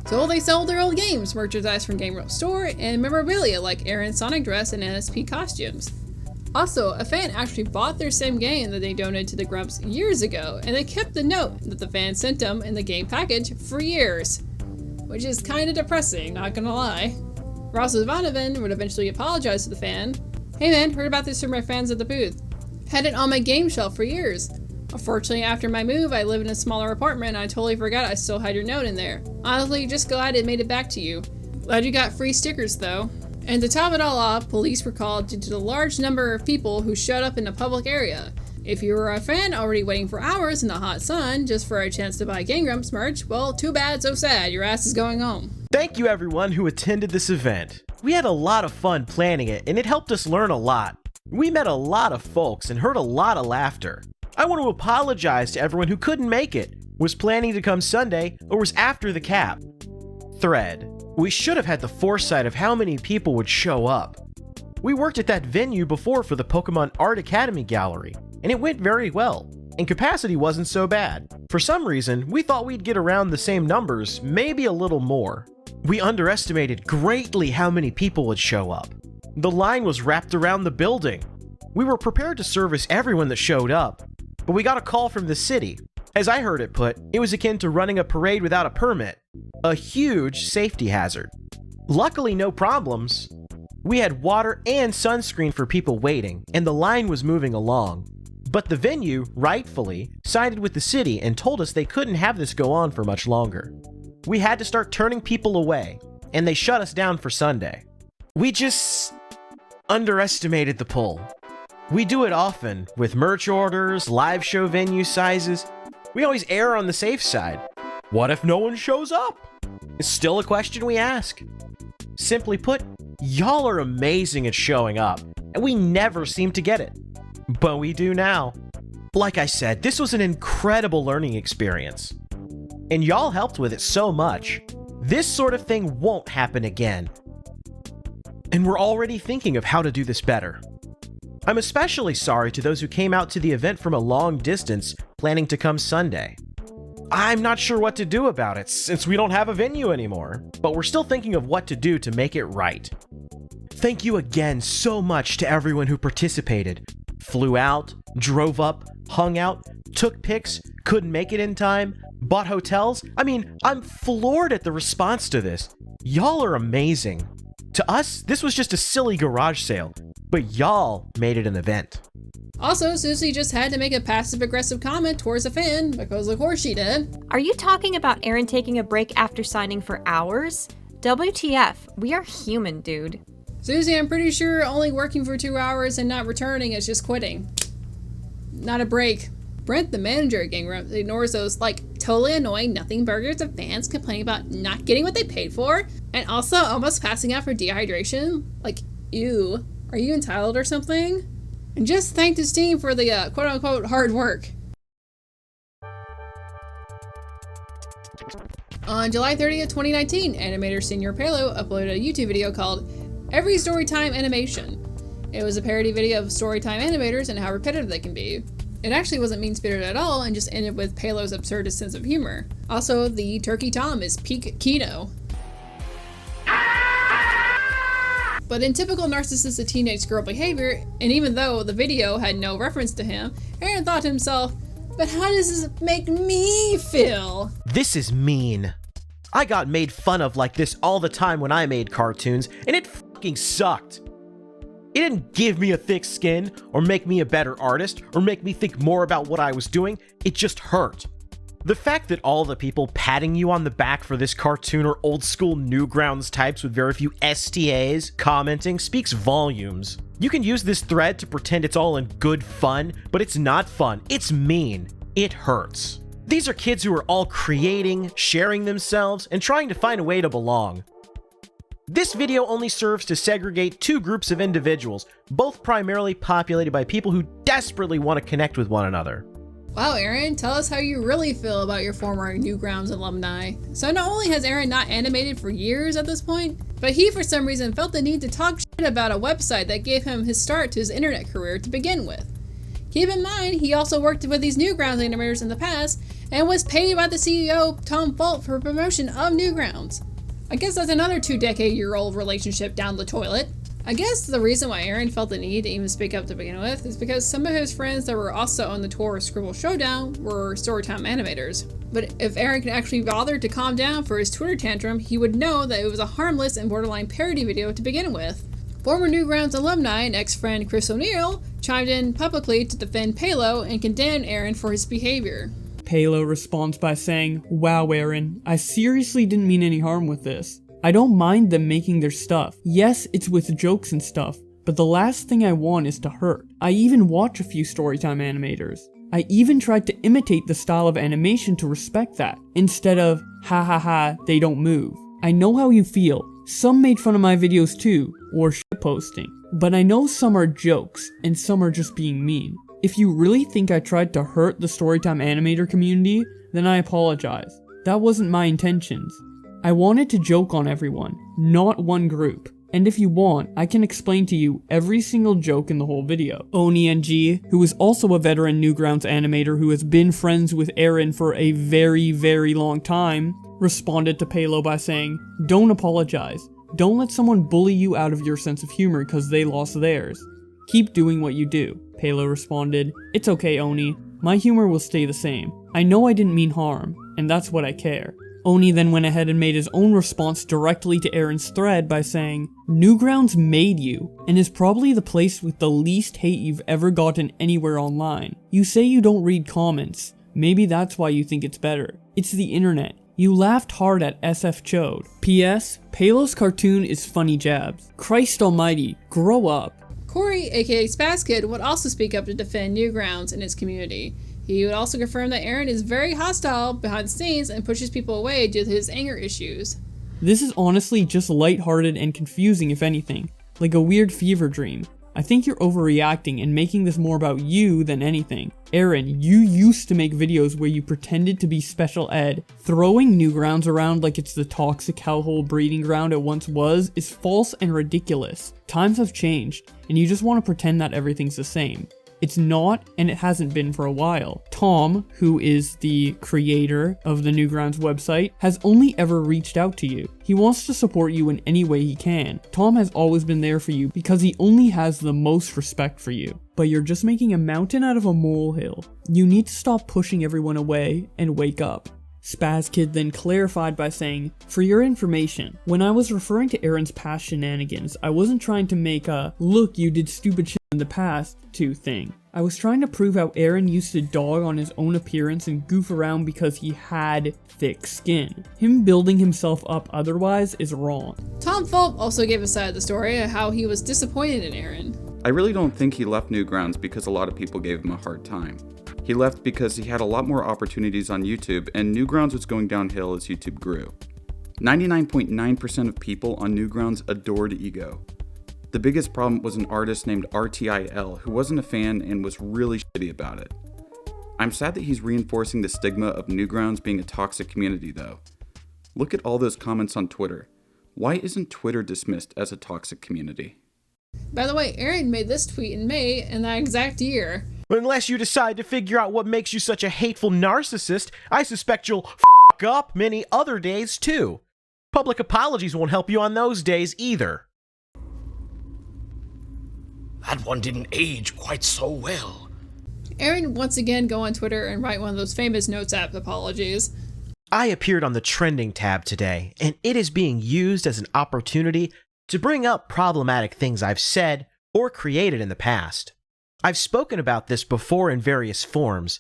So they sell their old games, merchandise from Game Grumps store, and memorabilia like Arin's Sonic dress and NSP costumes. Also, a fan actually bought their same game that they donated to the Grumps years ago, and they kept the note that the fan sent them in the game package for years. Which is kinda depressing, not gonna lie. Ross Vanovan would eventually apologize to the fan. "Hey man, heard about this from my fans at the booth. Had it on my game shelf for years. Unfortunately, after my move, I live in a smaller apartment and I totally forgot I still had your note in there. Honestly, just glad it made it back to you. Glad you got free stickers though." And to top it all off, police were called due to the large number of people who showed up in a public area. If you were a fan already waiting for hours in the hot sun just for a chance to buy Game Grumps merch, well, too bad, so sad, your ass is going home. Thank you everyone who attended this event. We had a lot of fun planning it, and it helped us learn a lot. We met a lot of folks and heard a lot of laughter. I want to apologize to everyone who couldn't make it, was planning to come Sunday, or was after the cap. Thread. We should have had the foresight of how many people would show up. We worked at that venue before for the Pokemon Art Academy Gallery, and it went very well, and capacity wasn't so bad. For some reason, we thought we'd get around the same numbers, maybe a little more. We underestimated greatly how many people would show up. The line was wrapped around the building. We were prepared to service everyone that showed up, but we got a call from the city. As I heard it put, it was akin to running a parade without a permit. A huge safety hazard. Luckily, no problems. We had water and sunscreen for people waiting, and the line was moving along. But the venue, rightfully, sided with the city and told us they couldn't have this go on for much longer. We had to start turning people away, and they shut us down for Sunday. We just underestimated the pull. We do it often, with merch orders, live show venue sizes. We always err on the safe side. What if no one shows up? It's still a question we ask. Simply put, y'all are amazing at showing up, and we never seem to get it. But we do now. Like I said, this was an incredible learning experience. And y'all helped with it so much. This sort of thing won't happen again. And we're already thinking of how to do this better. I'm especially sorry to those who came out to the event from a long distance, planning to come Sunday. I'm not sure what to do about it, since we don't have a venue anymore, but we're still thinking of what to do to make it right. Thank you again so much to everyone who participated. Flew out, drove up, hung out, took pics, couldn't make it in time, bought hotels. I mean, I'm floored at the response to this. Y'all are amazing. To us, this was just a silly garage sale, but y'all made it an event. Also, Suzy just had to make a passive-aggressive comment towards a fan, because of course she did. Are you talking about Arin taking a break after signing for hours? WTF, we are human, dude. Suzy, I'm pretty sure only working for 2 hours and not returning is just quitting. Not a break. Brent, the manager at Game Grumps, ignores those, totally annoying nothing burgers of fans complaining about not getting what they paid for, and also almost passing out for dehydration. Ew. Are you entitled or something? And just thanked his team for the quote-unquote hard work. On July 30th, 2019, animator Senior Pelo uploaded a YouTube video called Every Storytime Animation. It was a parody video of storytime animators and how repetitive they can be. It actually wasn't mean-spirited at all and just ended with Pelo's absurdist sense of humor. Also, the Turkey Tom is peak Kino. But in typical narcissistic teenage girl behavior, and even though the video had no reference to him, Arin thought to himself, but how does this make me feel? This is mean. I got made fun of like this all the time when I made cartoons, and it fucking sucked. It didn't give me a thick skin, or make me a better artist, or make me think more about what I was doing. It just hurt. The fact that all the people patting you on the back for this cartoon are old school Newgrounds types with very few STAs commenting speaks volumes. You can use this thread to pretend it's all in good fun, but it's not fun. It's mean. It hurts. These are kids who are all creating, sharing themselves, and trying to find a way to belong. This video only serves to segregate two groups of individuals, both primarily populated by people who desperately want to connect with one another. Wow, Arin, tell us how you really feel about your former Newgrounds alumni. So not only has Arin not animated for years at this point, but he for some reason felt the need to talk shit about a website that gave him his start to his internet career to begin with. Keep in mind, he also worked with these Newgrounds animators in the past, and was paid by the CEO, Tom Fulp, for promotion of Newgrounds. I guess that's another 2-decade-year-old relationship down the toilet. I guess the reason why Arin felt the need to even speak up to begin with is because some of his friends that were also on the tour of Scribble Showdown were Storytime animators. But if Arin could actually bother to calm down for his Twitter tantrum, he would know that it was a harmless and borderline parody video to begin with. Former Newgrounds alumni and ex-friend Chris O'Neill chimed in publicly to defend Pelo and condemn Arin for his behavior. Pelo responds by saying, "Wow, Arin, I seriously didn't mean any harm with this. I don't mind them making their stuff. Yes, it's with jokes and stuff, but the last thing I want is to hurt. I even watch a few Storytime animators. I even tried to imitate the style of animation to respect that, instead of, ha ha ha, they don't move. I know how you feel. Some made fun of my videos too, or shitposting. But I know some are jokes, and some are just being mean. If you really think I tried to hurt the Storytime animator community, then I apologize. That wasn't my intentions. I wanted to joke on everyone, not one group. And if you want, I can explain to you every single joke in the whole video." Oni NG, who is also a veteran Newgrounds animator who has been friends with Arin for a very, very long time, responded to Pelo by saying, "Don't apologize. Don't let someone bully you out of your sense of humor because they lost theirs. Keep doing what you do." Pelo responded, "It's okay, Oni. My humor will stay the same. I know I didn't mean harm, and that's what I care." Oni then went ahead and made his own response directly to Arin's thread by saying, "Newgrounds made you, and is probably the place with the least hate you've ever gotten anywhere online. You say you don't read comments. Maybe that's why you think it's better. It's the internet. You laughed hard at SF Chode. P.S. Pelo's cartoon is funny jabs. Christ almighty, grow up." Corey, aka Spazkid, would also speak up to defend Newgrounds and its community. He would also confirm that Arin is very hostile behind the scenes and pushes people away due to his anger issues. "This is honestly just lighthearted and confusing if anything, like a weird fever dream. I think you're overreacting and making this more about you than anything. Arin, you used to make videos where you pretended to be special ed. Throwing Newgrounds around like it's the toxic hellhole breeding ground it once was is false and ridiculous. Times have changed, and you just want to pretend that everything's the same. It's not, and it hasn't been for a while. Tom, who is the creator of the Newgrounds website, has only ever reached out to you. He wants to support you in any way he can. Tom has always been there for you because he only has the most respect for you. But you're just making a mountain out of a molehill. You need to stop pushing everyone away and wake up." Spazkid then clarified by saying, "For your information, when I was referring to Arin's past shenanigans, I wasn't trying to make a, look, you did stupid shit in the past, thing. I was trying to prove how Arin used to dog on his own appearance and goof around because he had thick skin. Him building himself up otherwise is wrong." Tom Fulp also gave a side of the story of how he was disappointed in Arin. "I really don't think he left Newgrounds because a lot of people gave him a hard time. He left because he had a lot more opportunities on YouTube, and Newgrounds was going downhill as YouTube grew. 99.9% of people on Newgrounds adored Ego. The biggest problem was an artist named RTIL who wasn't a fan and was really shitty about it. I'm sad that he's reinforcing the stigma of Newgrounds being a toxic community though. Look at all those comments on Twitter. Why isn't Twitter dismissed as a toxic community?" By the way, Arin made this tweet in May in that exact year. "Unless you decide to figure out what makes you such a hateful narcissist, I suspect you'll f*** up many other days too. Public apologies won't help you on those days either." That one didn't age quite so well. Arin once again go on Twitter and write one of those famous Notes app apologies. "I appeared on the trending tab today, and it is being used as an opportunity to bring up problematic things I've said or created in the past. I've spoken about this before in various forms,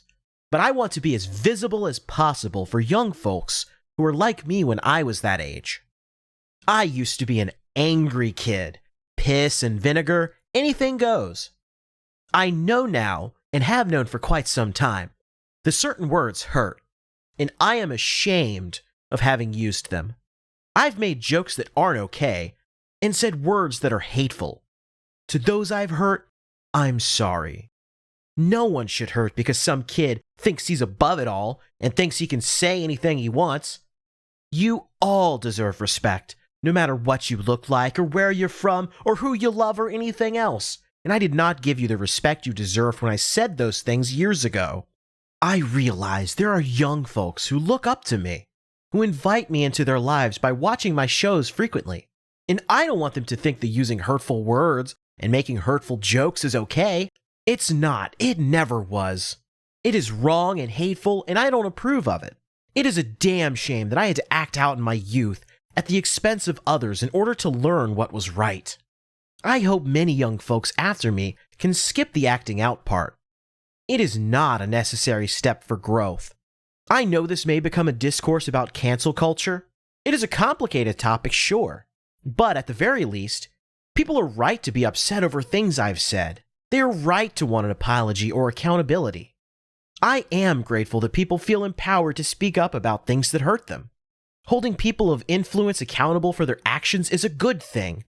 but I want to be as visible as possible for young folks who were like me when I was that age. I used to be an angry kid. Piss and vinegar, anything goes. I know now, and have known for quite some time, that certain words hurt, and I am ashamed of having used them. I've made jokes that aren't okay, and said words that are hateful. To those I've hurt, I'm sorry. No one should hurt because some kid thinks he's above it all and thinks he can say anything he wants. You all deserve respect, no matter what you look like or where you're from or who you love or anything else. and I did not give you the respect you deserved when I said those things years ago. I realize there are young folks who look up to me, who invite me into their lives by watching my shows frequently, and I don't want them to think that using hurtful words and making hurtful jokes is okay. It's not. It never was. It is wrong and hateful, and I don't approve of it. It is a damn shame that I had to act out in my youth at the expense of others in order to learn what was right. I hope many young folks after me can skip the acting out part. It is not a necessary step for growth. I know this may become a discourse about cancel culture. It is a complicated topic, sure. But at the very least, people are right to be upset over things I've said. They are right to want an apology or accountability. I am grateful that people feel empowered to speak up about things that hurt them. Holding people of influence accountable for their actions is a good thing.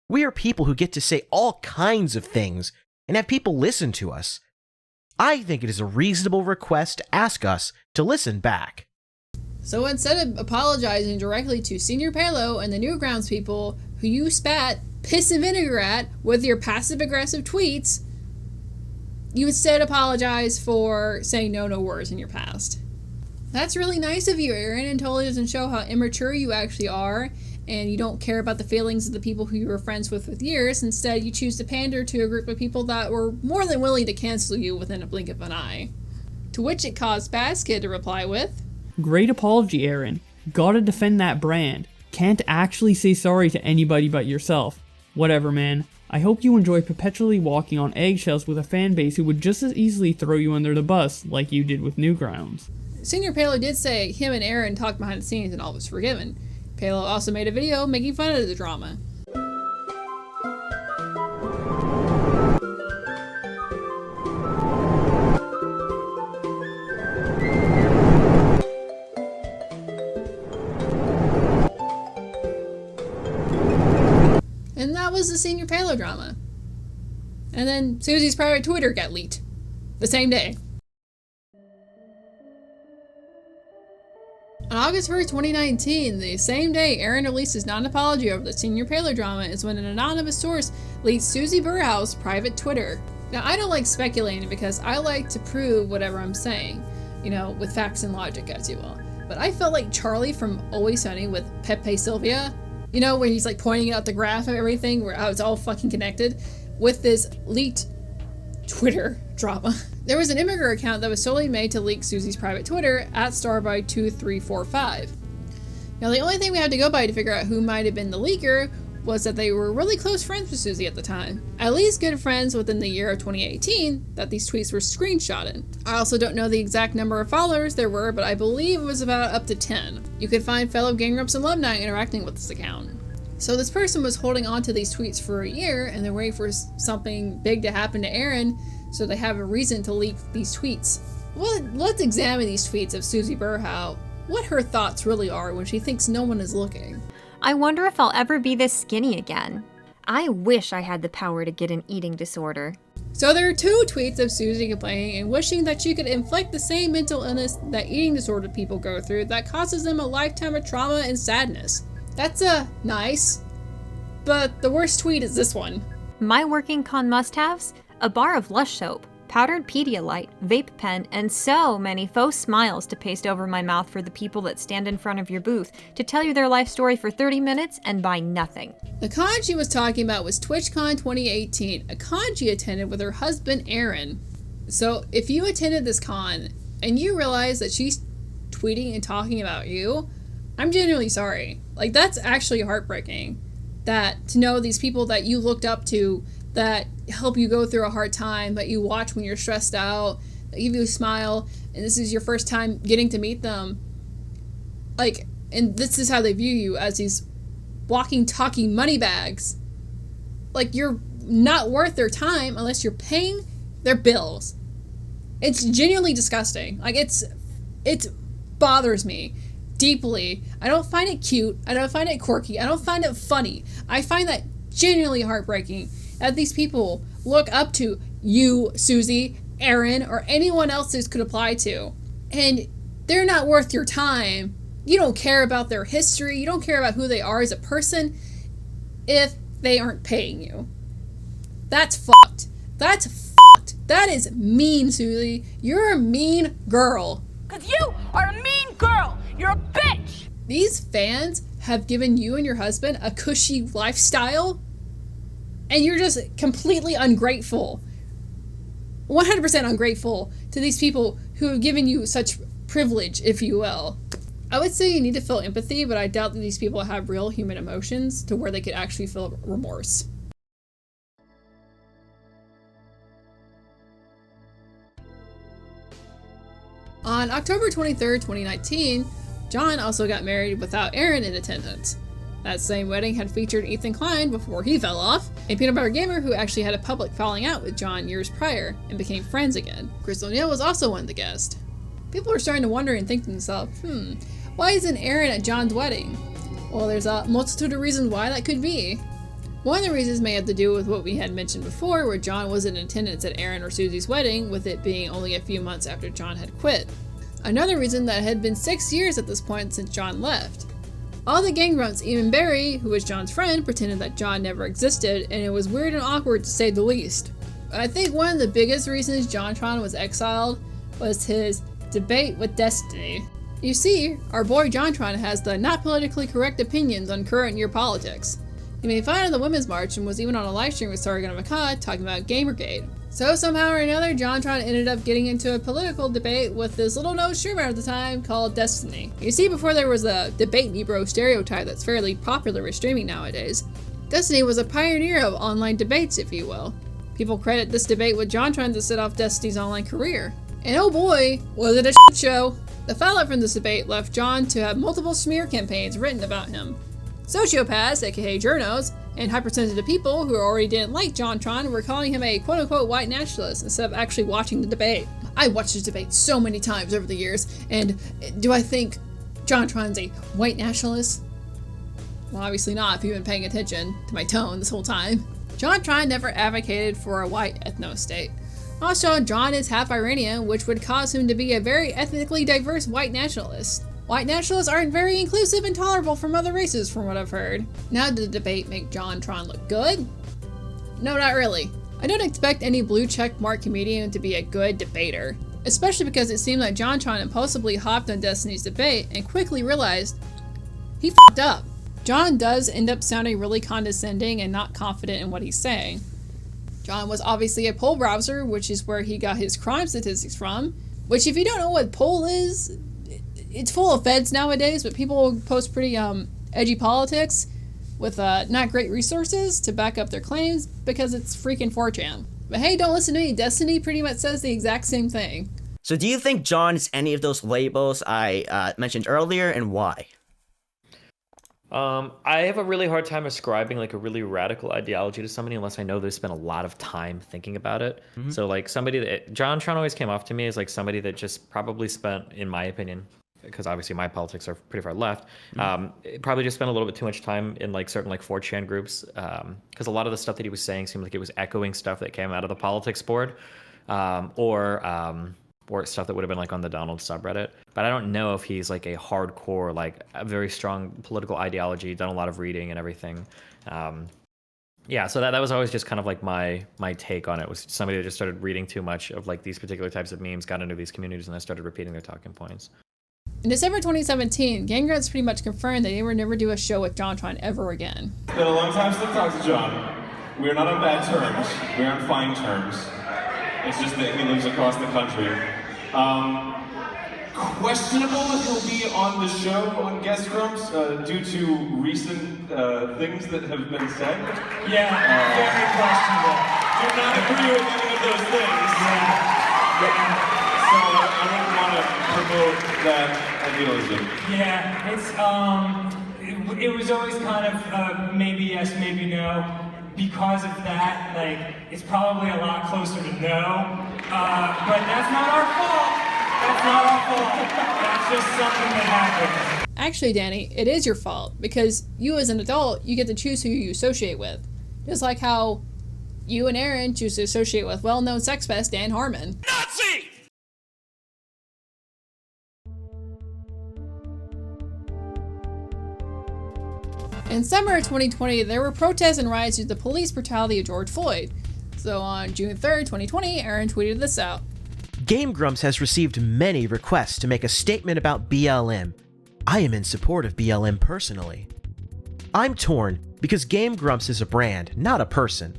We are people who get to say all kinds of things and have people listen to us. I think it is a reasonable request to ask us to listen back. So instead of apologizing directly to Senior Pelo and the Newgrounds people who you spat piss and vinegar at with your passive-aggressive tweets, you instead apologize for saying no words in your past. That's really nice of you, Arin, and totally doesn't show how immature you actually are, and you don't care about the feelings of the people who you were friends with years. Instead, you choose to pander to a group of people that were more than willing to cancel you within a blink of an eye. To which it caused Basket to reply with, Great apology, Arin. Gotta defend that brand. Can't actually say sorry to anybody but yourself. Whatever, man. I hope you enjoy perpetually walking on eggshells with a fan base who would just as easily throw you under the bus like you did with Newgrounds. Senior Pelo did say him and Arin talked behind the scenes and all was forgiven. Pelo also made a video making fun of the drama. And that was the Senior Pelo drama. And then Suzy's private Twitter got leaked the same day. On August 1st, 2019, the same day Arin released his non-apology over the Senior Pelo drama is when an anonymous source leaked Suzy Berhow's private Twitter. Now, I don't like speculating because I like to prove whatever I'm saying, with facts and logic, as you will. But I felt like Charlie from Always Sunny with Pepe Sylvia, where he's like pointing out the graph of everything, where how it's all fucking connected, with this leaked Twitter drama. There was an Immigrant account that was solely made to leak Suzy's private Twitter at Starboy2345. Now, the only thing we had to go by to figure out who might have been the leaker was that they were really close friends with Suzy at the time. At least good friends within the year of 2018 that these tweets were screenshotted. I also don't know the exact number of followers there were, but I believe it was about up to 10. You could find fellow Game Grumps alumni interacting with this account. So this person was holding on to these tweets for a year, and they're waiting for something big to happen to Arin, so they have a reason to leak these tweets. Well, let's examine these tweets of Suzy Berhow, what her thoughts really are when she thinks no one is looking. I wonder if I'll ever be this skinny again. I wish I had the power to get an eating disorder. So there are 2 tweets of Suzy complaining and wishing that she could inflict the same mental illness that eating disordered people go through that causes them a lifetime of trauma and sadness. That's nice, but the worst tweet is this one. My working con must-haves? A bar of Lush soap, powdered Pedialyte, vape pen, and so many faux smiles to paste over my mouth for the people that stand in front of your booth to tell you their life story for 30 minutes and buy nothing. The con she was talking about was TwitchCon 2018, a con she attended with her husband Arin. So if you attended this con and you realize that she's tweeting and talking about you, I'm genuinely sorry. Like, that's actually heartbreaking. That to know these people that you looked up to, that help you go through a hard time, that you watch when you're stressed out, that give you a smile, and this is your first time getting to meet them. Like, and this is how they view you, as these walking, talking money bags. Like, you're not worth their time unless you're paying their bills. It's genuinely disgusting. Like, it bothers me deeply. I don't find it cute. I don't find it quirky. I don't find it funny. I find that genuinely heartbreaking that these people look up to you, Suzy, Arin, or anyone else this could apply to, and they're not worth your time. You don't care about their history. You don't care about who they are as a person if they aren't paying you. That's fucked. That's fucked. That is mean, Suzy. You're a mean girl. 'Cause you are a mean girl. You're a bitch. These fans have given you and your husband a cushy lifestyle, and you're just completely ungrateful. 100% ungrateful to these people who have given you such privilege, if you will. I would say you need to feel empathy, but I doubt that these people have real human emotions to where they could actually feel remorse. On October 23rd, 2019, John also got married without Arin in attendance. That same wedding had featured Ethan Klein before he fell off, a peanut butter gamer who actually had a public falling out with John years prior and became friends again. Chris O'Neill was also one of the guests. People are starting to wonder and think to themselves, why isn't Arin at John's wedding? Well, there's a multitude of reasons why that could be. One of the reasons may have to do with what we had mentioned before, where John was in attendance at Arin or Suzy's wedding, with it being only a few months after John had quit. Another reason that it had been 6 years at this point since John left. All the gang grunts, even Barry, who was John's friend, pretended that John never existed, and it was weird and awkward to say the least. I think one of the biggest reasons JonTron was exiled was his debate with Destiny. You see, our boy JonTron has the not politically correct opinions on current year politics. He made fun of the Women's March and was even on a livestream with Sargon of Akkad talking about Gamergate. So somehow or another, JonTron ended up getting into a political debate with this little-known streamer at the time called Destiny. You see, before there was a debate me bro stereotype that's fairly popular with streaming nowadays, Destiny was a pioneer of online debates, if you will. People credit this debate with JonTron to set off Destiny's online career. And oh boy, was it a shit show! The fallout from this debate left John to have multiple smear campaigns written about him. Sociopaths, aka journos, and hypersensitive people who already didn't like JonTron were calling him a quote-unquote white nationalist instead of actually watching the debate. I watched this debate so many times over the years, and do I think JonTron's a white nationalist? Well, obviously not if you've been paying attention to my tone this whole time. JonTron never advocated for a white ethno-state. Also, John is half Iranian, which would cause him to be a very ethnically diverse white nationalist. White nationalists aren't very inclusive and tolerable from other races, from what I've heard. Now, did the debate make JonTron look good? No, not really. I don't expect any blue check mark comedian to be a good debater, especially because it seemed like JonTron impulsively hopped on Destiny's debate and quickly realized he f***ed up. John does end up sounding really condescending and not confident in what he's saying. John was obviously a poll browser, which is where he got his crime statistics from, which if you don't know what poll is, it's full of feds nowadays, but people post pretty edgy politics with not great resources to back up their claims because it's freaking 4chan. But hey, don't listen to me. Destiny pretty much says the exact same thing. So do you think John is any of those labels I mentioned earlier, and why? I have a really hard time ascribing like a really radical ideology to somebody unless I know they spent a lot of time thinking about it. Mm-hmm. So like somebody that JonTron always came off to me as like somebody that just probably spent, in my opinion, because obviously my politics are pretty far left, probably just spent a little bit too much time in like certain like 4chan groups, because a lot of the stuff that he was saying seemed like it was echoing stuff that came out of the politics board, or stuff that would have been like on the Donald subreddit. But I don't know if he's like a hardcore, like a very strong political ideology, done a lot of reading and everything. Yeah, so that was always just kind of like my take on it, was somebody that just started reading too much of like these particular types of memes, got into these communities, and I started repeating their talking points. In December 2017, Gang Grunts pretty much confirmed that they would never do a show with JonTron ever again. It's been a long time since I've talked to John. We're not on bad terms. We're on fine terms. It's just that he lives across the country. Questionable if he'll be on the show on Guest Grumps due to recent things that have been said. Yeah, very questionable. Do not agree with any of those things. Yeah. So I wouldn't want to promote that idealism. Yeah, it's it was always kind of maybe yes, maybe no. Because of that, like, it's probably a lot closer to no. But that's not our fault. That's not our fault. That's just something that happens. Actually, Danny, it is your fault, because you as an adult, you get to choose who you associate with. Just like how you and Arin choose to associate with well-known sex pest Dan Harmon. Nazi! In summer of 2020, there were protests and riots due to the police brutality of George Floyd. So on June 3rd, 2020, Arin tweeted this out. Game Grumps has received many requests to make a statement about BLM. I am in support of BLM personally. I'm torn because Game Grumps is a brand, not a person.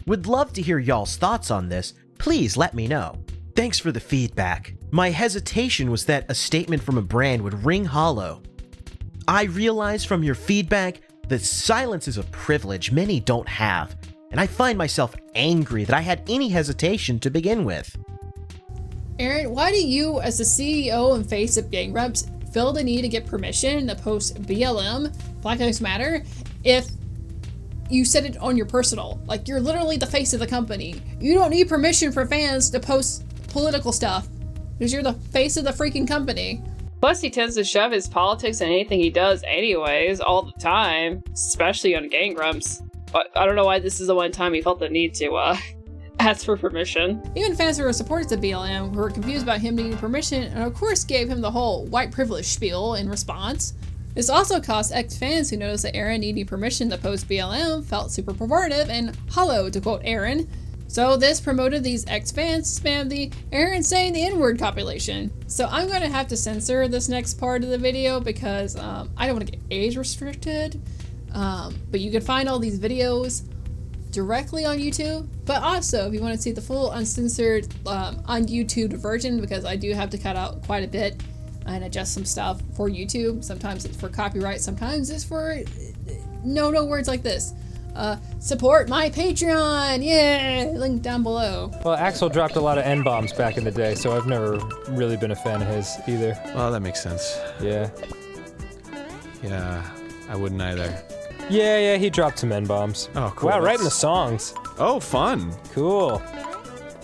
Would love to hear y'all's thoughts on this. Please let me know. Thanks for the feedback. My hesitation was that a statement from a brand would ring hollow. I realize from your feedback that silence is a privilege many don't have, and I find myself angry that I had any hesitation to begin with. Arin, why do you, as the CEO and face of Game Grumps, feel the need to get permission to post BLM, Black Lives Matter, if you said it on your personal? Like, you're literally the face of the company. You don't need permission for fans to post political stuff, because you're the face of the freaking company. Plus, he tends to shove his politics in anything he does anyways, all the time, especially on Game Grumps. But I don't know why this is the one time he felt the need to, ask for permission. Even fans who were supporters of BLM were confused about him needing permission, and of course gave him the whole white privilege spiel in response. This also caused ex-fans who noticed that Arin needing permission to post BLM felt super performative and hollow, to quote Arin. So this promoted these ex-fans to spam the Arin saying the N-word compilation. So I'm going to have to censor this next part of the video because I don't want to get age restricted. But you can find all these videos directly on YouTube. But also, if you want to see the full uncensored on YouTube version, because I do have to cut out quite a bit and adjust some stuff for YouTube. Sometimes it's for copyright, sometimes it's for no words like this. Support my Patreon, yeah, link down below. Well, Axel dropped a lot of N-bombs back in the day, so I've never really been a fan of his either. Well, that makes sense. Yeah. Yeah, I wouldn't either. Yeah, he dropped some N-bombs. Oh, cool. Wow, right in the songs. Oh, fun. Cool.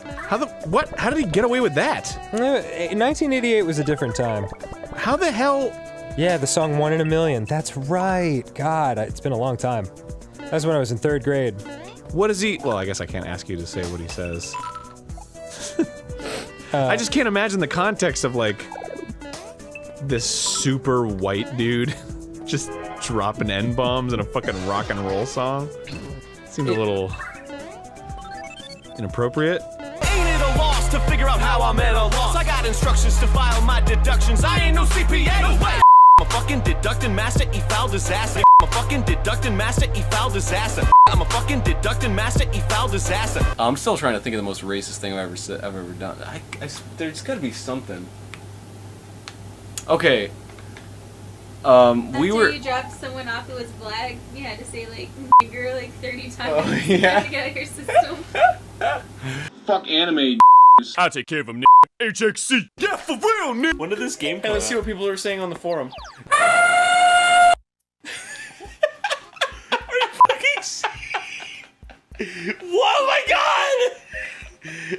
How did he get away with that? 1988 was a different time. How the hell? Yeah, the song 1 in a Million. That's right. God, it's been a long time. That was when I was in 3rd grade. What is he? Well, I guess I can't ask you to say what he says. I just can't imagine the context of, like, this super white dude just dropping N-bombs in a fucking rock and roll song. Seems a little inappropriate. Ain't it a loss to figure out how I'm at a loss? I got instructions to file my deductions. I ain't no CPA. No way. I'm a fucking deducting master, e-foul disaster. I'm a fucking deducting master, e-foul disaster. I'm a fucking deducting master, e-foul disaster. I'm still trying to think of the most racist thing I've ever done. There's gotta be something. Okay. We were. You dropped someone off who was black. You had to say like nigger like 30 times. Oh, yeah. To get out of your system. Fuck anime. I take care of him, HXC. Yeah, for real, nigga. When did this game come Hey, let's out? see what people are saying on the forum. Are you fucking Oh my god!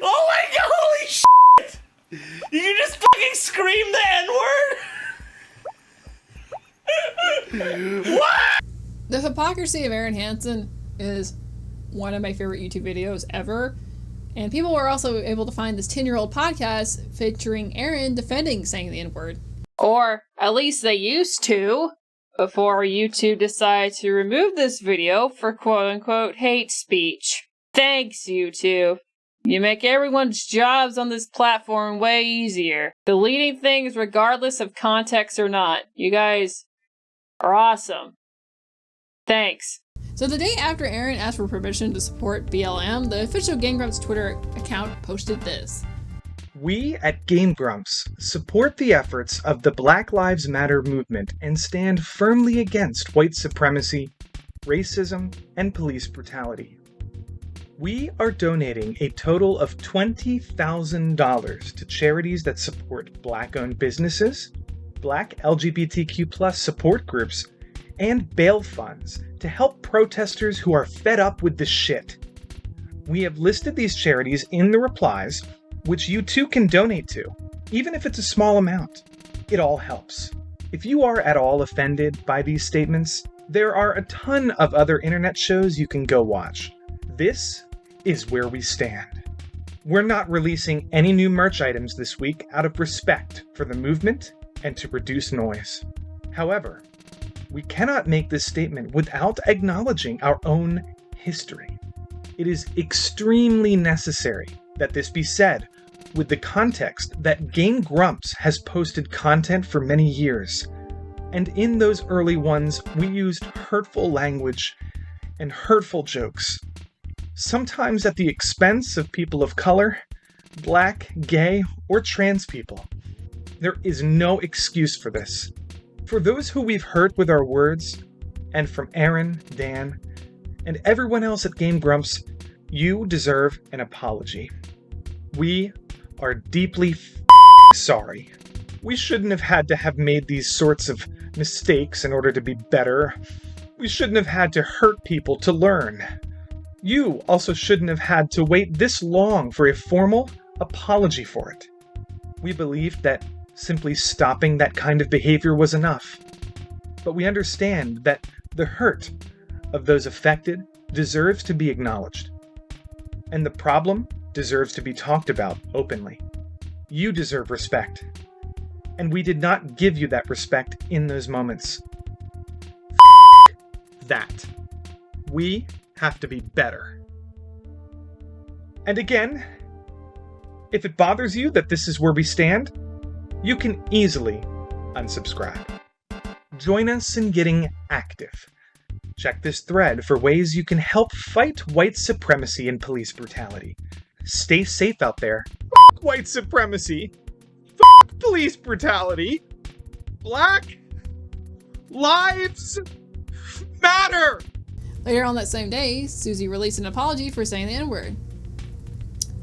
Oh my god, holy shit! You can just fucking scream the N-word? What? The hypocrisy of Arin Hanson is one of my favorite YouTube videos ever. And people were also able to find this 10-year-old podcast featuring Arin defending saying the N-word. Or at least they used to, before YouTube decided to remove this video for quote-unquote hate speech. Thanks, YouTube. You make everyone's jobs on this platform way easier. Deleting things regardless of context or not. You guys are awesome. Thanks. So the day after Arin asked for permission to support BLM, the official Game Grumps Twitter account posted this. We at Game Grumps support the efforts of the Black Lives Matter movement and stand firmly against white supremacy, racism, and police brutality. We are donating a total of $20,000 to charities that support Black-owned businesses, Black LGBTQ+ support groups, and bail funds to help protesters who are fed up with the shit. We have listed these charities in the replies, which you too can donate to, even if it's a small amount. It all helps. If you are at all offended by these statements, there are a ton of other internet shows you can go watch. This is where we stand. We're not releasing any new merch items this week out of respect for the movement and to reduce noise. However, we cannot make this statement without acknowledging our own history. it is extremely necessary that this be said with the context that Game Grumps has posted content for many years, and in those early ones we used hurtful language and hurtful jokes, sometimes at the expense of people of color, black, gay, or trans people. There is no excuse for this. For those who we've hurt with our words, and from Arin, Dan, and everyone else at Game Grumps, you deserve an apology. We are deeply sorry. We shouldn't have had to have made these sorts of mistakes in order to be better. We shouldn't have had to hurt people to learn. You also shouldn't have had to wait this long for a formal apology for it. We believed that simply stopping that kind of behavior was enough. But we understand that the hurt of those affected deserves to be acknowledged. And the problem deserves to be talked about openly. You deserve respect. And we did not give you that respect in those moments. That. We have to be better. And again, if it bothers you that this is where we stand, you can easily unsubscribe. Join us in getting active. Check this thread for ways you can help fight white supremacy and police brutality. Stay safe out there. F*** white supremacy. F*** police brutality. Black lives matter! Later on that same day, Suzy released an apology for saying the N-word.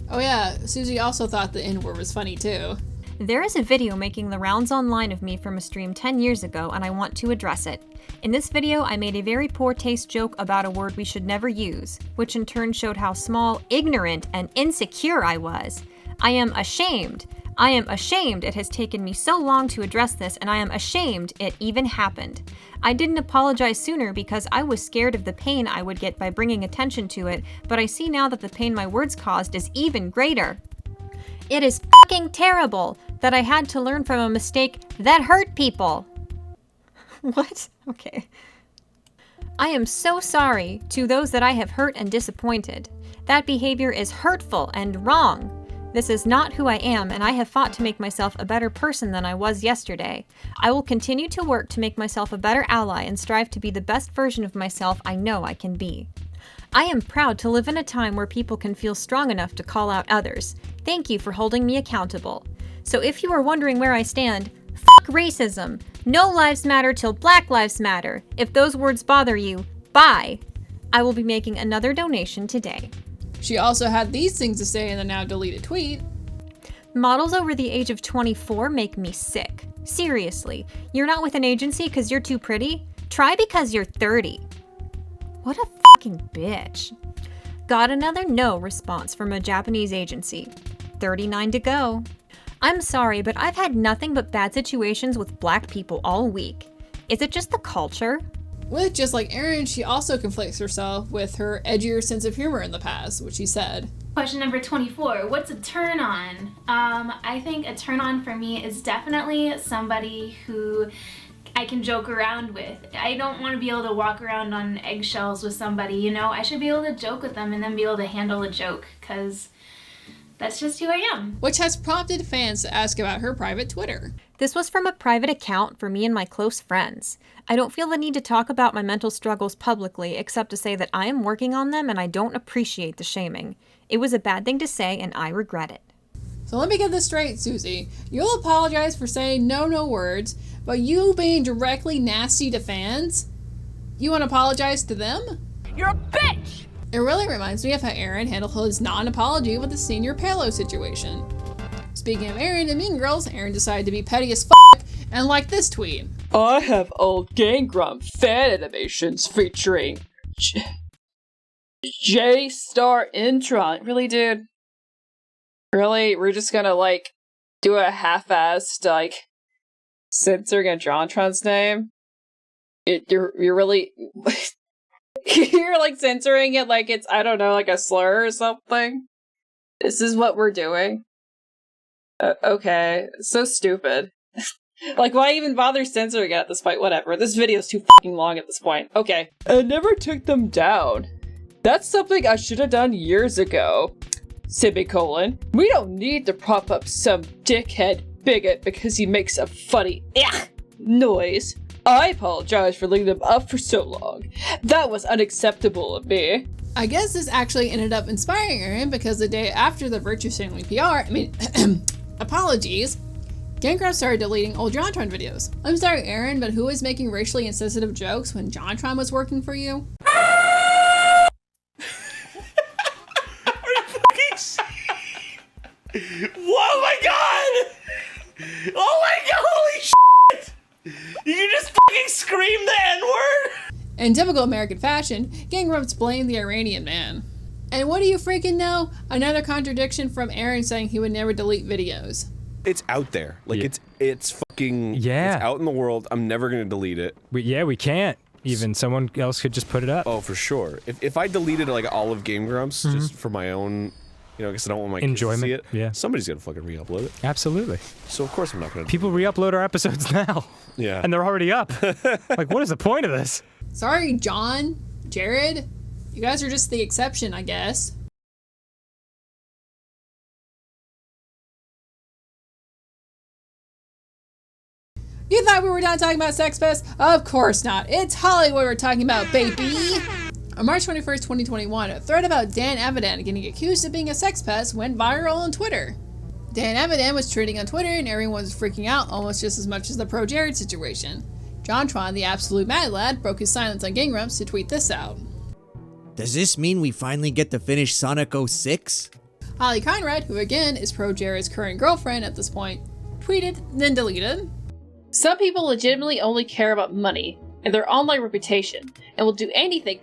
Oh yeah, Suzy also thought the N-word was funny too. There is a video making the rounds online of me from a stream 10 years ago, and I want to address it. In this video, I made a very poor taste joke about a word we should never use, which in turn showed how small, ignorant, and insecure I was. I am ashamed. I am ashamed it has taken me so long to address this, and I am ashamed it even happened. I didn't apologize sooner because I was scared of the pain I would get by bringing attention to it, but I see now that the pain my words caused is even greater. It is fucking terrible that I had to learn from a mistake that hurt people. What? Okay. I am so sorry to those that I have hurt and disappointed. That behavior is hurtful and wrong. This is not who I am, and I have fought to make myself a better person than I was yesterday. I will continue to work to make myself a better ally and strive to be the best version of myself I know I can be. I am proud to live in a time where people can feel strong enough to call out others. Thank you for holding me accountable. So if you are wondering where I stand, fuck racism. No lives matter till Black Lives Matter. If those words bother you, bye. I will be making another donation today. She also had these things to say in the now deleted tweet. Models over the age of 24 make me sick. Seriously, you're not with an agency because you're too pretty? Try because you're 30. What a fucking bitch. Got another no response from a Japanese agency. 39 to go. I'm sorry, but I've had nothing but bad situations with black people all week. Is it just the culture? With just like Arin, she also conflicts herself with her edgier sense of humor in the past, which she said. Question number 24, what's a turn on? I think a turn on for me is definitely somebody who I can joke around with. I don't want to be able to walk around on eggshells with somebody, you know? I should be able to joke with them and then be able to handle a joke, because that's just who I am. Which has prompted fans to ask about her private Twitter. This was from a private account for me and my close friends. I don't feel the need to talk about my mental struggles publicly, except to say that I am working on them and I don't appreciate the shaming. It was a bad thing to say and I regret it. So let me get this straight, Suzy. You'll apologize for saying no words, but you being directly nasty to fans? You want to apologize to them? You're a bitch! It really reminds me of how Arin handled his non-apology with the senior Pelo situation. Speaking of Arin and Mean Girls, Arin decided to be petty as f*** and liked this tweet. I have old Game Grump fan animations featuring J-Star Intron. Really, dude? Really? We're just gonna, like, do a half-assed, like, censoring a JonTron's name? You're really... You're, like, censoring it like it's, I don't know, like a slur or something? This is what we're doing? Okay. So stupid. Like, why even bother censoring it at this point? Whatever. This video's too fucking long at this point. Okay. I never took them down. That's something I should have done years ago. Semicolon. We don't need to prop up some dickhead bigot because he makes a funny noise. I apologize for leaving him up for so long. That was unacceptable of me. I guess this actually ended up inspiring Arin because the day after the virtue signaling apologies, Game Grumps started deleting old JonTron videos. I'm sorry, Arin, but who was making racially insensitive jokes when JonTron was working for you? Oh my god! Oh my god, holy shit! You just fucking scream the N-word? In typical American fashion, Game Grumps blamed the Iranian man. And what do you freaking know? Another contradiction from Arin saying he would never delete videos. It's out there. Like, it's fucking... Yeah. It's out in the world. I'm never gonna delete it. We can't. Even someone else could just put it up. Oh, for sure. If I deleted, like, all of Game Grumps just for my own... You know, because I don't want my enjoyment. Kids to see it. Yeah. Somebody's gonna fucking re-upload it. Absolutely. So of course I'm not gonna. People re-upload our episodes now. Yeah. And they're already up. Like, what is the point of this? Sorry, John, Jared. You guys are just the exception, I guess. You thought we were done talking about Sex Fest? Of course not. It's Hollywood we're talking about, baby. On March 21st, 2021, a thread about Dan Avidan getting accused of being a sex pest went viral on Twitter. Dan Avidan was trending on Twitter and everyone was freaking out almost just as much as the Projared situation. JonTron, the absolute mad lad, broke his silence on Game Grumps to tweet this out. Does this mean we finally get to finish Sonic 06? Holly Conrad, who again is Projared's current girlfriend at this point, tweeted, then deleted. Some people legitimately only care about money and their online reputation, and will do anything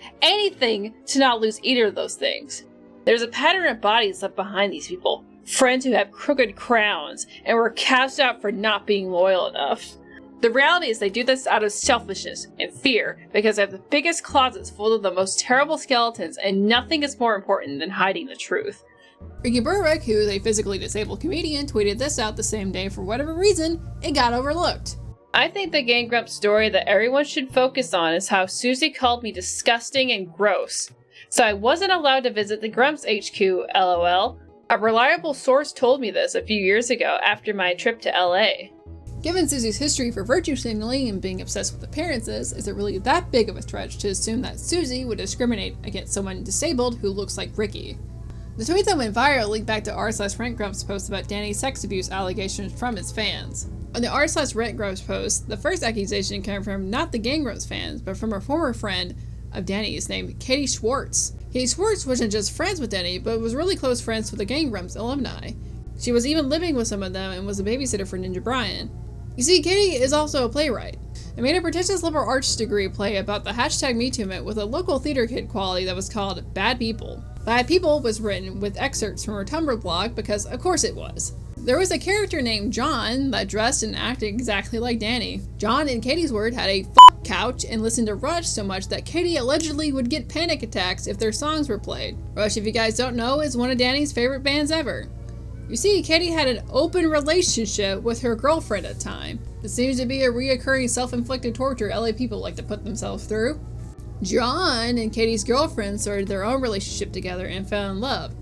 to not lose either of those things. There's a pattern of bodies left behind these people, friends who have crooked crowns, and were cast out for not being loyal enough. The reality is they do this out of selfishness and fear, because they have the biggest closets full of the most terrible skeletons, and nothing is more important than hiding the truth. Ricky Burwick, who is a physically disabled comedian, tweeted this out the same day. For whatever reason, it got overlooked. I think the Game Grumps story that everyone should focus on is how Suzy called me disgusting and gross. So I wasn't allowed to visit the Grumps HQ, lol. A reliable source told me this a few years ago after my trip to LA. Given Suzy's history for virtue signaling and being obsessed with appearances, is it really that big of a stretch to assume that Suzy would discriminate against someone disabled who looks like Ricky? The tweet that went viral linked back to r/RentGrumps post about Danny's sex abuse allegations from his fans. On the r/RentGrumps post, the first accusation came from not the Game Grumps fans, but from a former friend of Danny's named Katie Schwartz. Katie Schwartz wasn't just friends with Danny, but was really close friends with the Game Grumps alumni. She was even living with some of them and was a babysitter for Ninja Brian. You see, Katie is also a playwright, and made a prestigious liberal arts degree play about the #MeToo movement with a local theater kid quality that was called Bad People. Bad People was written with excerpts from her Tumblr blog because, of course it was. There was a character named John that dressed and acted exactly like Danny. John, in Katie's word, had a couch and listened to Rush so much that Katie allegedly would get panic attacks if their songs were played. Rush, if you guys don't know, is one of Danny's favorite bands ever. You see, Katie had an open relationship with her girlfriend at the time. It seems to be a reoccurring self-inflicted torture LA people like to put themselves through. John and Katie's girlfriend started their own relationship together and fell in love.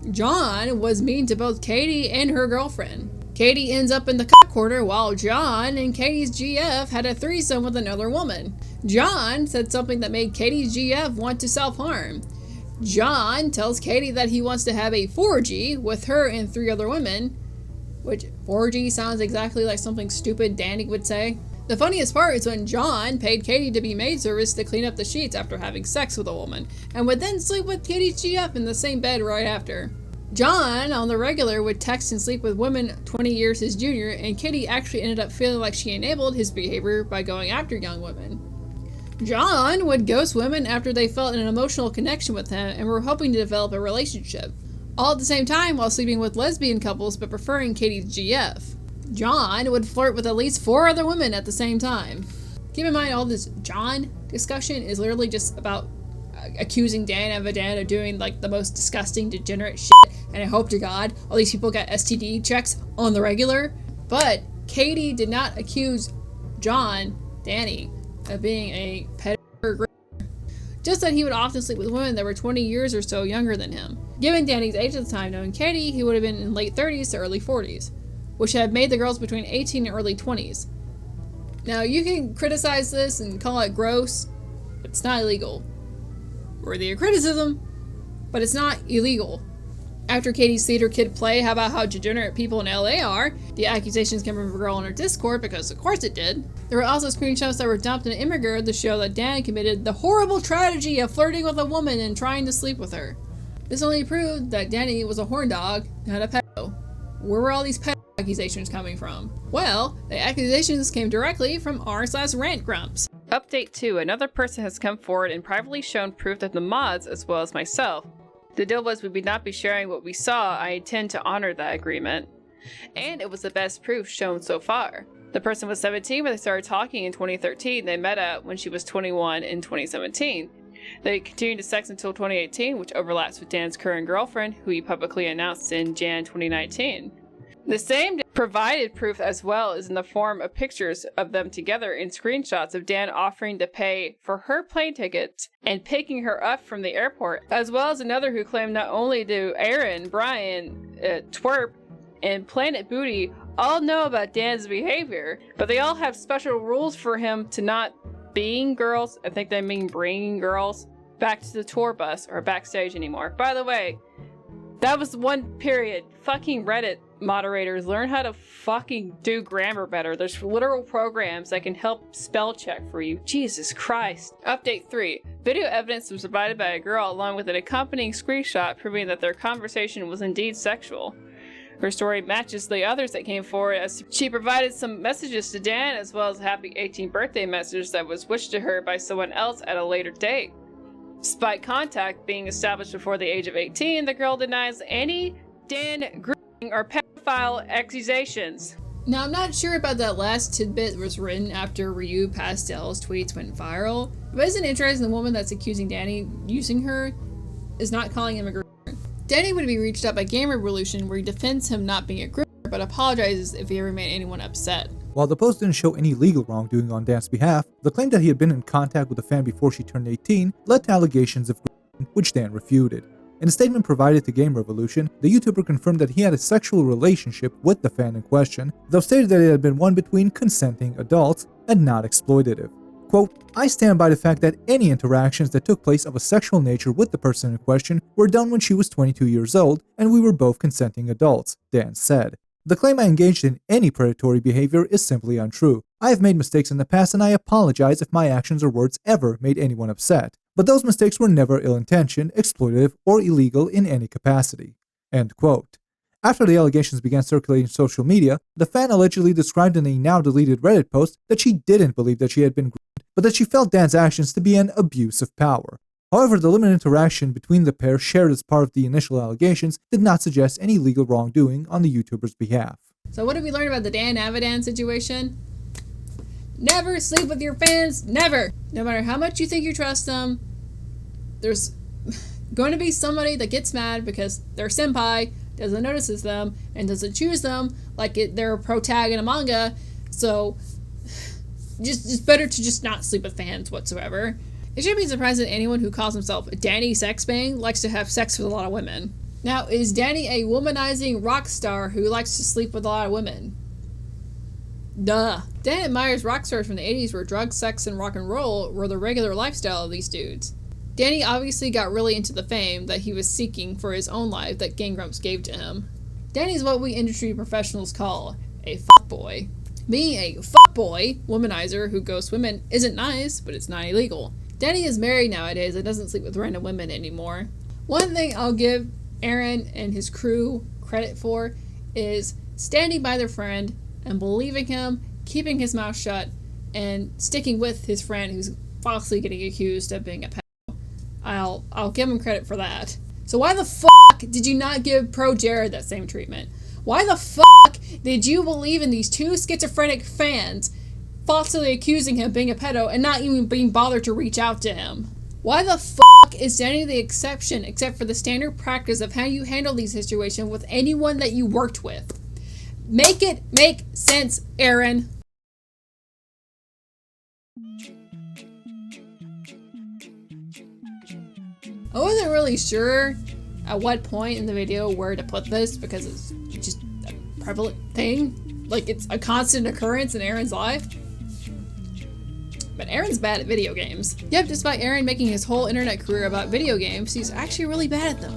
John was mean to both Katie and her girlfriend. Katie ends up in the cuck corner while John and Katie's GF had a threesome with another woman. John said something that made Katie's GF want to self-harm. John tells Katie that he wants to have a 4G with her and 3 other women, which 4G sounds exactly like something stupid Danny would say. The funniest part is when John paid Katie to be maid service to clean up the sheets after having sex with a woman, and would then sleep with Katie's GF in the same bed right after. John, on the regular, would text and sleep with women 20 years his junior, and Katie actually ended up feeling like she enabled his behavior by going after young women. John would ghost women after they felt an emotional connection with him and were hoping to develop a relationship, all at the same time while sleeping with lesbian couples but preferring Katie's GF. John would flirt with at least 4 other women at the same time. Keep in mind, all this John discussion is literally just about accusing Dan Avidan of doing like the most disgusting, degenerate shit, and I hope to God all these people got STD checks on the regular. But Katie did not accuse Danny, of being a pedophile. just that he would often sleep with women that were 20 years or so younger than him. Given Danny's age at the time, knowing Katie, he would have been in late 30s to early 40s, which had made the girls between 18 and early 20s. Now, you can criticize this and call it gross, but it's not illegal. Worthy of criticism, but it's not illegal. After Katie's theater kid play, how about how degenerate people in LA are? The accusations came from a girl on her Discord, because of course it did. There were also screenshots that were dumped in Immigrant to show that Dan committed the horrible tragedy of flirting with a woman and trying to sleep with her. This only proved that Danny was a horn dog, not a pedo. Where were all these pedo accusations coming from? Well, the accusations came directly from r/rant Grumps. Update 2. Another person has come forward and privately shown proof that the mods, as well as myself, the deal was we would not be sharing what we saw. I intend to honor that agreement. And it was the best proof shown so far. The person was 17 when they started talking in 2013. They met up when she was 21 in 2017. They continued to sex until 2018, which overlaps with Dan's current girlfriend, who he publicly announced in Jan 2019. The same provided proof as well as in the form of pictures of them together and screenshots of Dan offering to pay for her plane tickets and picking her up from the airport, as well as another who claimed not only do Arin, Brian, Twerp, and Planet Booty all know about Dan's behavior, but they all have special rules for him to not being girls, I think they mean bringing girls, back to the tour bus or backstage anymore. By the way, that was one period. Fucking Reddit moderators, learn how to fucking do grammar better. There's literal programs that can help spell check for you. Jesus Christ. Update 3. Video evidence was provided by a girl along with an accompanying screenshot proving that their conversation was indeed sexual. Her story matches the others that came forward as she provided some messages to Dan as well as a happy 18th birthday message that was wished to her by someone else at a later date. Despite contact being established before the age of 18, the girl denies any Dan grooming or pedophile accusations. Now, I'm not sure about that last tidbit was written after Ryu Pastel's tweets went viral, but isn't it interesting the woman that's accusing Danny using her is not calling him a groomer. Danny would be reached out by Game Revolution where he defends him not being a groomer, but apologizes if he ever made anyone upset. While the post didn't show any legal wrongdoing on Dan's behalf, the claim that he had been in contact with the fan before she turned 18 led to allegations of grooming, which Dan refuted. In a statement provided to Game Revolution, the YouTuber confirmed that he had a sexual relationship with the fan in question, though stated that it had been one between consenting adults and not exploitative. Quote, I stand by the fact that any interactions that took place of a sexual nature with the person in question were done when she was 22 years old and we were both consenting adults, Dan said. The claim I engaged in any predatory behavior is simply untrue. I have made mistakes in the past and I apologize if my actions or words ever made anyone upset. But those mistakes were never ill-intentioned, exploitative, or illegal in any capacity. End quote. After the allegations began circulating on social media, the fan allegedly described in a now-deleted Reddit post that she didn't believe that she had been groomed, but that she felt Dan's actions to be an abuse of power. However, the limited interaction between the pair shared as part of the initial allegations did not suggest any legal wrongdoing on the YouTuber's behalf. So what did we learn about the Dan Avidan situation? Never sleep with your fans, never! No matter how much you think you trust them, there's going to be somebody that gets mad because their senpai doesn't notice them and doesn't choose them like they're a pro tag in a manga, so just better to just not sleep with fans whatsoever. It shouldn't be surprising that anyone who calls himself Danny Sexbang likes to have sex with a lot of women. Now, is Danny a womanizing rock star who likes to sleep with a lot of women? Duh. Dan admires rock stars from the 80s where drugs, sex, and rock and roll were the regular lifestyle of these dudes. Danny obviously got really into the fame that he was seeking for his own life that Game Grumps gave to him. Danny's what we industry professionals call a fuckboy. Being a fuckboy, womanizer who ghosts women isn't nice, but it's not illegal. Danny is married nowadays and doesn't sleep with random women anymore. One thing I'll give Arin and his crew credit for is standing by their friend and believing him, keeping his mouth shut, and sticking with his friend who's falsely getting accused of being a pedo. I'll give him credit for that. So why the fuck did you not give Projared that same treatment? Why the fuck did you believe in these two schizophrenic fans falsely accusing him of being a pedo and not even being bothered to reach out to him? Why the fuck is Danny the exception except for the standard practice of how you handle these situations with anyone that you worked with? Make it make sense, Arin. I wasn't really sure at what point in the video where to put this because it's just a prevalent thing. Like, it's a constant occurrence in Arin's life. But Arin's bad at video games. Yep, despite Arin making his whole internet career about video games, he's actually really bad at them.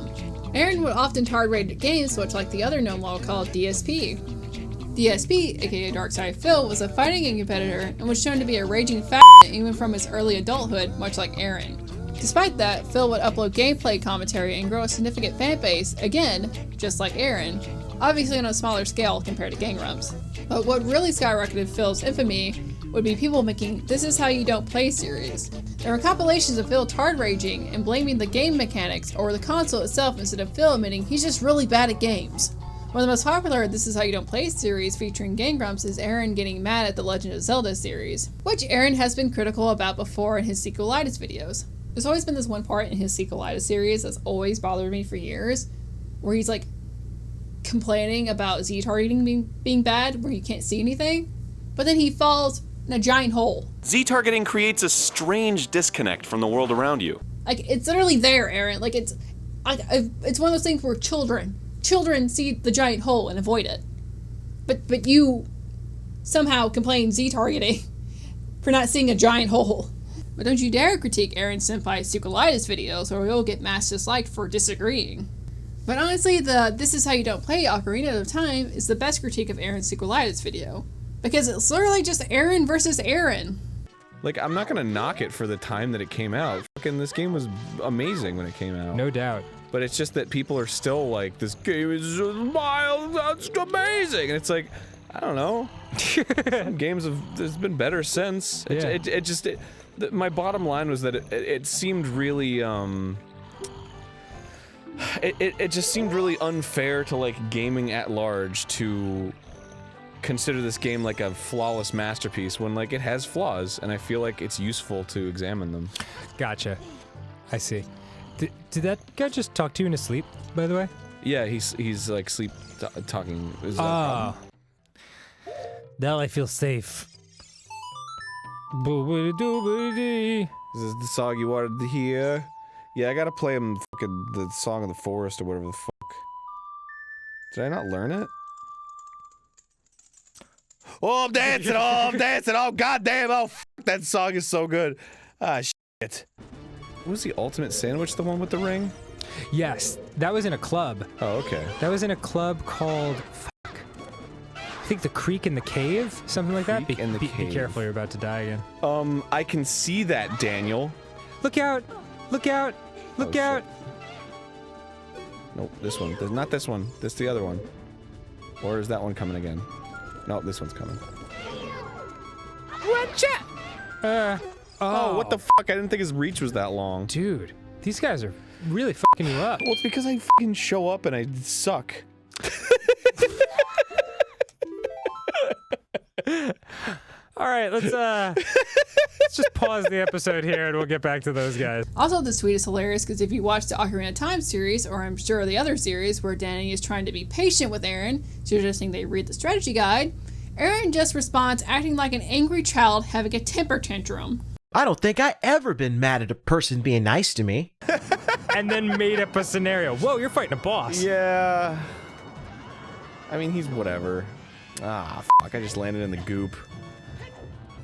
Arin would often hard rate games, much like the other gnome law called DSP. DSP, aka Darkside Phil, was a fighting game competitor and was shown to be a raging fat even from his early adulthood, much like Arin. Despite that, Phil would upload gameplay commentary and grow a significant fan base, again, just like Arin, obviously on a smaller scale compared to Game Grumps. But what really skyrocketed Phil's infamy would be people making This Is How You Don't Play series. There were compilations of Phil hard raging and blaming the game mechanics or the console itself instead of Phil admitting he's just really bad at games. One of the most popular This Is How You Don't Play series featuring Game Grumps is Arin getting mad at the Legend of Zelda series, which Arin has been critical about before in his sequelitis videos. There's always been this one part in his sequelitis series that's always bothered me for years, where he's like complaining about Z-targeting being bad, where you can't see anything, but then he falls in a giant hole. Z-targeting creates a strange disconnect from the world around you. Like, it's literally there, Arin. Like, it's one of those things where children see the giant hole and avoid it. But you somehow complain Z-targeting for not seeing a giant hole. But don't you dare critique Arin Senpai's sequelitis videos or you'll get mass disliked for disagreeing. But honestly, the This Is How You Don't Play Ocarina of Time is the best critique of Arin's sequelitis video. Because it's literally just Arin versus Arin. Like, I'm not gonna knock it for the time that it came out. Fucking this game was amazing when it came out. No doubt. But it's just that people are still like, this game is wild, that's amazing! And it's like, I don't know. Some games there's been better since. Yeah. My bottom line was that it seemed really, it just seemed really unfair to, like, gaming at large to consider this game like a flawless masterpiece when, like, it has flaws, and I feel like it's useful to examine them. Gotcha. I see. Did that guy just talk to you in his sleep, by the way? Yeah, he's like sleep talking. Is that a problem? Now I feel safe. Boobity-doobity. Is this the song you wanted to hear? Yeah, I gotta play him fucking the Song of the Forest or whatever the fuck. Did I not learn it? Oh, I'm dancing! Oh, I'm dancing! Oh, goddamn! Oh, fuck, that song is so good. Ah, shit. Was the Ultimate Sandwich the one with the ring? Yes, that was in a club. Oh, okay. That was in a club called, fuck, I think the Creek in the Cave? Something like that? Be careful, you're about to die again. I can see that, Daniel. Look out! Look out! Look out! Nope, this one. Not this one. This the other one. Or is that one coming again? No, this one's coming. Whatcha? Oh, what the fuck? I didn't think his reach was that long. Dude, these guys are really fucking you up. Well, it's because I fucking show up and I suck. All right, let's just pause the episode here and we'll get back to those guys. Also, this tweet is hilarious because if you watch the Ocarina of Time series, or I'm sure the other series where Danny is trying to be patient with Arin, suggesting they read the strategy guide, Arin just responds acting like an angry child having a temper tantrum. I don't think I ever been mad at a person being nice to me. And then made up a scenario. Whoa, you're fighting a boss. Yeah. I mean, he's whatever. Ah, fuck, I just landed in the goop.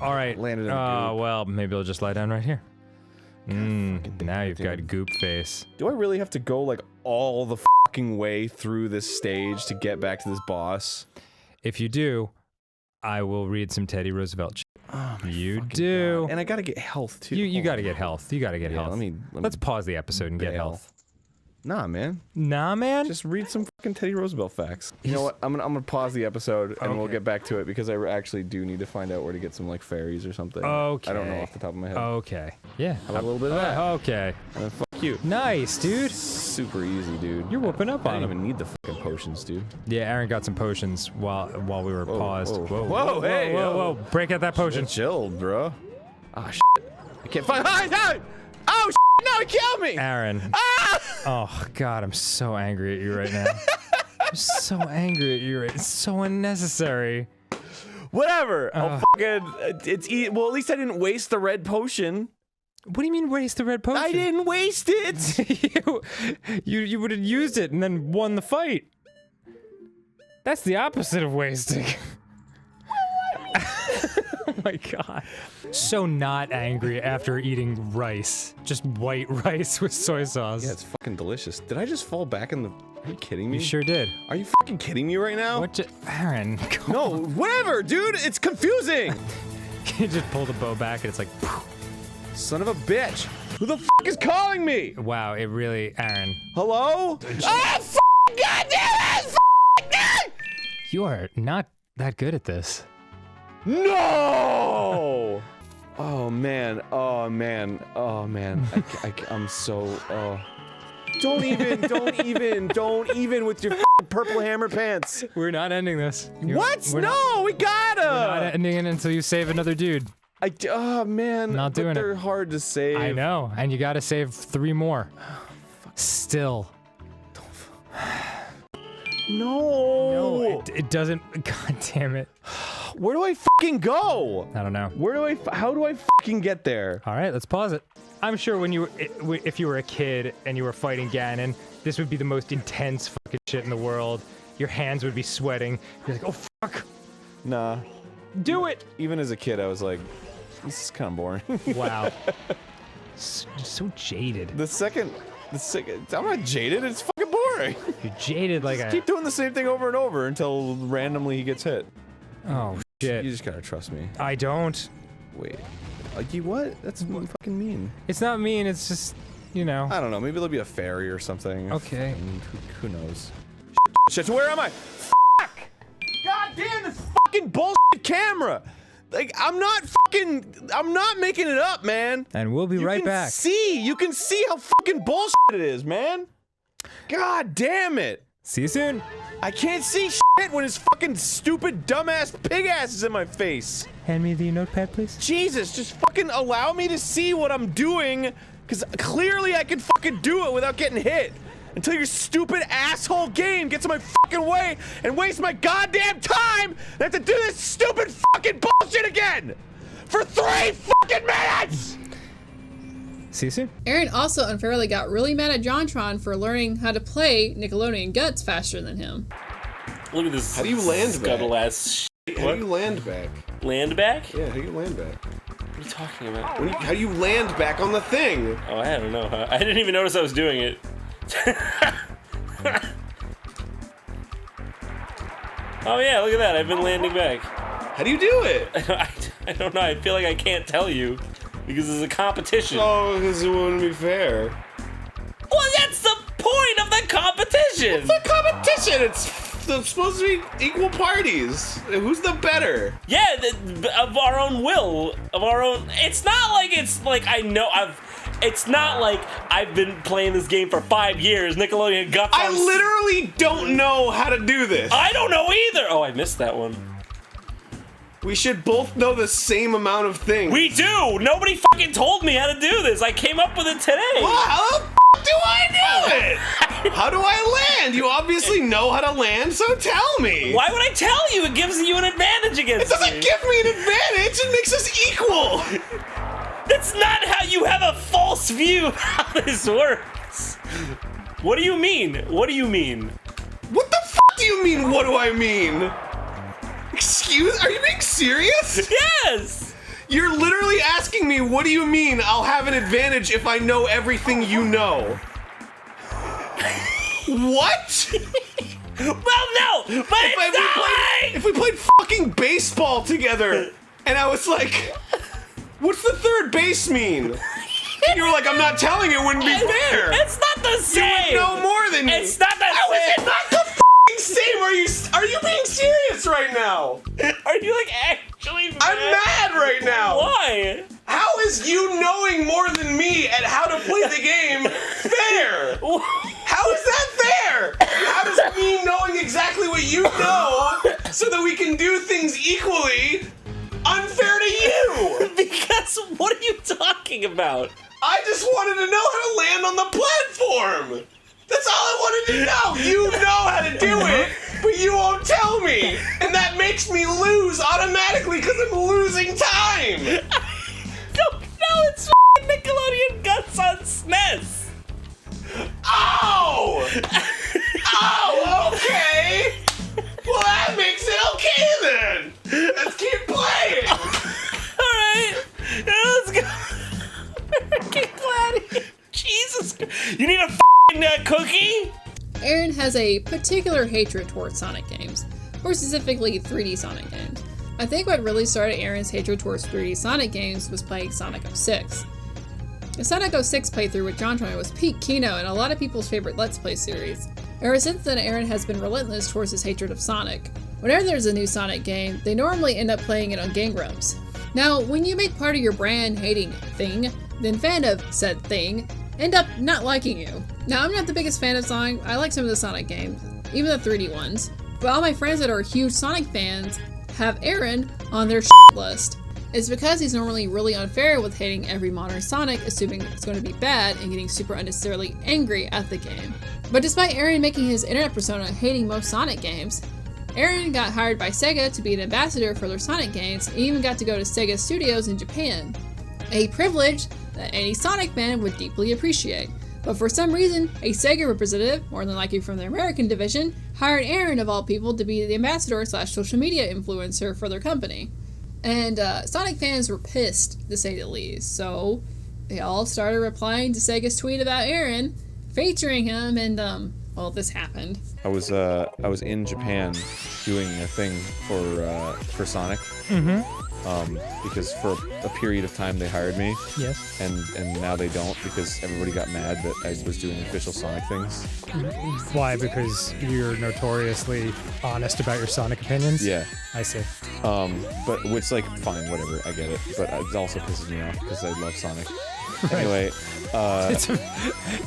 All right. Landed in the goop. Well, maybe I'll just lie down right here. Now you've got goop face. Do I really have to go, like, all the fucking way through this stage to get back to this boss? If you do, I will read some Teddy Roosevelt shit. Oh my you do. God. And I gotta get health, too. You gotta get health. You gotta get health. Let's pause the episode and get health. Nah, man. Nah, man? Just read some fucking Teddy Roosevelt facts. You know what? I'm gonna pause the episode and we'll get back to it because I actually do need to find out where to get some, like, fairies or something. Okay. I don't know off the top of my head. Okay. Yeah. How about a little bit of that? Okay. And then fuck you. Nice, dude. Super easy, dude. You're whooping up on him. I don't even need the fucking potions, dude. Yeah, Arin got some potions while we were paused. Whoa, hey, whoa. Break out that potion. Chilled, bro. Ah, shit. I can't find. Oh, shit. No, he killed me! Arin. Ah! Oh, God, I'm so angry at you right now. I'm so angry at you right now. It's so unnecessary. Whatever. I'll fucking... well, at least I didn't waste the red potion. What do you mean waste the red potion? I didn't waste it! you would have used it and then won the fight. That's the opposite of wasting. Oh my god. So not angry after eating rice. Just white rice with soy sauce. Yeah, it's fucking delicious. Did I just fall back in the... Are you kidding me? You sure did. Are you fucking kidding me right now? What Arin, no, whatever, dude! It's confusing! You just pull the bow back and it's like... Son of a bitch! Who the fuck is calling me? Wow, it really... Arin. Hello? Ah, goddamn it! You are not that good at this. No! Oh man, oh man, oh man. I'm so, Don't even with your purple hammer pants. We're not ending this. What? No, we gotta! We're not ending it until you save another dude. Oh man, not doing they're hard to save. I know, and you gotta save 3 more. Still. No! It doesn't, god damn it. Where do I fucking go? I don't know. How do I fucking get there? All right, let's pause it. I'm sure when if you were a kid and you were fighting Ganon, this would be the most intense fucking shit in the world. Your hands would be sweating. You're like, oh fuck. Nah. Do it! Even as a kid, I was like, this is kind of boring. Wow. So jaded. The second, I'm not jaded, it's fucking boring. You're jaded like Just keep doing the same thing over and over until randomly he gets hit. Oh, shit. You just gotta trust me. I don't. Wait. You what? That's fucking mean. It's not mean, it's just, you know. I don't know, maybe there'll be a fairy or something. Okay. Who knows? Shit, where am I? Fuck! God damn this fucking bullshit camera! Like, I'm not making it up, man. And we'll be right back. You can see how fucking bullshit it is, man. God damn it. See you soon. I can't see shit when his fucking stupid dumbass pig ass is in my face. Hand me the notepad, please. Jesus, just fucking allow me to see what I'm doing, because clearly I can fucking do it without getting hit. Until your stupid asshole game gets in my fucking way and wastes my goddamn time, and I have to do this stupid fucking bullshit again! For 3 fucking minutes! See you soon. Arin also unfairly got really mad at JonTron for learning how to play Nickelodeon Guts faster than him. Look at this. How do you land scuttle back? ass shit. How do you land back? Land back? Yeah, how do you land back? What are you talking about? How do you land back on the thing? Oh, I don't know. I didn't even notice I was doing it. Oh yeah, look at that. I've been landing back. How do you do it? I don't know. I feel like I can't tell you because it's a competition. Oh, because it wouldn't be fair. Well, that's the point of the competition. It's a competition. It's supposed to be equal parties. Who's the better? Yeah, of our own will, of our own. It's not like I know It's not like I've been playing this game for 5 years. Nickelodeon Guts. I literally don't know how to do this. I don't know either. Oh, I missed that one. We should both know the same amount of things. We do. Nobody fucking told me how to do this. I came up with it today. Well, how the f do I do it? How do I land? You obviously know how to land, so tell me. Why would I tell you? It gives you an advantage against me. It doesn't give me an advantage. It makes us equal. That's not how you have a false view of how this works. What do you mean? What do you mean? What the f do you mean, what do I mean? Are you being serious? Yes! You're literally asking me, what do you mean I'll have an advantage if I know everything you know? What? Well, no, but if we played fucking baseball together, and I was like, what's the third base mean? And you were like, I'm not telling you, it wouldn't be fair. It's not the same. You would know more than me. It's not the same. How is it not the same? Are you being serious right now? Are you like actually mad? I'm mad right now. Why? How is you knowing more than me at how to play the game fair? How is that fair? How does me knowing exactly what you know so that we can do things equally unfair to you? Because what are you talking about? I just wanted to know how to land on the platform. That's all I wanted to know. You know how to do it, but you won't tell me. And that makes me lose automatically because I'm losing time. No, it's Nickelodeon mess. Oh! Oh, okay! Well, that makes it okay then! Let's keep playing! Alright, let's go. Keep playing. Jesus. You need a f***ing cookie? Arin has a particular hatred towards Sonic games, or specifically 3D Sonic games. I think what really started Arin's hatred towards 3D Sonic games was playing Sonic 06. The Sonic 06 playthrough with JonTron was peak Kino and a lot of people's favorite Let's Play series. Ever since then, Arin has been relentless towards his hatred of Sonic. Whenever there's a new Sonic game, they normally end up playing it on Game Grumps. Now, when you make part of your brand hating thing, then fan of said thing, end up not liking you. Now, I'm not the biggest fan of Sonic. I like some of the Sonic games, even the 3D ones. But all my friends that are huge Sonic fans have Arin on their list. It's because he's normally really unfair with hating every modern Sonic, assuming it's going to be bad and getting super unnecessarily angry at the game. But despite Arin making his internet persona hating most Sonic games, Arin got hired by Sega to be an ambassador for their Sonic games and even got to go to Sega Studios in Japan. A privilege that any Sonic fan would deeply appreciate. But for some reason, a Sega representative, more than likely from their American division, hired Arin of all people to be the ambassador / social media influencer for their company. And Sonic fans were pissed, to say the least, so they all started replying to Sega's tweet about Arin, featuring him, and well, this happened. I was in Japan doing a thing for Sonic. Because for a period of time they hired me. Yes. And now they don't because everybody got mad that I was doing official Sonic things. Why? Because you're notoriously honest about your Sonic opinions? Yeah. I see. But which, like, fine, whatever, I get it. But it also pisses me off because I love Sonic. Anyway,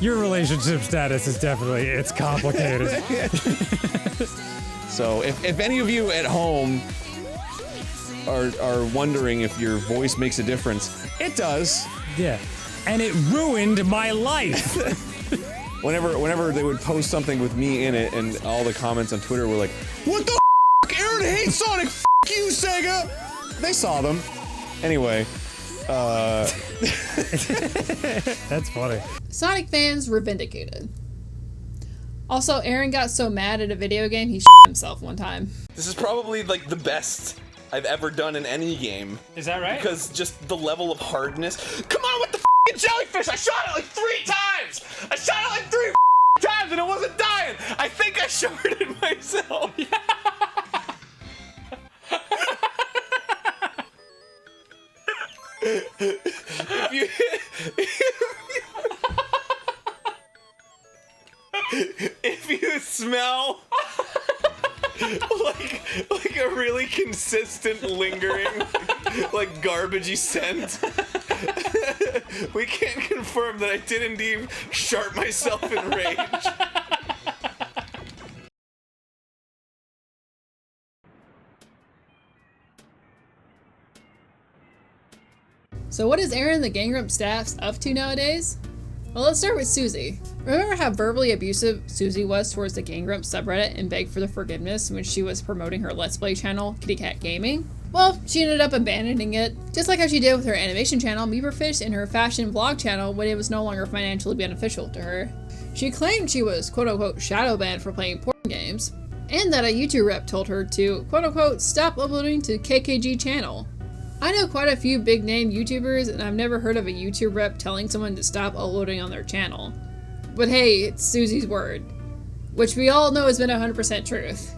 your relationship status is definitely, it's complicated. So if any of you at home are wondering if your voice makes a difference, it does. Yeah. And it ruined my life. Whenever they would post something with me in it, and all the comments on Twitter were like, "What the f***? Arin hates Sonic. F*** you, Sega." They saw them. Anyway, that's funny. Sonic fans were vindicated. Also, Arin got so mad at a video game he himself one time. This is probably like the best I've ever done in any game. Is that right? Because just the level of hardness. Come on with the f***ing jellyfish! I shot it like 3 times! I shot it like 3 times and it wasn't dying! I think I sharded myself! If you smell like a really consistent, lingering, like garbagey scent, we can confirm that I did indeed shart myself in rage. So what is Arin the Game Grumps staff up to nowadays? Well, let's start with Suzy. Remember how verbally abusive Suzy was towards the Game Grumps subreddit and begged for their forgiveness when she was promoting her Let's Play channel, Kitty Cat Gaming? Well, she ended up abandoning it, just like how she did with her animation channel, Meeperfish, and her fashion vlog channel when it was no longer financially beneficial to her. She claimed she was quote-unquote shadow banned for playing porn games, and that a YouTube rep told her to quote-unquote stop uploading to KKG channel. I know quite a few big name YouTubers, and I've never heard of a YouTube rep telling someone to stop uploading on their channel. But hey, it's Suzy's word, which we all know has been 100% truth.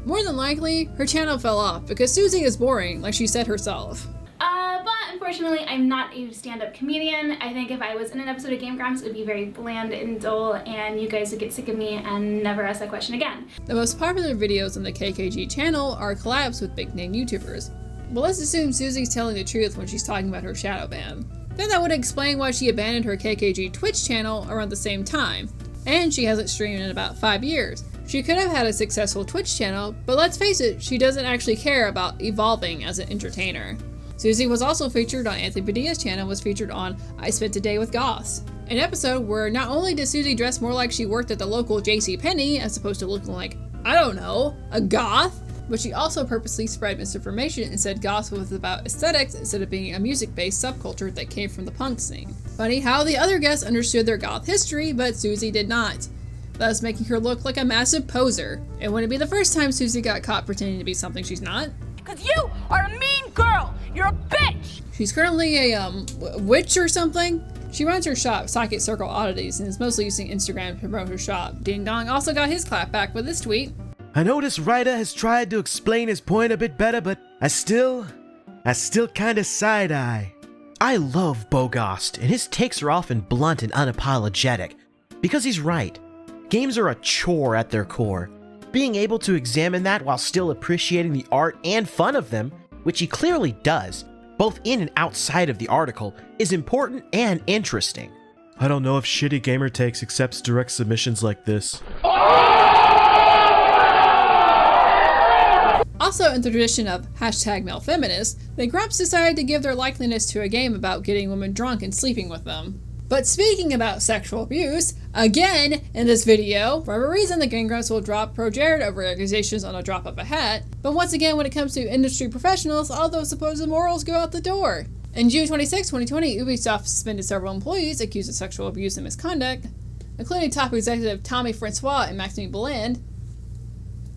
More than likely, her channel fell off because Suzy is boring, like she said herself. But unfortunately, I'm not a stand-up comedian. I think if I was in an episode of Game Grumps, it would be very bland and dull, and you guys would get sick of me and never ask that question again. The most popular videos on the KKG channel are collabs with big name YouTubers. But let's assume Suzy's telling the truth when she's talking about her shadow ban. Then that would explain why she abandoned her KKG Twitch channel around the same time. And she hasn't streamed in about 5 years. She could have had a successful Twitch channel, but let's face it, she doesn't actually care about evolving as an entertainer. Suzy was also featured on Anthony Padilla's channel, was featured on I Spent a Day with Goss, an episode where not only does Suzy dress more like she worked at the local JCPenney as opposed to looking like, I don't know, a goth, but she also purposely spread misinformation and said gospel was about aesthetics instead of being a music-based subculture that came from the punk scene. Funny how the other guests understood their goth history, but Suzy did not, thus making her look like a massive poser. It wouldn't be the first time Suzy got caught pretending to be something she's not. Because you are a mean girl! You're a bitch! She's currently a, witch or something? She runs her shop, Psychic Circle Oddities, and is mostly using Instagram to promote her shop. Ding Dong also got his clap back with this tweet. I know this writer has tried to explain his point a bit better, but I still kinda side-eye. I love Bogost, and his takes are often blunt and unapologetic. Because he's right. Games are a chore at their core. Being able to examine that while still appreciating the art and fun of them, which he clearly does, both in and outside of the article, is important and interesting. I don't know if Shitty Gamer Takes accepts direct submissions like this. Also in the tradition of #malefeminist, the Grumps decided to give their likeliness to a game about getting women drunk and sleeping with them. But speaking about sexual abuse, again in this video, for whatever reason the Game Grumps will drop Projared over accusations on a drop of a hat, but once again when it comes to industry professionals, all those supposed morals go out the door. In June 26, 2020, Ubisoft suspended several employees accused of sexual abuse and misconduct, including top executive Tommy Francois and Maxime Belland.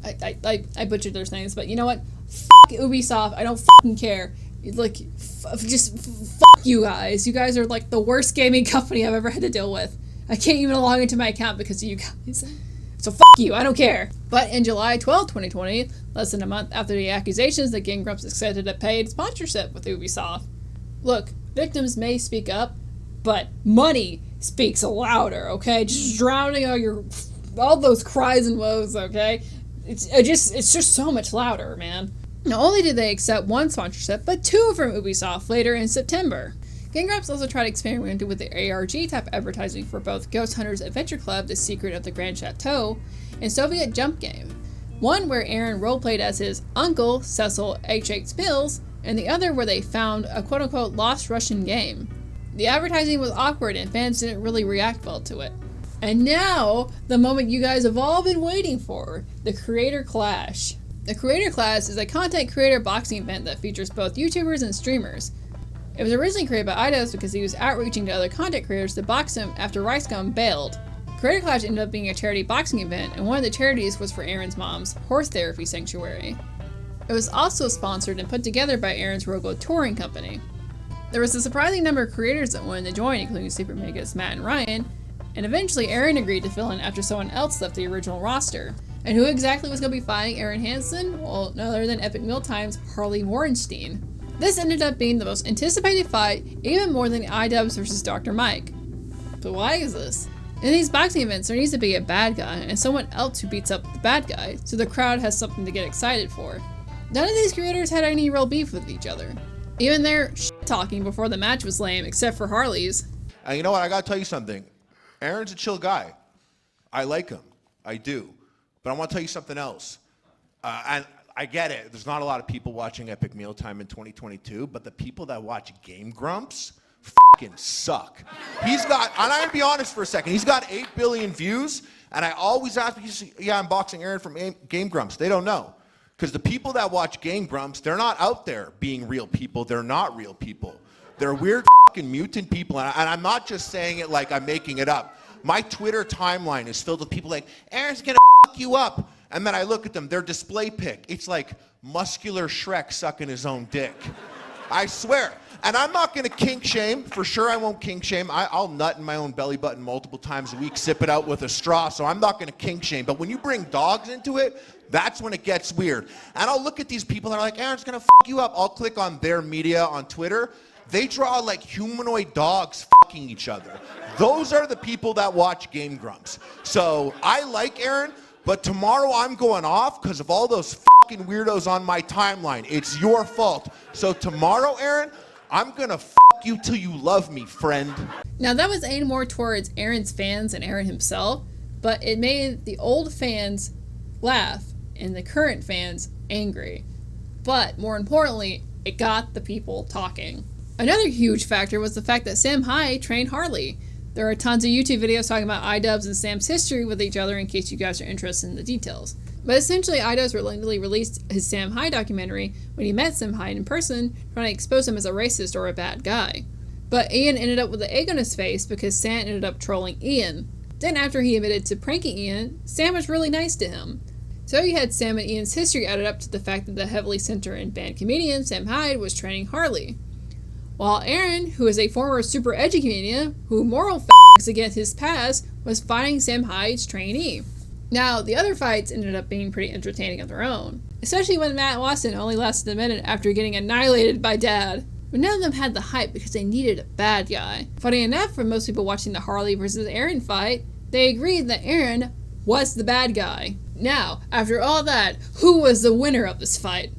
I butchered their names, but you know what? Fuck Ubisoft, I don't fucking care. Like, just fuck you guys. You guys are like the worst gaming company I've ever had to deal with. I can't even log into my account because of you guys. So fuck you, I don't care. But in July 12, 2020, less than a month after the accusations, the Game Grumps accepted a paid sponsorship with Ubisoft. Look, victims may speak up, but money speaks louder, okay? Just drowning all those cries and woes, okay? It's just so much louder, man. Not only did they accept one sponsorship, but two from Ubisoft later in September. Game Grumps also tried experimenting with the ARG type advertising for both Ghost Hunters Adventure Club, The Secret of the Grand Chateau, and Soviet Jump Game. One where Arin roleplayed as his uncle, Cecil H.H. Spills, and the other where they found a quote-unquote lost Russian game. The advertising was awkward and fans didn't really react well to it. And now, the moment you guys have all been waiting for, the Creator Clash. The Creator Clash is a content creator boxing event that features both YouTubers and streamers. It was originally created by Eidos because he was outreaching to other content creators to box him after RiceGum bailed. Creator Clash ended up being a charity boxing event, and one of the charities was for Arin's mom's Horse Therapy Sanctuary. It was also sponsored and put together by Arin's Rogo touring company. There was a surprising number of creators that wanted to join, including Super Megas, Matt, and Ryan, and eventually Arin agreed to fill in after someone else left the original roster. And who exactly was going to be fighting Arin Hanson? Well, no other than Epic Mealtime's Harley Morenstein. This ended up being the most anticipated fight, even more than iDubbbz vs Dr. Mike. But why is this? In these boxing events, there needs to be a bad guy and someone else who beats up the bad guy, so the crowd has something to get excited for. None of these creators had any real beef with each other. Even their shit-talking before the match was lame, except for Harley's. And you know what, I gotta tell you something. Arin's a chill guy. I like him. I do. But I want to tell you something else. And I get it. There's not a lot of people watching Epic Mealtime in 2022, but the people that watch Game Grumps fucking suck. He's got, and I'm going to be honest for a second, he's got 8 billion views, and I always ask people, yeah, I'm boxing Arin from Game Grumps. They don't know. Because the people that watch Game Grumps, they're not out there being real people. They're not real people. They're weird fucking mutant people, and I'm not just saying it like I'm making it up. My Twitter timeline is filled with people like, Arin's gonna fuck you up. And then I look at them, their display pic. It's like muscular Shrek sucking his own dick. I swear. And I'm not gonna kink shame. For sure I won't kink shame. I'll nut in my own belly button multiple times a week, sip it out with a straw, so I'm not gonna kink shame. But when you bring dogs into it, that's when it gets weird. And I'll look at these people that are like, Arin's gonna fuck you up. I'll click on their media on Twitter. They draw like humanoid dogs fucking each other. Those are the people that watch Game Grumps. So I like Arin, but tomorrow I'm going off because of all those fucking weirdos on my timeline. It's your fault. So tomorrow, Arin, I'm gonna fuck you till you love me, friend. Now that was aimed more towards Arin's fans and Arin himself, but it made the old fans laugh and the current fans angry. But more importantly, it got the people talking. Another huge factor was the fact that Sam High trained Harley. There are tons of YouTube videos talking about iDubbbz and Sam's history with each other in case you guys are interested in the details. But essentially, Eidos reluctantly released his Sam Hyde documentary when he met Sam Hyde in person, trying to expose him as a racist or a bad guy. But Ian ended up with an egg on his face because Sam ended up trolling Ian. Then after he admitted to pranking Ian, Sam was really nice to him. So you had Sam and Ian's history added up to the fact that the heavily center and banned comedian Sam Hyde was training Harley. While Arin, who is a former super edgy comedian who moral f***s against his past, was fighting Sam Hyde's trainee. Now, the other fights ended up being pretty entertaining on their own, especially when Matt Watson only lasted a minute after getting annihilated by Dad. But none of them had the hype because they needed a bad guy. Funny enough, for most people watching the Harley versus Arin fight, they agreed that Arin was the bad guy. Now, after all that, who was the winner of this fight?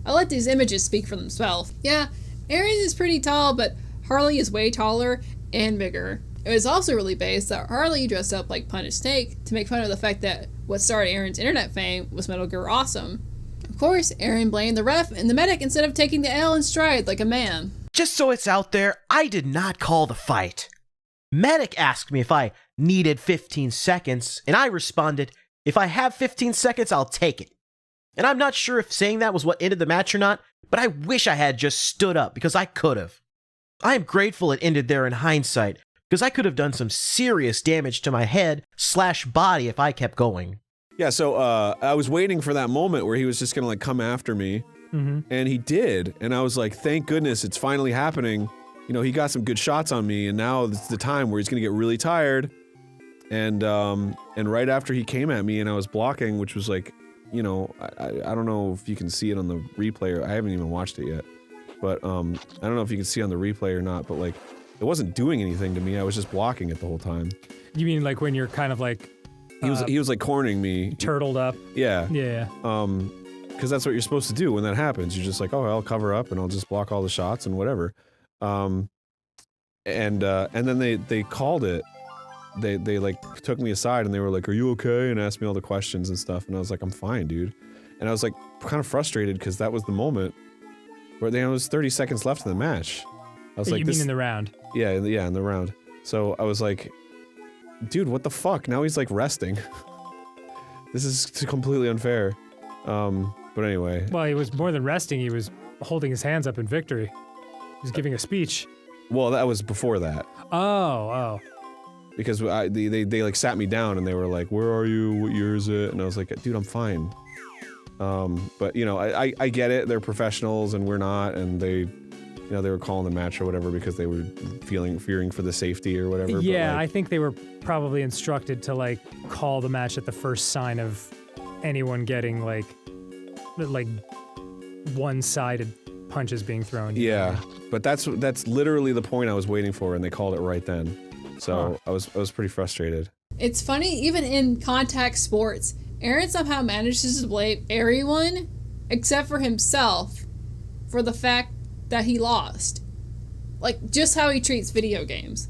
I'll let these images speak for themselves. Yeah, Arin is pretty tall, but Harley is way taller and bigger. It was also really based that Harley dressed up like Punished Snake to make fun of the fact that what started Arin's internet fame was Metal Gear Awesome. Of course, Arin blamed the ref and the medic instead of taking the L in stride like a man. Just so it's out there, I did not call the fight. Medic asked me if I needed 15 seconds, and I responded, if I have 15 seconds, I'll take it. And I'm not sure if saying that was what ended the match or not, but I wish I had just stood up because I could have. I am grateful it ended there in hindsight, because I could have done some serious damage to my head/body if I kept going. Yeah, so I was waiting for that moment where he was just gonna like come after me, and he did, and I was like, thank goodness it's finally happening. You know, he got some good shots on me, and now it's the time where he's gonna get really tired. And right after he came at me and I was blocking, which was like, you know, I don't know if you can see it on the replay, or I haven't even watched it yet, but I don't know if you can see it on the replay or not, but like, it wasn't doing anything to me, I was just blocking it the whole time. You mean like when you're kind of like... He was like cornering me. Turtled up. Yeah. Yeah. Because that's what you're supposed to do when that happens. You're just like, oh, I'll cover up and I'll just block all the shots and whatever. And then they called it. They like took me aside and they were like, are you okay? And asked me all the questions and stuff. And I was like, I'm fine, dude. And I was like kind of frustrated because that was the moment where there was 30 seconds left in the match. I was like, you mean in the round? Yeah, in the round. So I was like, dude, what the fuck? Now he's like resting. This is completely unfair. But anyway. Well, he was more than resting, he was holding his hands up in victory. He was giving a speech. Well, that was before that. Oh. Because they like sat me down and they were like, where are you? What year is it? And I was like, dude, I'm fine. But you know, I get it. They're professionals and we're not, and they were calling the match or whatever because they were fearing for the safety or whatever. Yeah, but like, I think they were probably instructed to like call the match at the first sign of anyone getting like one-sided punches being thrown. Yeah, but that's literally the point I was waiting for, and they called it right then. So I was pretty frustrated. It's funny, even in contact sports, Arin somehow manages to blame everyone except for himself for the fact that he lost. Like, just how he treats video games.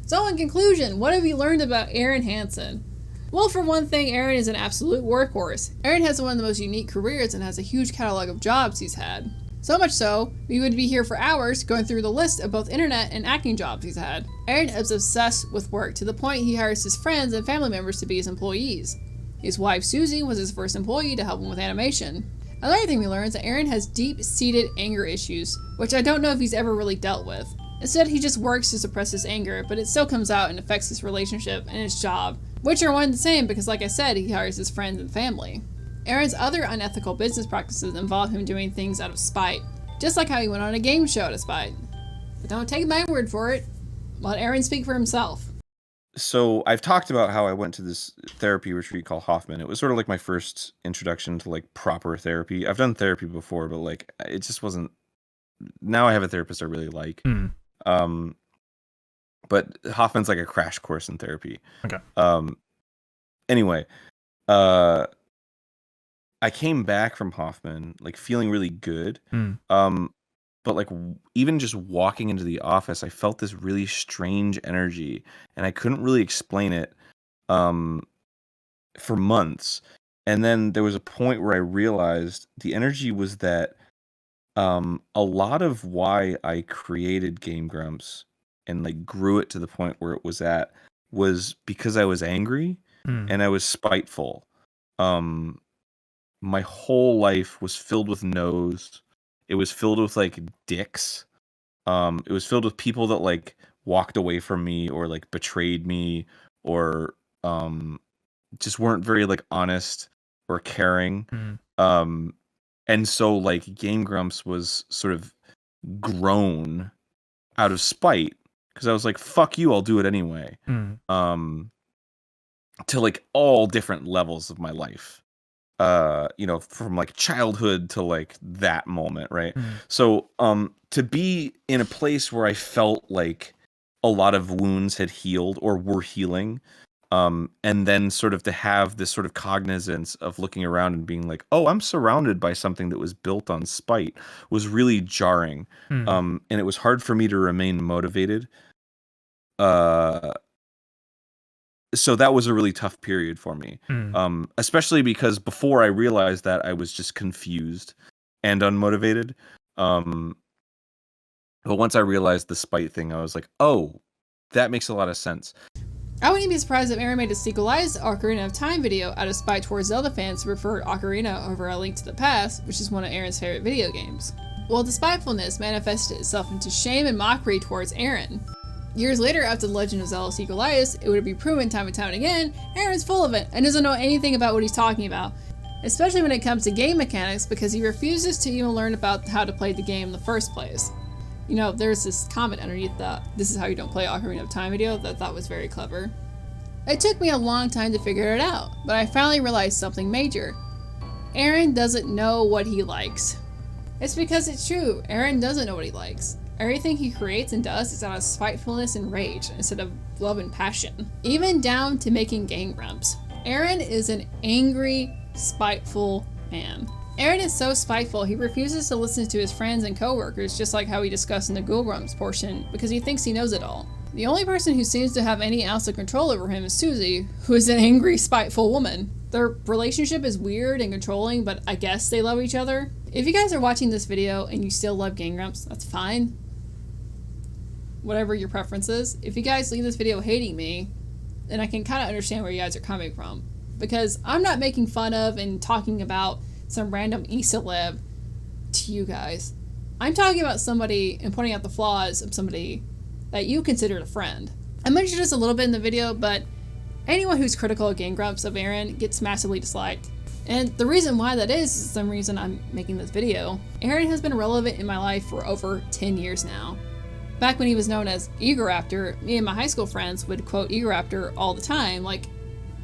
So in conclusion, what have you learned about Arin Hanson? Well, for one thing, Arin is an absolute workhorse. Arin has one of the most unique careers and has a huge catalog of jobs he's had. So much so, we would be here for hours going through the list of both internet and acting jobs he's had. Arin is obsessed with work to the point he hires his friends and family members to be his employees. His wife Suzy was his first employee to help him with animation. Another thing we learned is that Arin has deep-seated anger issues, which I don't know if he's ever really dealt with. Instead, he just works to suppress his anger, but it still comes out and affects his relationship and his job, which are one and the same because, like I said, he hires his friends and family. Arin's other unethical business practices involve him doing things out of spite, just like how he went on a game show out of spite. But don't take my word for it. Let Arin speak for himself. So I've talked about how I went to this therapy retreat called Hoffman. It was sort of like my first introduction to like proper therapy. I've done therapy before, but like it just wasn't. Now I have a therapist I really like. But Hoffman's like a crash course in therapy. Okay. Anyway, I came back from Hoffman like feeling really good. But like even just walking into the office, I felt this really strange energy, and I couldn't really explain it for months. And then there was a point where I realized the energy was that a lot of why I created Game Grumps and like grew it to the point where it was at was because I was angry and I was spiteful. My whole life was filled with no's. It was filled with like dicks. It was filled with people that like walked away from me or like betrayed me or just weren't very like honest or caring. And so like Game Grumps was sort of grown out of spite because I was like, fuck you, I'll do it anyway. To like all different levels of my life. You know, from like childhood to like that moment, right? So to be in a place where I felt like a lot of wounds had healed or were healing, and then sort of to have this sort of cognizance of looking around and being like, oh, I'm surrounded by something that was built on spite was really jarring. And it was hard for me to remain motivated. So that was a really tough period for me, especially because before I realized that I was just confused and unmotivated. But once I realized the spite thing, I was like, oh, that makes a lot of sense. I wouldn't be surprised if Arin made a sequelized Ocarina of Time video out of spite towards Zelda fans who prefer Ocarina over A Link to the Past, which is one of Arin's favorite video games. Well, the spitefulness manifested itself into shame and mockery towards Arin. Years later, after The Legend of Zelda sequelized, it would be proven time and time again, Arin's full of it and doesn't know anything about what he's talking about, especially when it comes to game mechanics because he refuses to even learn about how to play the game in the first place. You know, there's this comment underneath the "This is how you don't play Ocarina of Time" video that I thought was very clever. It took me a long time to figure it out, but I finally realized something major. Arin doesn't know what he likes. It's because it's true, Arin doesn't know what he likes. Everything he creates and does is out of spitefulness and rage instead of love and passion. Even down to making Game Grumps. Arin is an angry, spiteful man. Arin is so spiteful he refuses to listen to his friends and coworkers, just like how we discussed in the Ghoul Grumps portion, because he thinks he knows it all. The only person who seems to have any ounce of control over him is Suzy, who is an angry, spiteful woman. Their relationship is weird and controlling, but I guess they love each other. If you guys are watching this video and you still love Game Grumps, that's fine. Whatever your preference is. If you guys leave this video hating me, then I can kind of understand where you guys are coming from. Because I'm not making fun of and talking about some random e-celeb to you guys. I'm talking about somebody and pointing out the flaws of somebody that you considered a friend. I mentioned this a little bit in the video, but anyone who's critical of Game Grumps of Arin gets massively disliked. And the reason why that is some reason I'm making this video. Arin has been relevant in my life for over 10 years now. Back when he was known as Egoraptor, me and my high school friends would quote Egoraptor all the time, like,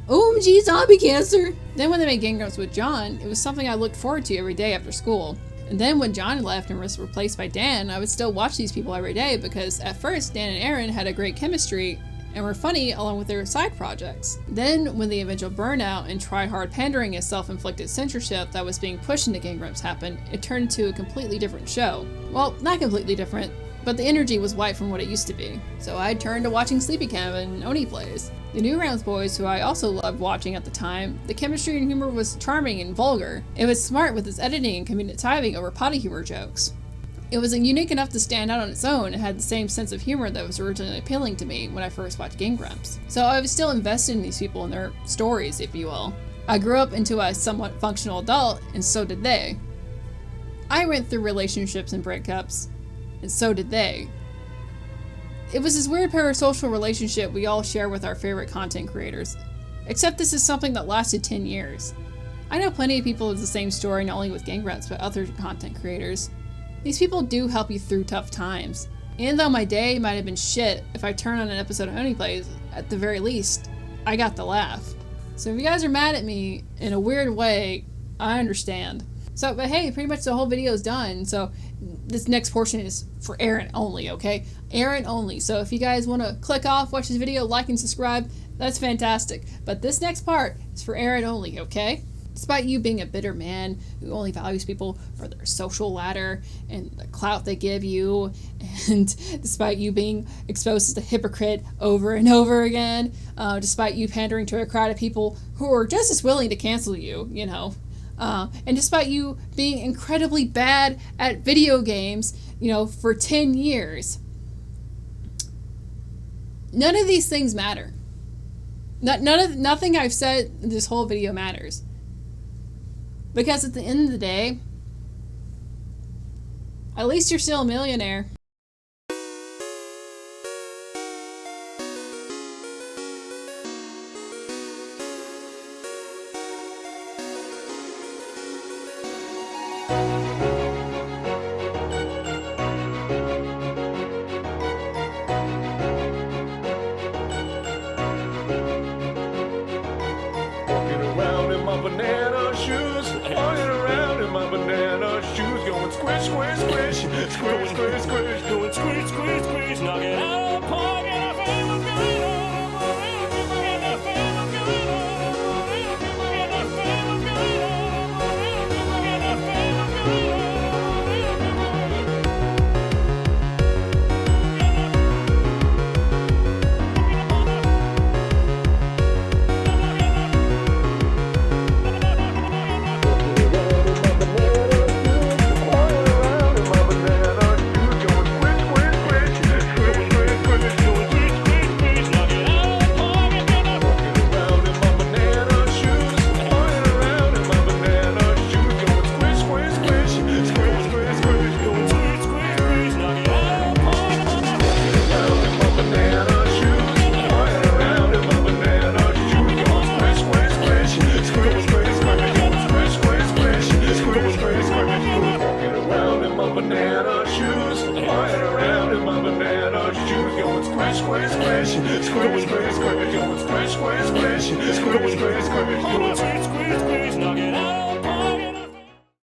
OMG zombie cancer! Then when they made Game Grumps with John, it was something I looked forward to every day after school. And then when John left and was replaced by Dan, I would still watch these people every day because at first Dan and Arin had a great chemistry and were funny along with their side projects. Then when the eventual burnout and try-hard pandering and self-inflicted censorship that was being pushed into Game Grumps happened, it turned into a completely different show. Well, not completely different, but the energy was wiped from what it used to be. So I turned to watching Sleepy Cam and Oni Plays. The Newgrounds boys, who I also loved watching at the time, the chemistry and humor was charming and vulgar. It was smart with its editing and comedic timing over potty humor jokes. It was unique enough to stand out on its own and had the same sense of humor that was originally appealing to me when I first watched Game Grumps. So I was still invested in these people and their stories, if you will. I grew up into a somewhat functional adult, and so did they. I went through relationships and breakups, and so did they. It was this weird parasocial relationship we all share with our favorite content creators. Except this is something that lasted 10 years. I know plenty of people with the same story, not only with Game Grumps, but other content creators. These people do help you through tough times. And though my day might have been shit, if I turn on an episode of Oni Plays, at the very least, I got the laugh. So if you guys are mad at me in a weird way, I understand. So, but hey, pretty much the whole video is done, so this next portion is for Arin only, okay? Arin only. So if you guys want to click off, watch this video, like and subscribe, that's fantastic. But this next part is for Arin only, okay? Despite you being a bitter man who only values people for their social ladder and the clout they give you, and despite you being exposed as a hypocrite over and over again, despite you pandering to a crowd of people who are just as willing to cancel you, you know, and despite you being incredibly bad at video games, you know, for 10 years, None of these things matter. Nothing I've said in this whole video matters. Because at the end of the day, at least you're still a millionaire. Squish, squish, squish, going squish, squish, squish, squish, squish, squish, squish, squish, knock it